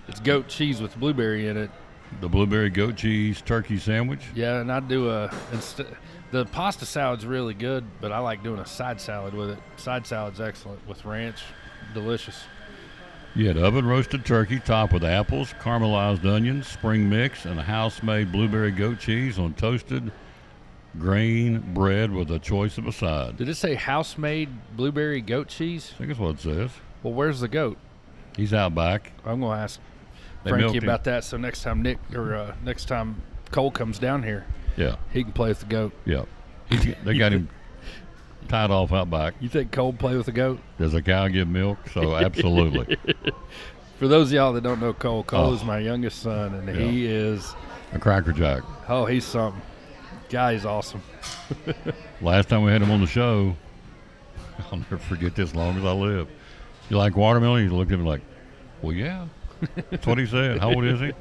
It's goat cheese with blueberry in it. The blueberry goat cheese turkey sandwich? Yeah, and I do the pasta salad's really good, but I like doing a side salad with it. Side salad's excellent with ranch. Delicious. You had oven roasted turkey topped with apples, caramelized onions, spring mix, and a house-made blueberry goat cheese on toasted grain bread with a choice of a side. Did it say house-made blueberry goat cheese? I think that's what it says. Well, where's the goat? He's out back. I'm going to ask They Frankie milked him. about that, so next time next time Cole comes down here, Yeah. he can play with the goat. Yeah. They got him tied off out back. You think Cole play with the goat? Does a cow give milk? So absolutely. For those of y'all that don't know Cole is my youngest son, and he is a Cracker Jack. Oh, he's something. Guy is awesome. Last time we had him on the show, I'll never forget this as long as I live. You like watermelon? He looked at me like, well, yeah. That's what he said. How old is he?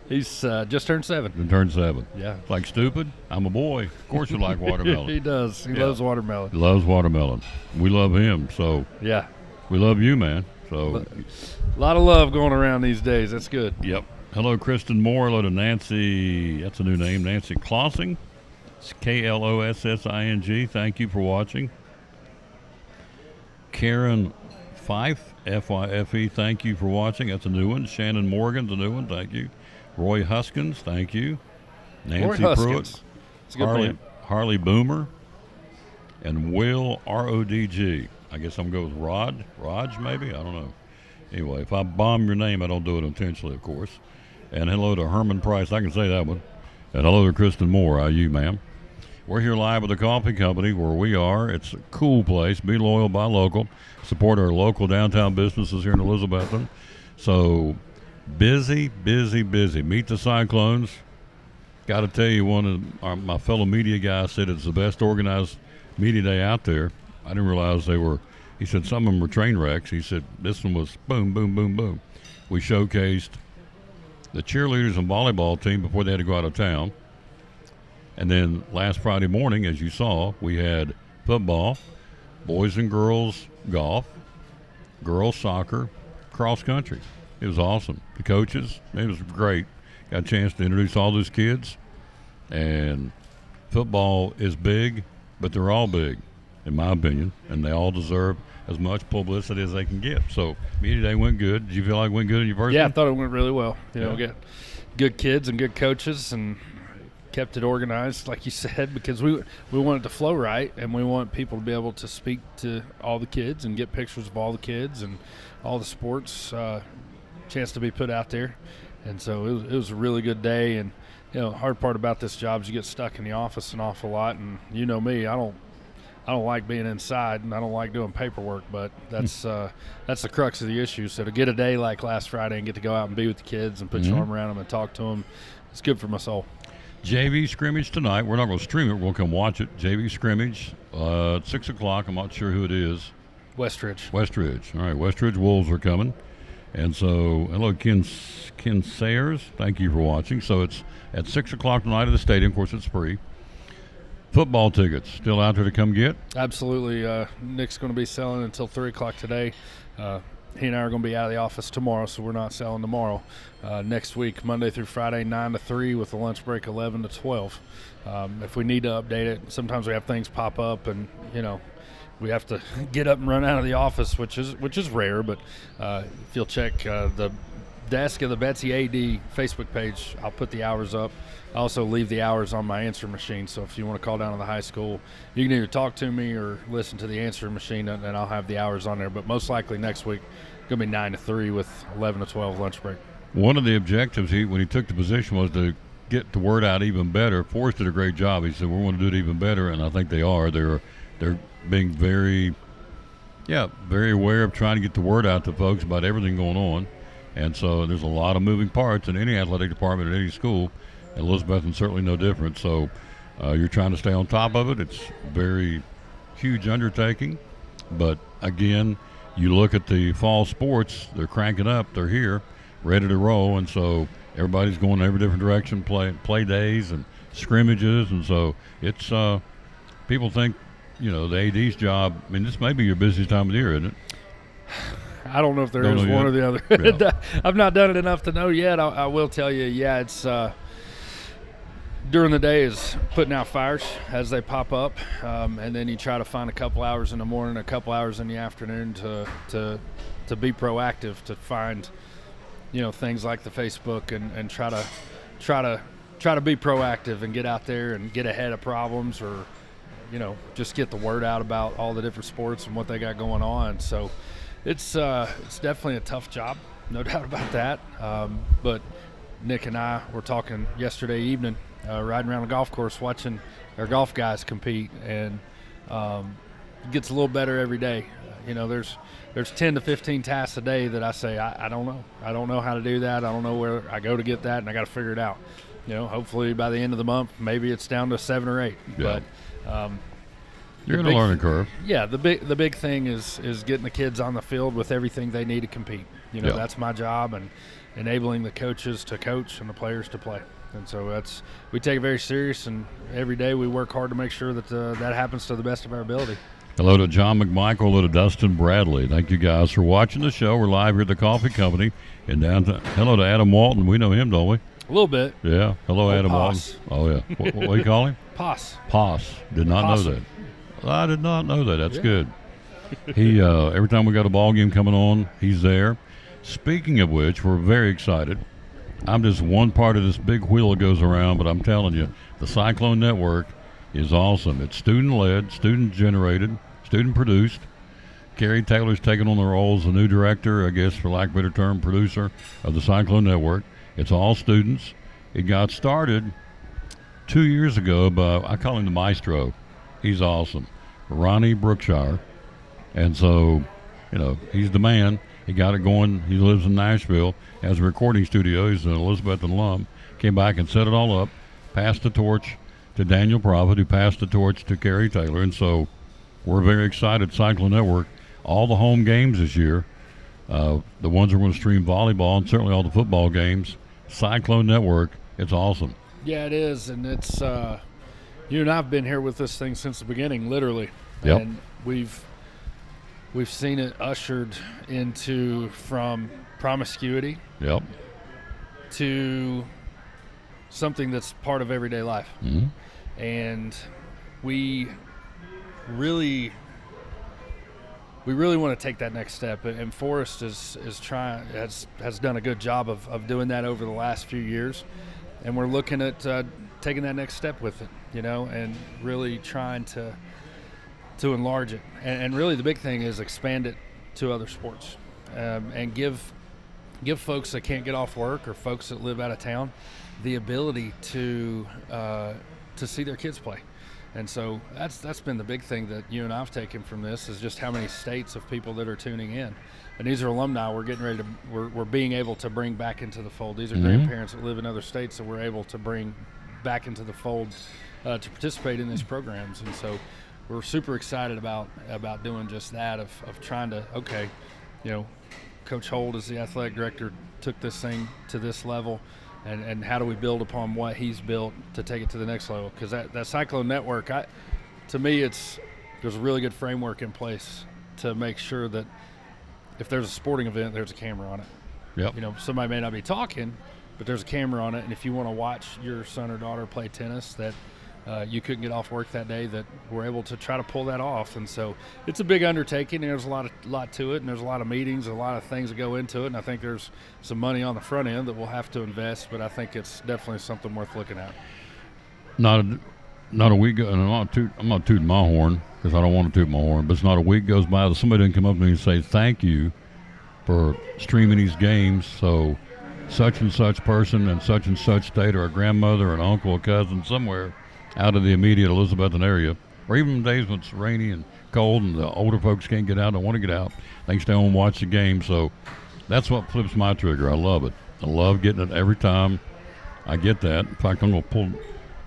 He's just turned 7. Just turned 7. Yeah. Like stupid? I'm a boy. Of course you like watermelon. He does. He loves watermelon. He loves watermelon. We love him. So yeah, we love you, man. So, a lot of love going around these days. That's good. yep. Hello, Kristen Moore. Hello to Nancy. That's a new name, Nancy Klossing. It's Klossing. Thank you for watching. Karen Fife, Fyfe. Thank you for watching. That's a new one. Shannon Morgan's a new one. Thank you. Roy Huskins. Thank you. Nancy Roy Pruitt. Huskins. It's a good name. Harley Boomer. And Will RODG. I guess I'm going to go with Raj, maybe? I don't know. Anyway, if I bomb your name, I don't do it intentionally, of course. And hello to Herman Price. I can say that one. And hello to Kristen Moore. How are you, ma'am? We're here live with the coffee company where we are. It's a cool place. Be loyal, buy local. Support our local downtown businesses here in Elizabethton. So busy, busy, busy. Meet the Cyclones. Got to tell you, one of my fellow media guys said it's the best organized media day out there. I didn't realize they were. He said some of them were train wrecks. He said this one was boom, boom, boom, boom. We showcased the cheerleaders and volleyball team before they had to go out of town. And then last Friday morning, as you saw, we had football, boys and girls golf, girls soccer, cross country. It was awesome. The coaches, it was great. Got a chance to introduce all those kids. And football is big, but they're all big, in my opinion, and they all deserve as much publicity as they can get. So media day went good. Did you feel like it went good in your first Yeah, one? I thought it went really well. You know, Yeah. get good kids and good coaches, and kept it organized, like you said, because we want it to flow right, and we want people to be able to speak to all the kids and get pictures of all the kids and all the sports, chance to be put out there. And so it was a really good day. And you know, the hard part about this job is you get stuck in the office an awful lot. And you know me, I don't like being inside, and I don't like doing paperwork, but that's the crux of the issue. So to get a day like last Friday and get to go out and be with the kids and put your arm around them and talk to them, it's good for my soul. JV scrimmage tonight. We're not going to stream it. We'll come watch it. JV scrimmage at 6 o'clock. I'm not sure who it is. Westridge. All right, Westridge Wolves are coming. And so, hello, Ken Sayers. Thank you for watching. So it's at 6 o'clock tonight at the stadium. Of course, it's free. Football tickets still out there to come get? Absolutely. Nick's going to be selling until 3 o'clock today. He and I are going to be out of the office tomorrow, so we're not selling tomorrow. Next week, Monday through Friday, 9 to 3 with the lunch break 11 to 12. If we need to update it, sometimes we have things pop up, and you know, we have to get up and run out of the office, which is rare. But if you'll check the desk of the Betsy AD Facebook page, I'll put the hours up. I also leave the hours on my answer machine, so if you want to call down to the high school, you can either talk to me or listen to the answer machine, and I'll have the hours on there. But most likely next week, going to be 9 to 3 with 11 to 12 lunch break. One of the objectives when he took the position was to get the word out even better. Forrest did a great job. He said, we want to do it even better, and I think they are. They're being very aware of trying to get the word out to folks about everything going on. And so there's a lot of moving parts in any athletic department at any school. Elizabethton certainly no different. So you're trying to stay on top of it. It's a very huge undertaking. But, again, you look at the fall sports, they're cranking up. They're here, ready to roll. And so everybody's going in every different direction, play days and scrimmages. And so it's people think, you know, the AD's job, I mean, this may be your busiest time of the year, isn't it? I don't know if there is one yet. or the other. Yeah. I've not done it enough to know yet. I will tell you, yeah, it's during the day is putting out fires as they pop up, and then you try to find a couple hours in the morning, a couple hours in the afternoon to be proactive, to find, you know, things like the Facebook and try to be proactive and get out there and get ahead of problems, or you know, just get the word out about all the different sports and what they got going on. So it's definitely a tough job, no doubt about that. But Nick and I were talking yesterday evening, riding around the golf course, watching our golf guys compete, and it gets a little better every day. You know, there's 10 to 15 tasks a day that I say, I don't know. I don't know how to do that. I don't know where I go to get that, and I got to figure it out. You know, hopefully by the end of the month, maybe it's down to 7 or 8. Yeah. But you're going to learn a curve. Yeah, the big thing is getting the kids on the field with everything they need to compete. You know, that's my job, and enabling the coaches to coach and the players to play. And so we take it very serious, and every day we work hard to make sure that that happens to the best of our ability. Hello to John McMichael. Hello to Dustin Bradley. Thank you guys for watching the show. We're live here at the Coffee Company in downtown. Hello to Adam Walton. We know him, don't we? A little bit. Yeah. Hello, Adam Poss. Walton. Oh, yeah. What do you call him? Poss. Poss. Did not know Possum. that. I did not know that. That's Yeah. good. He every time we got a ball game coming on, he's there. Speaking of which, we're very excited. I'm just one part of this big wheel that goes around, but I'm telling you, the Cyclone Network is awesome. It's student-led, student-generated, student-produced. Carrie Taylor's taken on the role as the new director, I guess, for lack of a better term, producer of the Cyclone Network. It's all students. It got started 2 years ago by, I call him the maestro. He's awesome. Ronnie Brookshire. And so, you know, he's the man. He got it going. He lives in Nashville, has a recording studio. He's an Elizabeth alum. Came back and set it all up, passed the torch to Daniel Prophet, who passed the torch to Carrie Taylor. And so we're very excited. Cyclone Network, all the home games this year, the ones we're going to stream volleyball and certainly all the football games, Cyclone Network, it's awesome. Yeah, it is, and it's you and I've been here with this thing since the beginning, literally. Yep. And we've seen it ushered into from promiscuity Yep. to something that's part of everyday life. Mhm. And we really want to take that next step, and Forrest has done a good job of doing that over the last few years, and we're looking at taking that next step with it, you know, and really trying to enlarge it, and really the big thing is expand it to other sports, and give folks that can't get off work or folks that live out of town the ability to see their kids play. And so that's been the big thing that you and I've taken from this, is just how many states of people that are tuning in. And these are alumni we're getting ready to, we're being able to bring back into the fold. These are grandparents that live in other states that we're able to bring back into the fold to participate in these programs. And so we're super excited about doing just that, of trying to, okay, you know, Coach Holt as the athletic director took this thing to this level. And how do we build upon what he's built to take it to the next level? Because that Cyclone Network, to me, there's a really good framework in place to make sure that if there's a sporting event, there's a camera on it. Yep. You know, somebody may not be talking, but there's a camera on it. And if you want to watch your son or daughter play tennis that you couldn't get off work that day, that we're able to try to pull that off. And so it's a big undertaking. There's a lot to it, and there's a lot of meetings, a lot of things that go into it. And I think there's some money on the front end that we'll have to invest, but I think it's definitely something worth looking at. Not a week, and I'm not tooting my horn because I don't want to toot my horn, but it's not a week goes by that somebody didn't come up to me and say thank you for streaming these games. So such and such person in such and such state, or a grandmother, or an uncle, a cousin somewhere out of the immediate Elizabethton area, or even days when it's rainy and cold and the older folks can't get out, don't want to get out, they can stay home and watch the game. So that's what flips my trigger. I love it. I love getting it every time I get that. In fact, I'm going to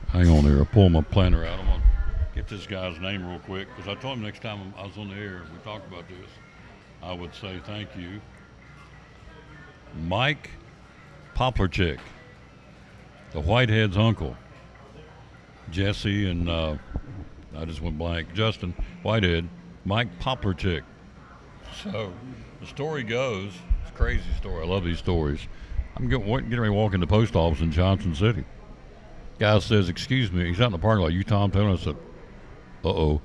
hang on here, I'll pull my planner out. I'm going to get this guy's name real quick, because I told him next time I was on the air and we talked about this, I would say thank you. Mike Poplarchick, the Whitehead's uncle. Jesse and I just went blank. Justin Whitehead, Mike Poplarchick. So the story goes, it's a crazy story. I love these stories. I'm getting ready to walk in the post office in Johnson City. Guy says, "Excuse me." He's out in the parking lot. "You Tom Taylor?" I said, "Uh-oh."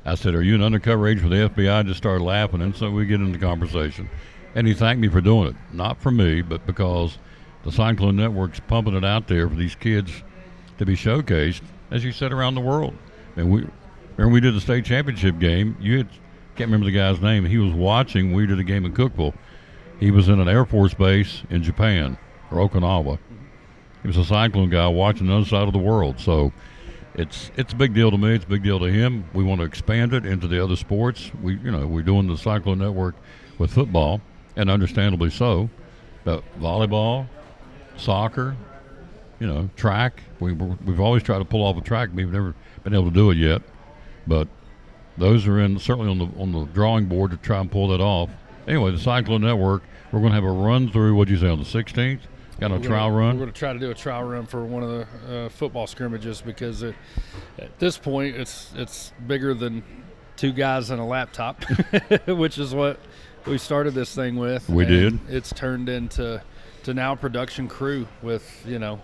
I said, "Are you an undercover agent for the FBI?" I just started laughing, and so we get into conversation. And he thanked me for doing it. Not for me, but because the Cyclone Network's pumping it out there for these kids to be showcased, as you said, around the world. And we did the state championship game. Can't remember the guy's name. He was watching. We did a game in Cookeville. He was in an Air Force base in Japan, or Okinawa. He was a Cyclone guy watching the other side of the world. So it's a big deal to me. It's a big deal to him. We want to expand it into the other sports. We're doing the Cyclone Network with football, and understandably so. But volleyball, soccer, track. We've always tried to pull off a track. We've never been able to do it yet, but those are certainly on the drawing board to try and pull that off. Anyway, the Cyclone Network, we're going to have a run through. What'd you say, on the 16th? Got a trial run. We're going to try to do a trial run for one of the football scrimmages, because at this point it's bigger than 2 guys and a laptop, which is what we started this thing with. We did. It's turned into now a production crew with, you know,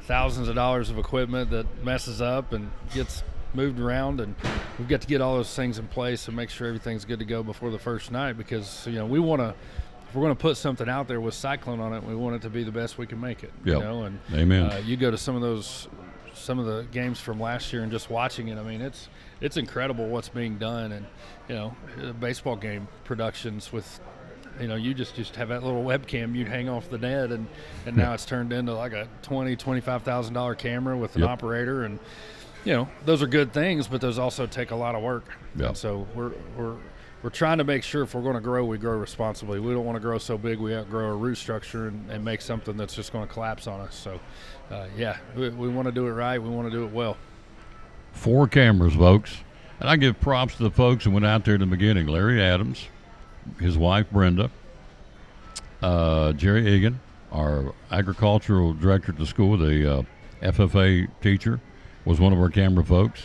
thousands of dollars of equipment that messes up and gets moved around, and we've got to get all those things in place and make sure everything's good to go before the first night, because, you know, we want to, if we're going to put something out there with Cyclone on it, we want it to be the best we can make it. Yep. You know, and Amen. You go to some of the games from last year and just watching it, I mean, it's incredible what's being done. And, you know, baseball game productions with, you know, you just have that little webcam you'd hang off the net, and now it's turned into like a $20,000-$25,000 camera with an operator, and, you know, those are good things, but those also take a lot of work. Yep. And so we're trying to make sure if we're going to grow, we grow responsibly. We don't want to grow so big we outgrow our root structure and make something that's just going to collapse on us. So, we want to do it right. We want to do it well. 4 cameras, folks. And I give props to the folks who went out there in the beginning. Larry Adams, his wife Brenda, Jerry Egan, our agricultural director at the school, the FFA teacher, was one of our camera folks.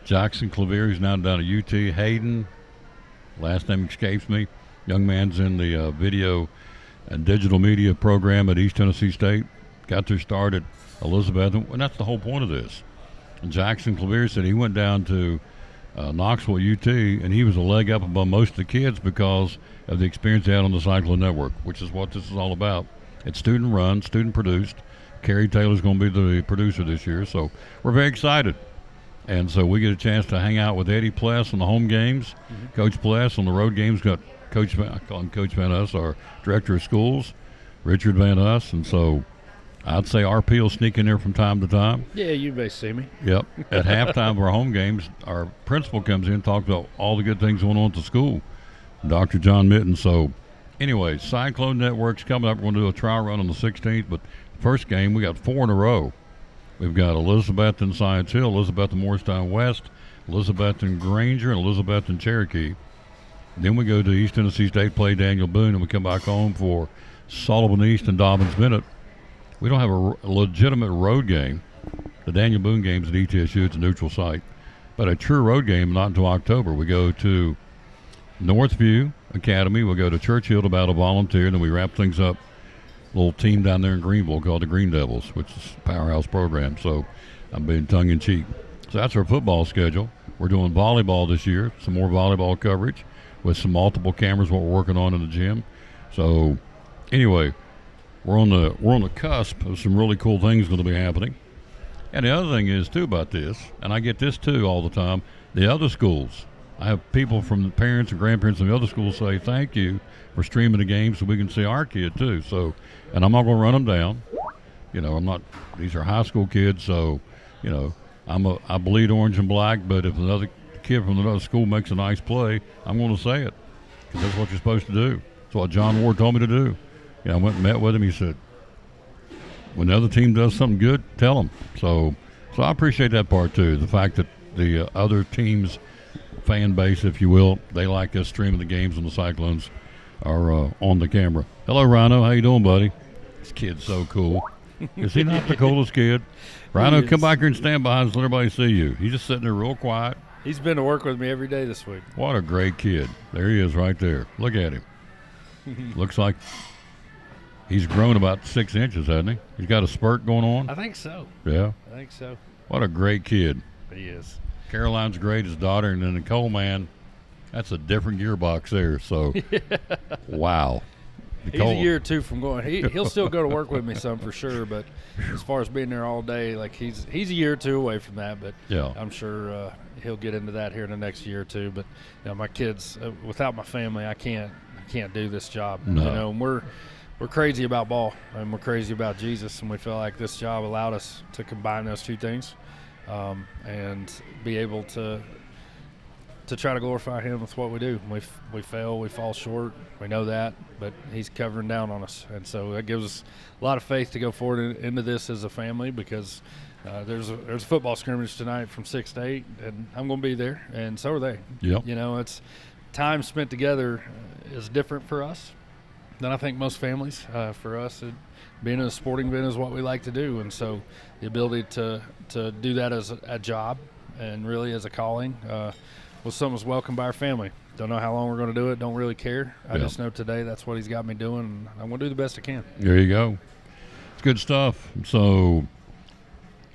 Jackson Clavier, who's now down at UT. Hayden, last name escapes me. Young man's in the video and digital media program at East Tennessee State. Got their start at Elizabeth, and that's the whole point of this. And Jackson Clavier said he went down to Knoxville UT, and he was a leg up above most of the kids because of the experience they had on the Cyclone Network, which is what this is all about. It's student run, student produced. Kerry Taylor's going to be the producer this year, so we're very excited. And so we get a chance to hang out with Eddie Pless on the home games. Coach Pless on the road games got Coach Van Us, our director of schools, Richard Van Us, and so I'd say RP will sneak in there from time to time. Yeah, you may see me. Yep. At halftime of our home games, our principal comes in and talks about all the good things going on at the school, Dr. John Mitten. So anyway, Cyclone Network's coming up. We're going to do a trial run on the 16th, but first game, we got 4 in a row. We've got Elizabeth and Science Hill, Elizabeth and Morristown West, Elizabeth and Granger, and Elizabeth and Cherokee. Then we go to East Tennessee State, play Daniel Boone, and we come back home for Sullivan East and Dobbins Bennett. We don't have a legitimate road game. The Daniel Boone game's at ETSU. It's a neutral site. But a true road game, not until October. We go to Northview Academy. We'll go to Churchill to battle volunteer, and then we wrap things up. Little team down there in Greenville called the Green Devils, which is a powerhouse program. So I'm being tongue-in-cheek. So that's our football schedule. We're doing volleyball this year, some more volleyball coverage with some multiple cameras, what we're working on in the gym. So anyway, we're on the cusp of some really cool things going to be happening. And the other thing is, too, about this, and I get this, too, all the time, the other schools. I have people from the parents and grandparents of the other schools say, thank you for streaming the game so we can see our kid, too. So, and I'm not going to run them down. You know, these are high school kids, so, you know, I bleed orange and black, but if another kid from another school makes a nice play, I'm going to say it, because that's what you're supposed to do. That's what John Ward told me to do. You know, I went and met with him. He said, when the other team does something good, tell them. So I appreciate that part, too, the fact that the other team's fan base, if you will, they like us streaming the games when the Cyclones are on the camera. Hello, Rhino. How you doing, buddy? This kid's so cool. Is he not the coolest kid? Rhino, come back here and stand behind us and let everybody see you. He's just sitting there real quiet. He's been to work with me every day this week. What a great kid. There he is right there. Look at him. Looks like he's grown about 6 inches, hasn't he? He's got a spurt going on. I think so. Yeah. I think so. What a great kid. He is. Caroline's great, his daughter, and then Nicole, man, that's a different gearbox there. So, wow. Nicole. He's a year or two from going. He'll still go to work with me some for sure, but as far as being there all day, like he's a year or two away from that. But yeah, I'm sure he'll get into that here in the next year or two. But you know, my kids, without my family, I can't do this job. No. You know, and we're crazy about ball, and we're crazy about Jesus, and we feel like this job allowed us to combine those two things, and be able to try to glorify him with what we do. We fail, we fall short, we know that, but he's covering down on us, and so that gives us a lot of faith to go forward into this as a family, because there's a football scrimmage tonight from 6 to 8, and I'm going to be there, and so are they. Yep. You know, it's time spent together is different for us than I think most families. For us, being in a sporting event is what we like to do, and so the ability to do that as a job and really as a calling, was something was welcomed by our family. Don't know how long we're going to do it. Don't really care. I Yeah. just know today that's what he's got me doing, and I'm going to do the best I can. There you go. It's good stuff. So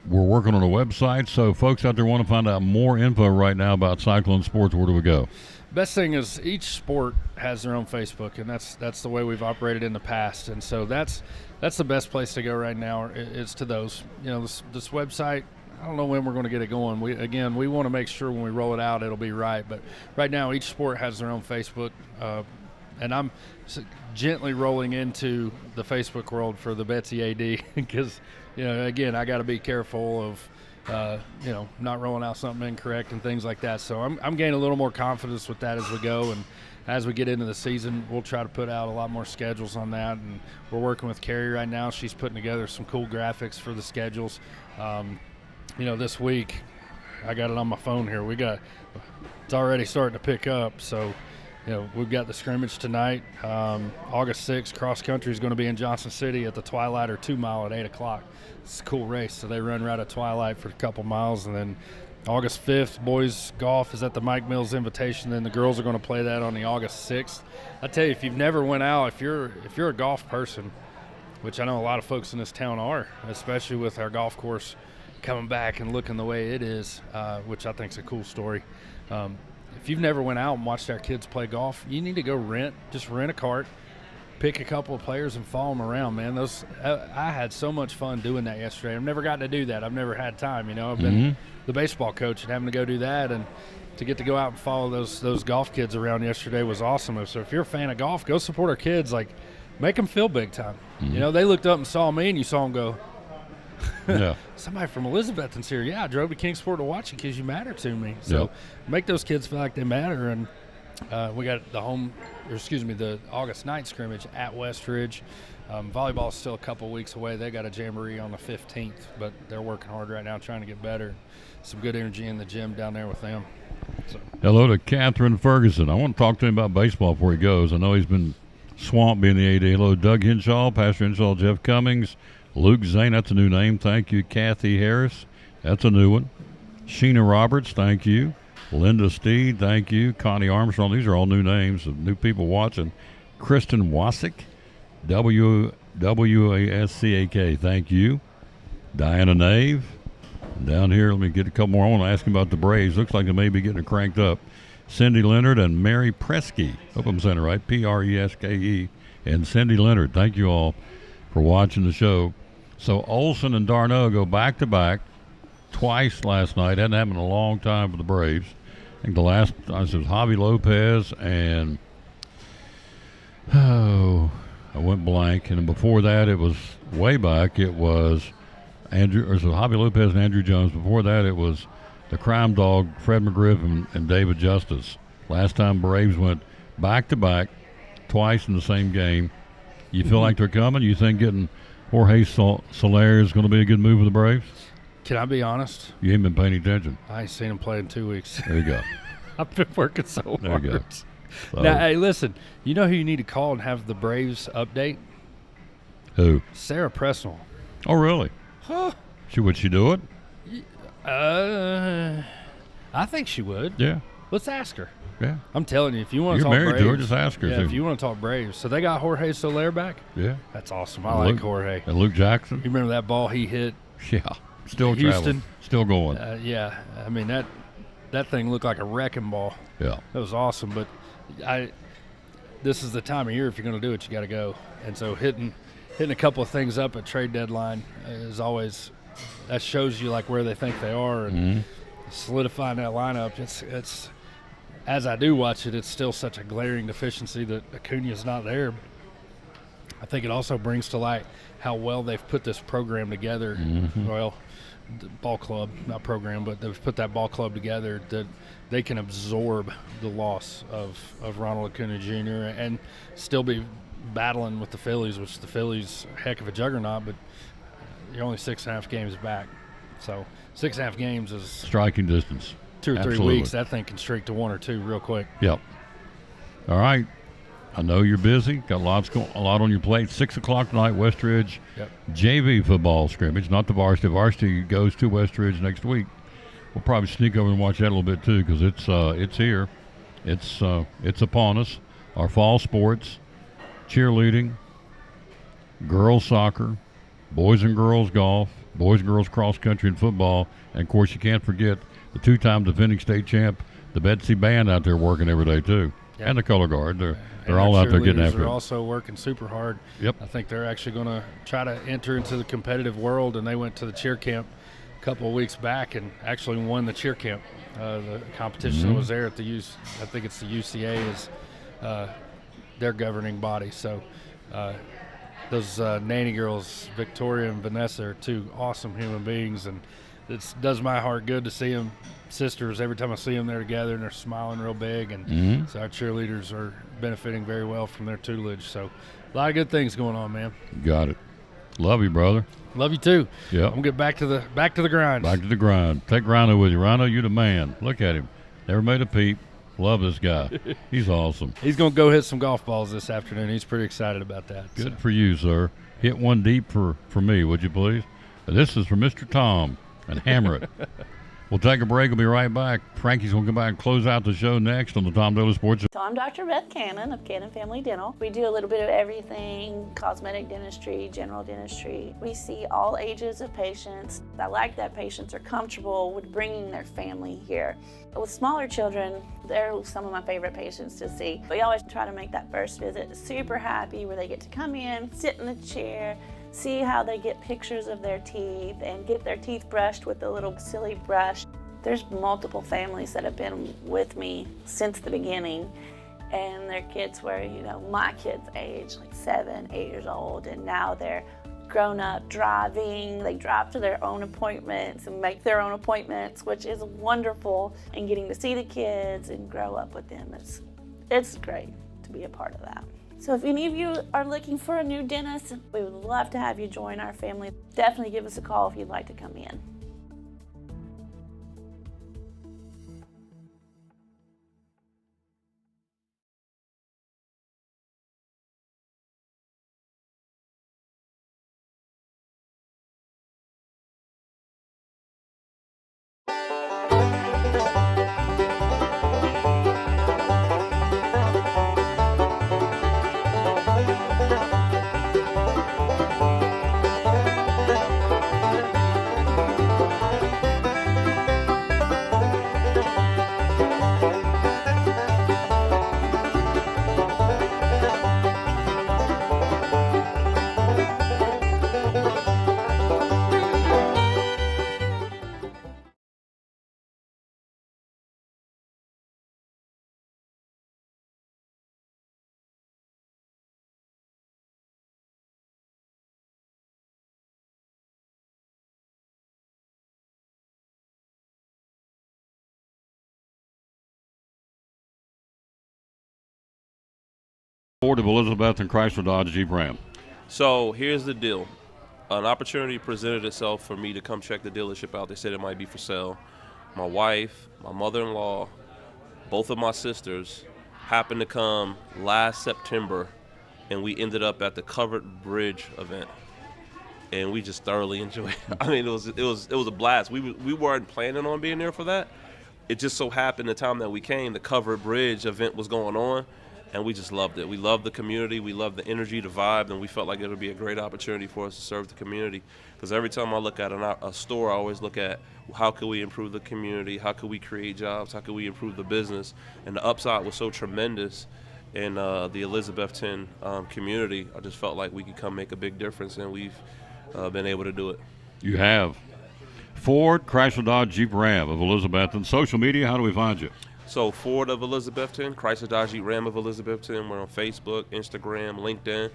we're working on a website. So folks out there want to find out more info right now about Cyclone Sports. Where do we go? Best thing is each sport has their own Facebook, and that's the way we've operated in the past. And so that's the best place to go right now. Is to those. This website. I don't know when we're going to get it going. We want to make sure when we roll it out, it'll be right. But right now, each sport has their own Facebook, and I'm gently rolling into the Facebook world for the Betsy AD because, again, I got to be careful of, not rolling out something incorrect and things like that. So I'm gaining a little more confidence with that as we go, and as we get into the season, we'll try to put out a lot more schedules on that. And we're working with Carrie right now. She's putting together some cool graphics for the schedules. This week, I got it on my phone here. It's already starting to pick up. So, we've got the scrimmage tonight. August 6th, cross country is going to be in Johnson City at the Twilighter 2 mile at 8 o'clock. It's a cool race. So they run right at Twilight for a couple miles. And then August 5th, boys golf is at the Mike Mills Invitation. Then the girls are going to play that on the August 6th. I tell you, if you've never went out, if you're a golf person, which I know a lot of folks in this town are, especially with our golf course coming back and looking the way it is, which I think is a cool story. If you've never went out and watched our kids play golf, you need to go rent a cart, pick a couple of players and follow them around, man. I had so much fun doing that yesterday. I've never gotten to do that. I've never had time, I've been the baseball coach and having to go do that, and to get to go out and follow those golf kids around yesterday was awesome. So if you're a fan of golf, go support our kids. Like, make them feel big time. They looked up and saw me, and you saw them go, Yeah. Somebody from Elizabethton's here. Yeah, I drove to Kingsport to watch it because you matter to me. So make those kids feel like they matter. And we got the August 9th scrimmage at Westridge. Volleyball is still a couple weeks away. They got a jamboree on the 15th, but they're working hard right now trying to get better. Some good energy in the gym down there with them. So. Hello to Catherine Ferguson. I want to talk to him about baseball before he goes. I know he's been swamped being the AD. Hello, Doug Henshaw, Pastor Henshaw, Jeff Cummings, Luke Zane, that's a new name. Thank you. Kathy Harris, that's a new one. Sheena Roberts, thank you. Linda Steed, thank you. Connie Armstrong, these are all new names of new people watching. Kristen Wasick, W-A-S-C-A-K, thank you. Diana Nave. Down here, let me get a couple more. I want to ask him about the Braves. Looks like they may be getting it cranked up. Cindy Leonard and Mary Presky. Hope I'm saying it right. P-R-E-S-K-E. And Cindy Leonard, thank you all for watching the show. So Olson and Darno go back-to-back twice last night. Hadn't happened in a long time for the Braves. I think the last time was Javi Lopez and, I went blank. And before that, it was way back. It was Javi Lopez and Andrew Jones. Before that, it was the crime dog, Fred McGriff and David Justice. Last time Braves went back-to-back twice in the same game. You feel like they're coming? You think getting Jorge Soler is going to be a good move for the Braves? Can I be honest? You ain't been paying attention. I ain't seen him play in 2 weeks. There you go. I've been working so hard. There you go. So, now, hey, listen. You know who you need to call and have the Braves update? Who? Sarah Presnell. Oh, really? Huh? Would she do it? I think she would. Yeah. Let's ask her. Yeah. I'm telling you, if you want to You're talk married Braves, to her, just ask her. Yeah, if you want to talk Braves. So they got Jorge Soler back? Yeah. That's awesome. I like Jorge. And Luke Jackson? You remember that ball he hit? Yeah. Still Houston. traveling. Still going. Yeah. I mean, that thing looked like a wrecking ball. Yeah. That was awesome. But this is the time of year, if you're going to do it, you got to go. And so hitting a couple of things up at trade deadline is always – that shows you like where they think they are and solidifying that lineup. It's as I do watch it, it's still such a glaring deficiency that Acuna's not there. I think it also brings to light how well they've put this program together. Well, the ball club, not program, but they've put that ball club together that they can absorb the loss of Ronald Acuna Jr. and still be battling with the Phillies, which the Phillies, heck of a juggernaut, but you're only 6.5 games back. So 6.5 games is striking distance. 2 or 3 Absolutely. weeks. That thing can streak to 1 or 2 real quick. Yep. All right. I know you're busy. Got a lot on your plate. 6 o'clock tonight, Westridge. Yep. JV football scrimmage, not the varsity. Varsity goes to Westridge next week. we'll probably sneak over and watch that a little bit too, because it's here, it's upon us. Our fall sports, cheerleading, girls soccer, boys and girls golf, boys and girls cross country and football, and of course you can't forget the 2-time defending state champ, the Betsy Band out there working every day too, and the color guard. They're all out there getting after They're it. also working super hard. Yep. I think they're actually going to try to enter into the competitive world, and they went to the cheer camp a couple of weeks back and actually won the cheer camp. The competition Mhm. was there at I think it's the UCA is their governing body. So those nanny girls, Victoria and Vanessa, are two awesome human beings, and it does my heart good to see them sisters. Every time I see them, they're together and they're smiling real big, and Mhm. so our cheerleaders are benefiting very well from their tutelage. So a lot of good things going on, man. Got it. Love you, brother. Love you too. Yep. I'm gonna get back to the grind. Back to the grind. Take Rhino with you. Rhino, you the man. Look at him. Never made a peep. Love this guy. He's awesome. He's gonna go hit some golf balls this afternoon. He's pretty excited about that. Good for you, sir. Hit one deep for me, would you please? This is for Mr. Tom, and hammer it. We'll take a break. We'll be right back. Frankie's going to come back and close out the show next on the Tom Dolan Sports. So I'm Dr. Beth Cannon of Cannon Family Dental. We do a little bit of everything: cosmetic dentistry, general dentistry. We see all ages of patients. I like that patients are comfortable with bringing their family here. With smaller children, they're some of my favorite patients to see. We always try to make that first visit super happy, where they get to come in, sit in the chair, see how they get pictures of their teeth and get their teeth brushed with a little silly brush. There's multiple families that have been with me since the beginning, and their kids were, my kids' age, like 7, 8 years old, and now they're grown up driving. They drive to their own appointments and make their own appointments, which is wonderful, and getting to see the kids and grow up with them. It's great to be a part of that. So if any of you are looking for a new dentist, we would love to have you join our family. Definitely give us a call if you'd like to come in. Ford of Elizabeth and Chrysler Dodge Jeep Ram. So here's the deal. An opportunity presented itself for me to come check the dealership out. They said it might be for sale. My wife, my mother-in-law, both of my sisters happened to come last September, and we ended up at the Covered Bridge event, and we just thoroughly enjoyed it. I mean, it was a blast. We weren't planning on being there for that. It just so happened the time that we came, the Covered Bridge event was going on, and we just loved it. We loved the community, we loved the energy, the vibe, and we felt like it would be a great opportunity for us to serve the community. Because every time I look at a store, I always look at how could we improve the community, how could we create jobs, how could we improve the business, and the upside was so tremendous in the Elizabethton community. I just felt like we could come make a big difference, and we've been able to do it. You have. Ford, Chrysler Dodge Jeep Ram of Elizabethton. Social media, how do we find you? So Ford of Elizabethton, Chrysler Dodge Jeep Ram of Elizabethton. We're on Facebook, Instagram, LinkedIn.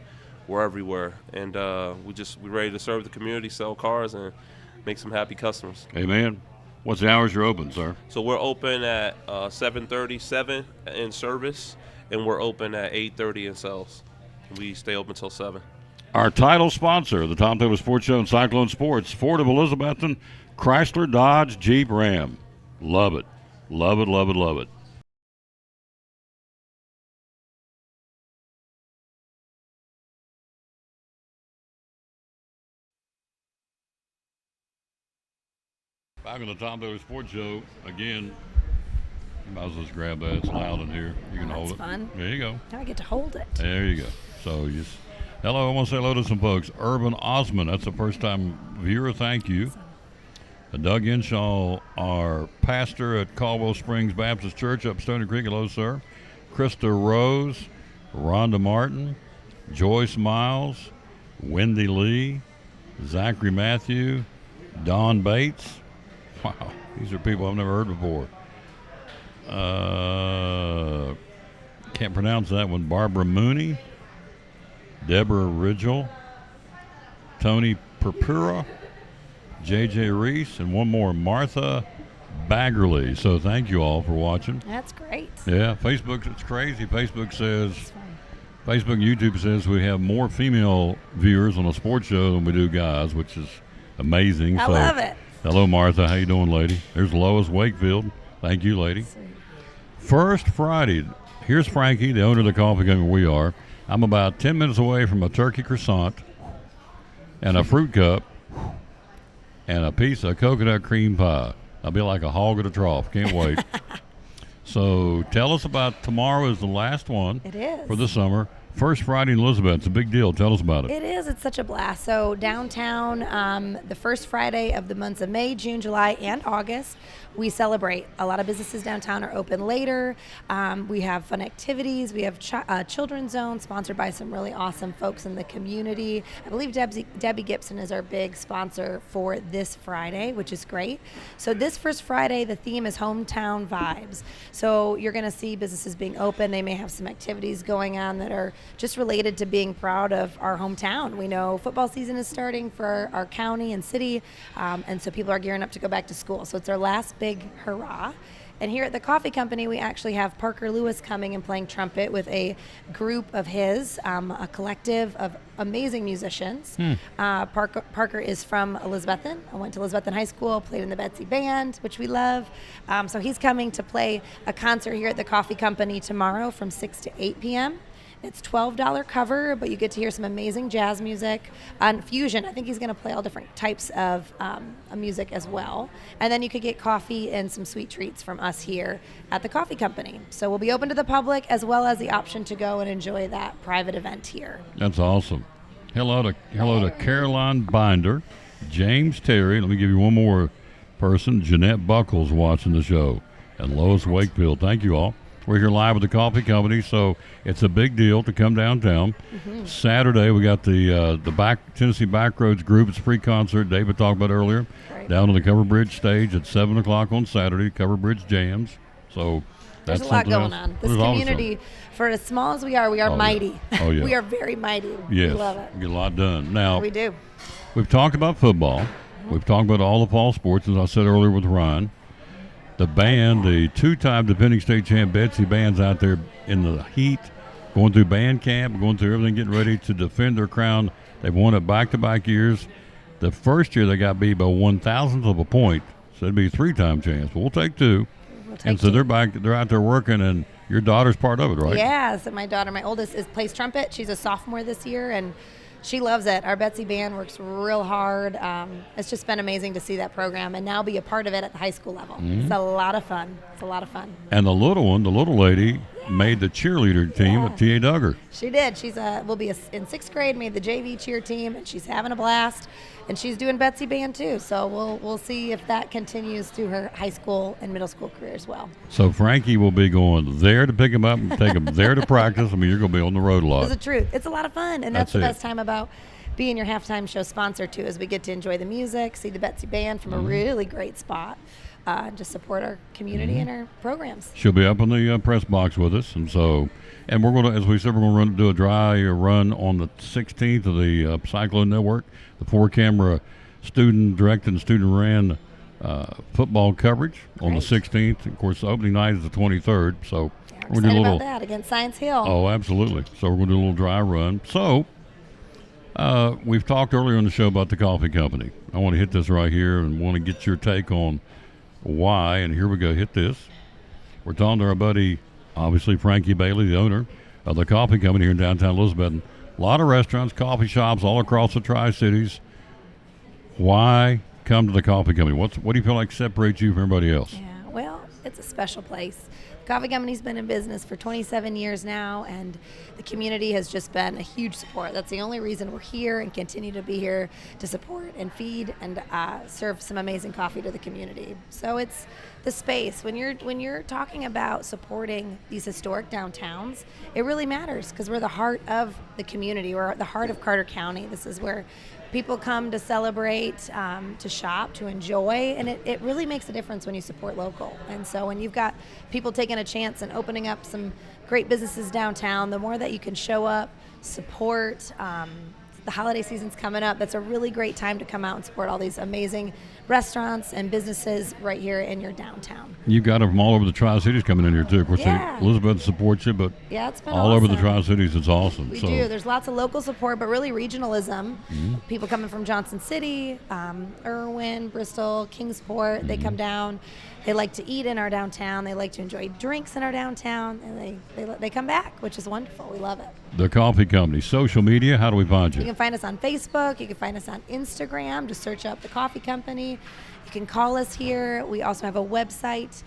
We're everywhere, and we're ready to serve the community, sell cars, and make some happy customers. Amen. What's the hours you're open, sir? So we're open at 7:37 in service, and we're open at 8:30 in sales. We stay open till 7. Our title sponsor, the Tom Taylor Sports Show and Cyclone Sports, Ford of Elizabethton, Chrysler Dodge Jeep Ram. Love it. Love it, love it, love it. Back on the Tom Daly Sports Show again. You might as well just grab that. It's loud in here. You can hold That's it. fun. There you go. Now I get to hold it. There you go. So just hello. I want to say hello to some folks. Urban Osman. That's a first-time viewer. Thank you. Doug Inshaw, our pastor at Caldwell Springs Baptist Church up Stony Creek. Hello, sir. Krista Rose, Rhonda Martin, Joyce Miles, Wendy Lee, Zachary Matthew, Don Bates. Wow, these are people I've never heard before. Can't pronounce that one. Barbara Mooney, Deborah Ridgel, Tony Purpura, J.J. Reese, and one more, Martha Baggerly. So thank you all for watching. That's great. Yeah, Facebook, it's crazy. Facebook and YouTube says we have more female viewers on a sports show than we do guys, which is amazing. I love it. Hello, Martha. How you doing, lady? There's Lois Wakefield. Thank you, lady. First Friday. Here's Frankie, the owner of the coffee company we are. I'm about 10 minutes away from a turkey croissant and a fruit cup and a piece of coconut cream pie. I'll be like a hog at a trough. Can't wait. So tell us about tomorrow is the last one. It is. For the summer. First Friday in Elizabeth. It's a big deal. Tell us about it. It is. It's such a blast. So downtown, the first Friday of the months of May, June, July, and August, we celebrate. A lot of businesses downtown are open later. We have fun activities. We have children's zone sponsored by some really awesome folks in the community. I believe Debbie Gibson is our big sponsor for this Friday, which is great. So this first Friday, the theme is hometown vibes. So you're going to see businesses being open. They may have some activities going on that are just related to being proud of our hometown. We know football season is starting for our county and city, and so people are gearing up to go back to school. So it's our last big hurrah. And here at the coffee company, we actually have Parker Lewis coming and playing trumpet with a group of his, a collective of amazing musicians. Parker is from Elizabethton. I went to Elizabethton High School, played in the Betsy Band, which we love. So he's coming to play a concert here at the coffee company tomorrow from 6 to 8 p.m. It's $12 cover, but you get to hear some amazing jazz music on fusion. I think he's going to play all different types of music as well. And then you could get coffee and some sweet treats from us here at the coffee company. So we'll be open to the public as well as the option to go and enjoy that private event here. That's awesome. Hello to Caroline Binder, James Terry. Let me give you one more person. Jeanette Buckles watching the show, and Lois Wakefield. Thank you all. We're here live with the coffee company, so it's a big deal to come downtown. Saturday, we got the Tennessee Backroads group. It's a free concert David talked about earlier. Down on the Cover Bridge stage at 7 o'clock on Saturday. Cover Bridge jams. So there's that's a lot going else. on. This community, for as small as we are mighty. Oh, yeah. We are very mighty. Yes, We love it. we get a lot done. Now, We do. we've talked about football. We've talked about all the fall sports, as I said earlier with Ryan. The band, the two-time defending state champ Betsy Band's out there in the heat, going through band camp, going through everything, getting ready to defend their crown. They've won it back-to-back years. The first year they got beat by 1/1000th of a point, so it'd be a three-time chance. But we'll take two. And so they're out there working, and your daughter's part of it, right? Yeah, so my daughter, my oldest, plays trumpet. She's a sophomore this year, and she loves it. Our Betsy Band works real hard. It's just been amazing to see that program and now be a part of it at the high school level. It's a lot of fun. It's a lot of fun. And the little lady, made the cheerleader team at T.A. Duggar. She did. She's will be in sixth grade, made the JV cheer team, and she's having a blast. And she's doing Betsy Band too. So we'll see if that continues through her high school and middle school career as well. So Frankie will be going there to pick him up and take him there to practice. I mean, you're going to be on the road a lot. It's the truth. It's a lot of fun, and that's the it. best time about being your halftime show sponsor too, is we get to enjoy the music, see the Betsy Band from a really great spot, and just support our community and our programs. She'll be up in the press box with us, and we're going to, as we said, we're going to do a dry run on the 16th of the Cyclone Network, the 4-camera student-directed and student-ran football coverage on the 16th. Of course, the opening night is the 23rd, so We're excited about that against Science Hill. Oh, absolutely. So we're going to do a little dry run. So we've talked earlier on the show about the coffee company. I want to hit this right here and want to get your take on why, and here we go, hit this. We're talking to our buddy, obviously Frankie Bailey, the owner of the coffee company here in downtown Elizabeth. A lot of restaurants, coffee shops all across the Tri-Cities. Why come to the coffee company? What do you feel like separates you from everybody else? Yeah, well, it's a special place. The coffee company's been in business for 27 years now, and the community has just been a huge support. That's the only reason we're here and continue to be here, to support and feed and serve some amazing coffee to the community. So it's the space. When you're talking about supporting these historic downtowns, it really matters because we're the heart of the community. We're at the heart of Carter County. This is where people come to celebrate, to shop, to enjoy, and it really makes a difference when you support local. And so when you've got people taking a chance and opening up some great businesses downtown, the more that you can show up, support. The holiday season's coming up. That's a really great time to come out and support all these amazing restaurants and businesses right here in your downtown. You've got them from all over the Tri-Cities coming in here too. Of course, Yeah. Elizabeth supports you, but Yeah, it's been all over the awesome. Tri-Cities, it's awesome. We so do. There's lots of local support, but really regionalism. Mhm. People coming from Johnson City, Irwin, Bristol, Kingsport, they come down. They like to eat in our downtown. They like to enjoy drinks in our downtown, and they come back, which is wonderful. We love it. the coffee company, social media, how do we find You you? can find us on Facebook. You can find us on Instagram. Just search up the coffee company. You can call us here. We also have a website.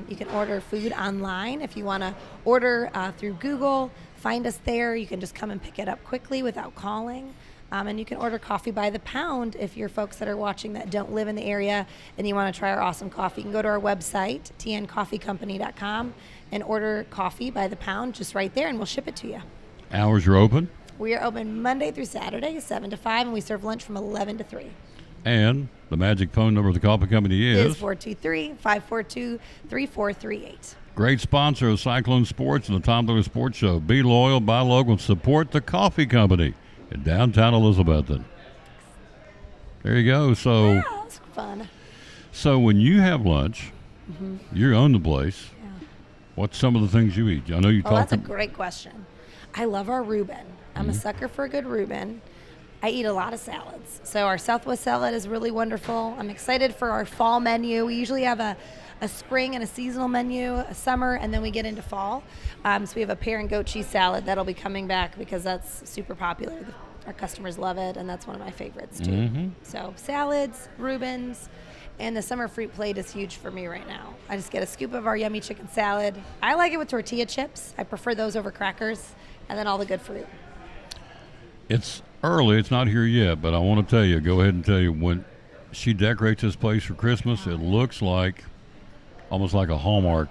You can order food online if you want to order through Google. Find us there. You can just come and pick it up quickly without calling. And you can order coffee by the pound if you're folks that are watching that don't live in the area and you want to try our awesome coffee. You can go to our website, tncoffeecompany.com, and order coffee by the pound just right there, and we'll ship it to you. Hours are open, We are open Monday through Saturday, 7 to 5, and we serve lunch from 11 to 3. and the magic phone number of the coffee company It is is 423-542-3438. great sponsor of Cyclone Sports and the Tom Lewis Sports Show. Be loyal, buy local, and support the coffee company in downtown Elizabethton. There you go. So, Yeah, that's fun. so when you have lunch, Mhm. you own the place. What's some of the things you eat? I know you Oh, talk. that's a great question. I love our Reuben. I'm a sucker for a good Reuben. I eat a lot of salads. So our Southwest salad is really wonderful. I'm excited for our fall menu. We usually have a spring and a seasonal menu, a summer, and then we get into fall. So we have a pear and goat cheese salad that'll be coming back because that's super popular. Our customers love it, and that's one of my favorites too. Mhm. So salads, Reubens, and the summer fruit plate is huge for me right now. I just get a scoop of our yummy chicken salad. I like it with tortilla chips. I prefer those over crackers, and then all the good fruit. It's early. It's not here yet, but I want to tell you, go ahead and tell you, when she decorates this place for Christmas, it looks like almost like a Hallmark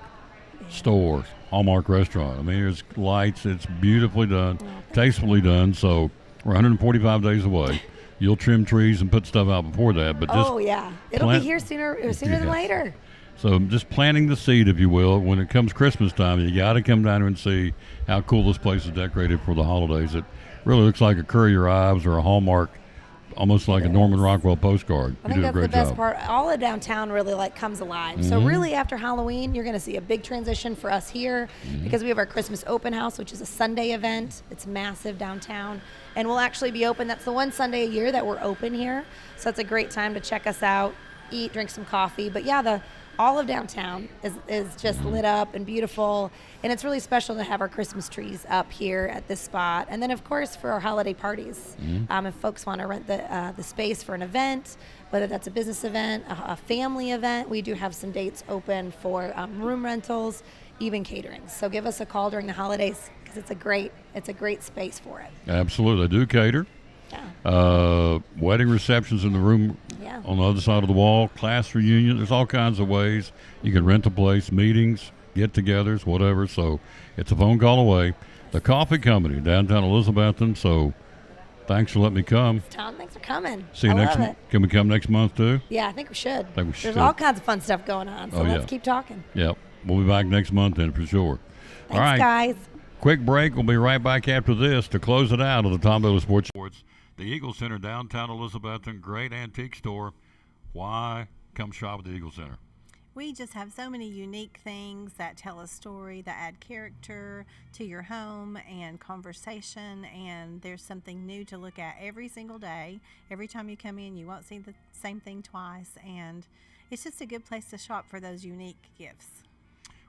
store, Hallmark restaurant. I mean, there's lights. It's beautifully done, tastefully done. So we're 145 days away. You'll trim trees and put stuff out before that, but just Oh yeah, it'll plant- be here sooner than Yeah. later. So just planting the seed, if you will. When it comes Christmas time, you got to come down here and see how cool this place is decorated for the holidays. It really looks like a Currier Ives or a Hallmark, almost like a Norman Rockwell postcard. I You think do a that's the great best job. part. All of downtown really comes alive. So Mhm. really after Halloween, you're going to see a big transition for us here because we have our Christmas open house, which is a Sunday event. It's massive downtown, and we'll actually be open. That's the one Sunday a year that we're open here. So it's a great time to check us out, eat, drink some coffee. But yeah, all of downtown is just lit up and beautiful, and it's really special to have our Christmas trees up here at this spot. And then of course for our holiday parties, if folks want to rent the space for an event, whether that's a business event, a family event, we do have some dates open for room rentals, even catering. So give us a call during the holidays because it's a great space for it. Absolutely. They do cater. Wedding receptions in the room Yeah. on the other side of the wall, class reunion. There's all kinds of ways you can rent a place, meetings, get-togethers, whatever. So it's a phone call away. The Coffee Company, downtown Elizabethton. So thanks for letting me come. Tom, thanks for coming. See you I next love month. it. Can we come next month too? Yeah, I think we should. Think we There's should. all kinds of fun stuff going on, so Oh, let's yeah. keep talking. Yep. We'll be back next month then for sure. All right. Thanks, guys. Quick break. We'll be right back after this to close it out of the Tom Lewis Sports. The Eagle Center, downtown Elizabethton, great antique store. Why come shop at the Eagle Center? We just have so many unique things that tell a story, that add character to your home and conversation, and there's something new to look at every single day. Every time you come in, you won't see the same thing twice, and it's just a good place to shop for those unique gifts.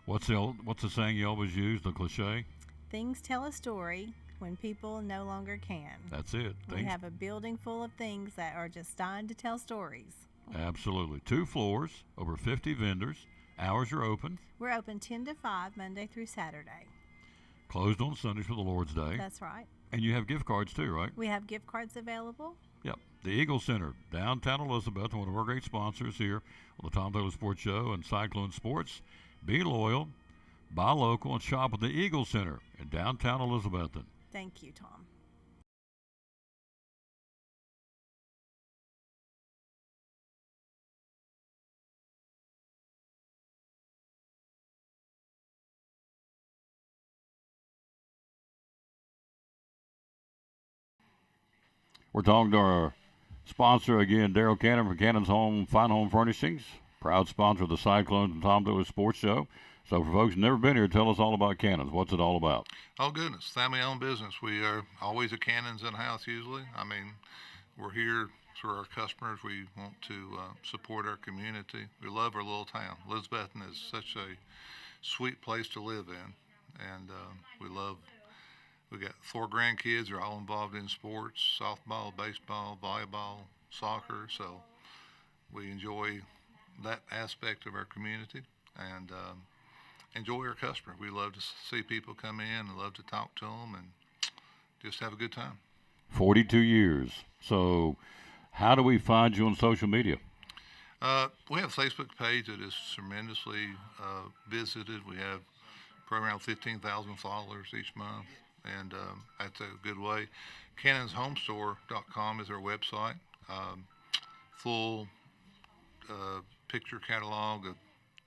What's the saying you always use, the cliche? Things tell a story when people no longer can. That's it. We have a building full of things that are just dying to tell stories. Absolutely. 2 floors, over 50 vendors. Hours are open. We're open 10 to 5, Monday through Saturday. Closed on Sundays for the Lord's Day. That's right. And you have gift cards too, right? We have gift cards available. Yep. The Eagle Center, downtown Elizabeth, one of our great sponsors here on the Tom Taylor Sports Show and Cyclone Sports. Be loyal, buy local, and shop at the Eagle Center in downtown Elizabethton. Thank you, Tom. We're talking to our sponsor again, Daryl Cannon from Cannon's Fine Home Furnishings, proud sponsor of the Cyclones and Tom Taylor Sports Show. So for folks who've never been here, tell us all about Cannon's. What's it all about? Oh, goodness. Family-owned business. We are always a Cannon's in the house usually. I mean, we're here for our customers. We want to support our community. We love our little town. Elizabethton is such a sweet place to live in. And we got 4 grandkids. They're all involved in sports, softball, baseball, volleyball, soccer. So we enjoy that aspect of our community and enjoy our customer. We love to see people come in and love to talk to them and just have a good time. 42 years. So how do we find you on social media? We have a Facebook page that is tremendously visited. We have around 15,000 followers each month, and that's a good way. CannonsHomeStore.com is our website. Full picture catalog of,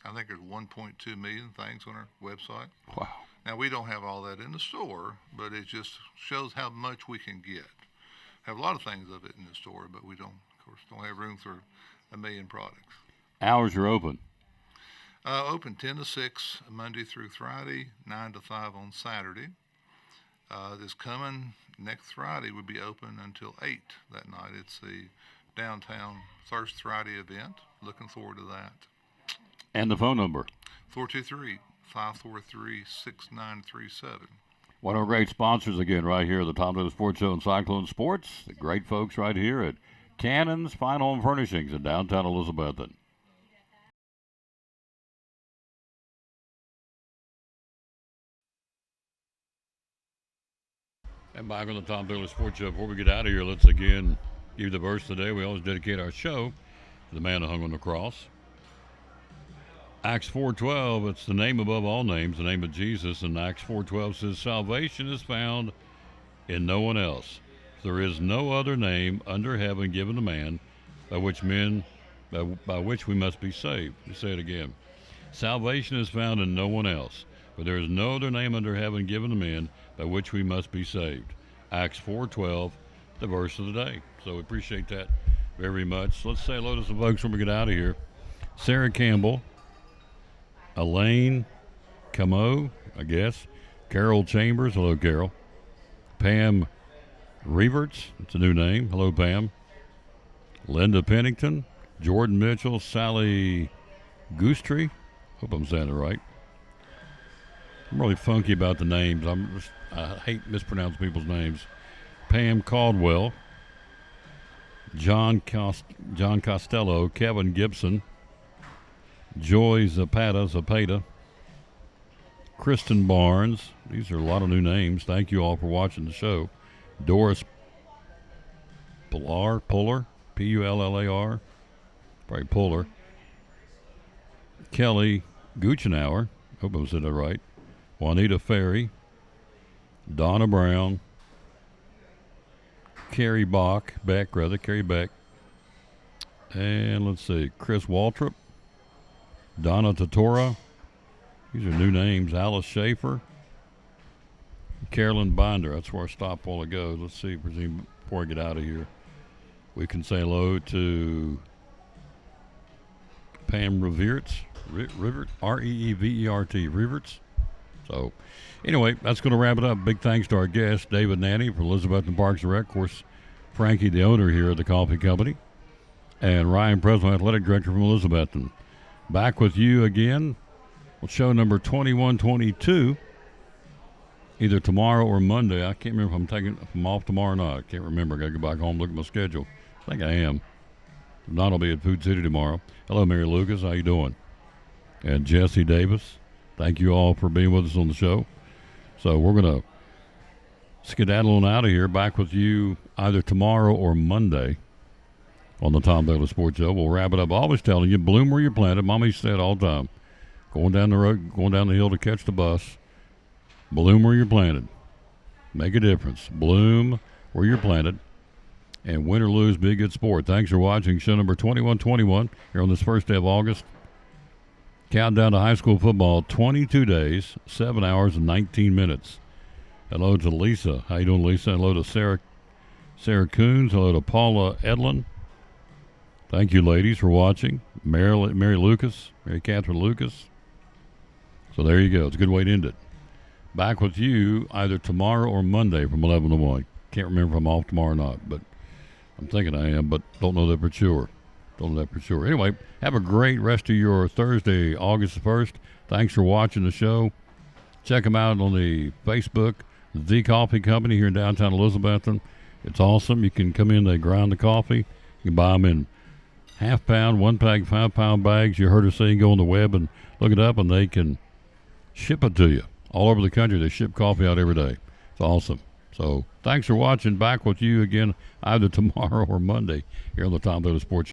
I think there's 1.2 million things on our website. Wow. Now, we don't have all that in the store, but it just shows how much we can get. Have a lot of things of it in the store, but we don't, of course, don't have room for a million products. Hours are open. Open 10 to 6 Monday through Friday, 9 to 5 on Saturday. This coming next Friday would be open until 8 that night. It's the downtown Thirst Friday event. Looking forward to that. And the phone number? 423-543-6937. One of our great sponsors again right here at the Tom Taylor Sports Show and Cyclone Sports. The great folks right here at Cannon's Fine Home Furnishings in downtown Elizabethton. And back on the Tom Taylor Sports Show. Before we get out of here, let's again give the verse today. We always dedicate our show to the man who hung on the cross. Acts 4:12, it's the name above all names, the name of Jesus. And Acts 4:12 says, salvation is found in no one else. There is no other name under heaven given to man by which we must be saved. Let me say it again. Salvation is found in no one else, for there is no other name under heaven given to men by which we must be saved. Acts 4:12, the verse of the day. So we appreciate that very much. Let's say hello to some folks when we get out of here. Sarah Campbell, Elaine Camo, I guess. Carol Chambers, hello Carol. Pam Reverts, it's a new name, hello Pam. Linda Pennington, Jordan Mitchell, Sally Goostree, hope I'm saying it right. I'm really funky about the names. I hate mispronouncing people's names. Pam Caldwell, John Costello, Kevin Gibson, Joy Zapata, Kristen Barnes. These are a lot of new names. Thank you all for watching the show. Doris Puller, P-U-L-L-A-R, probably Puller. Kelly Guchenauer, hope I said that right. Juanita Ferry, Donna Brown, Carrie Beck, and let's see, Chris Waltrip, Donna Totora, these are new names, Alice Schaefer, Carolyn Binder, that's where I stopped a while ago. Let's see, before I get out of here, we can say hello to Pam Reverts, R-E-E-V-E-R-T, Reverts. So, anyway, that's going to wrap it up. Big thanks to our guest, David Nanny from Elizabethton Parks and Rec. Of course, Frankie, the owner here at the coffee company, and Ryan Preslow, athletic director from Elizabethton. Back with you again with show number 2122, either tomorrow or Monday. I can't remember if I'm off tomorrow or not. I can't remember. I got to go back home and look at my schedule. I think I am. If not, I'll be at Food City tomorrow. Hello, Mary Lucas. How you doing? And Jesse Davis. Thank you all for being with us on the show. So we're going to skedaddle on out of here. Back with you either tomorrow or Monday on the Tom Bailey Sports Show. We'll wrap it up. Always telling you, bloom where you're planted. Mommy said all the time. Going down the road, going down the hill to catch the bus. Bloom where you're planted. Make a difference. Bloom where you're planted. And win or lose, be a good sport. Thanks for watching show number 2121 here on this first day of August. Countdown to high school football, 22 days, 7 hours, and 19 minutes. Hello to Lisa. How you doing, Lisa? Hello to Sarah Coons. Hello to Paula Edlin. Thank you, ladies, for watching. Mary Catherine Lucas. So there you go. It's a good way to end it. Back with you either tomorrow or Monday from 11 to 1. Can't remember if I'm off tomorrow or not, but I'm thinking I am, but don't know that for sure. Anyway, have a great rest of your Thursday, August 1st. Thanks for watching the show. Check them out on the Facebook, The Coffee Company here in downtown Elizabethton. It's awesome. You can come in, they grind the coffee. You can buy them in half-pound, 1-pack, 5-pound bags. You heard us say, go on the web and look it up, and they can ship it to you. All over the country, they ship coffee out every day. It's awesome. So thanks for watching. Back with you again either tomorrow or Monday here on the Tom Bailey Sports Show.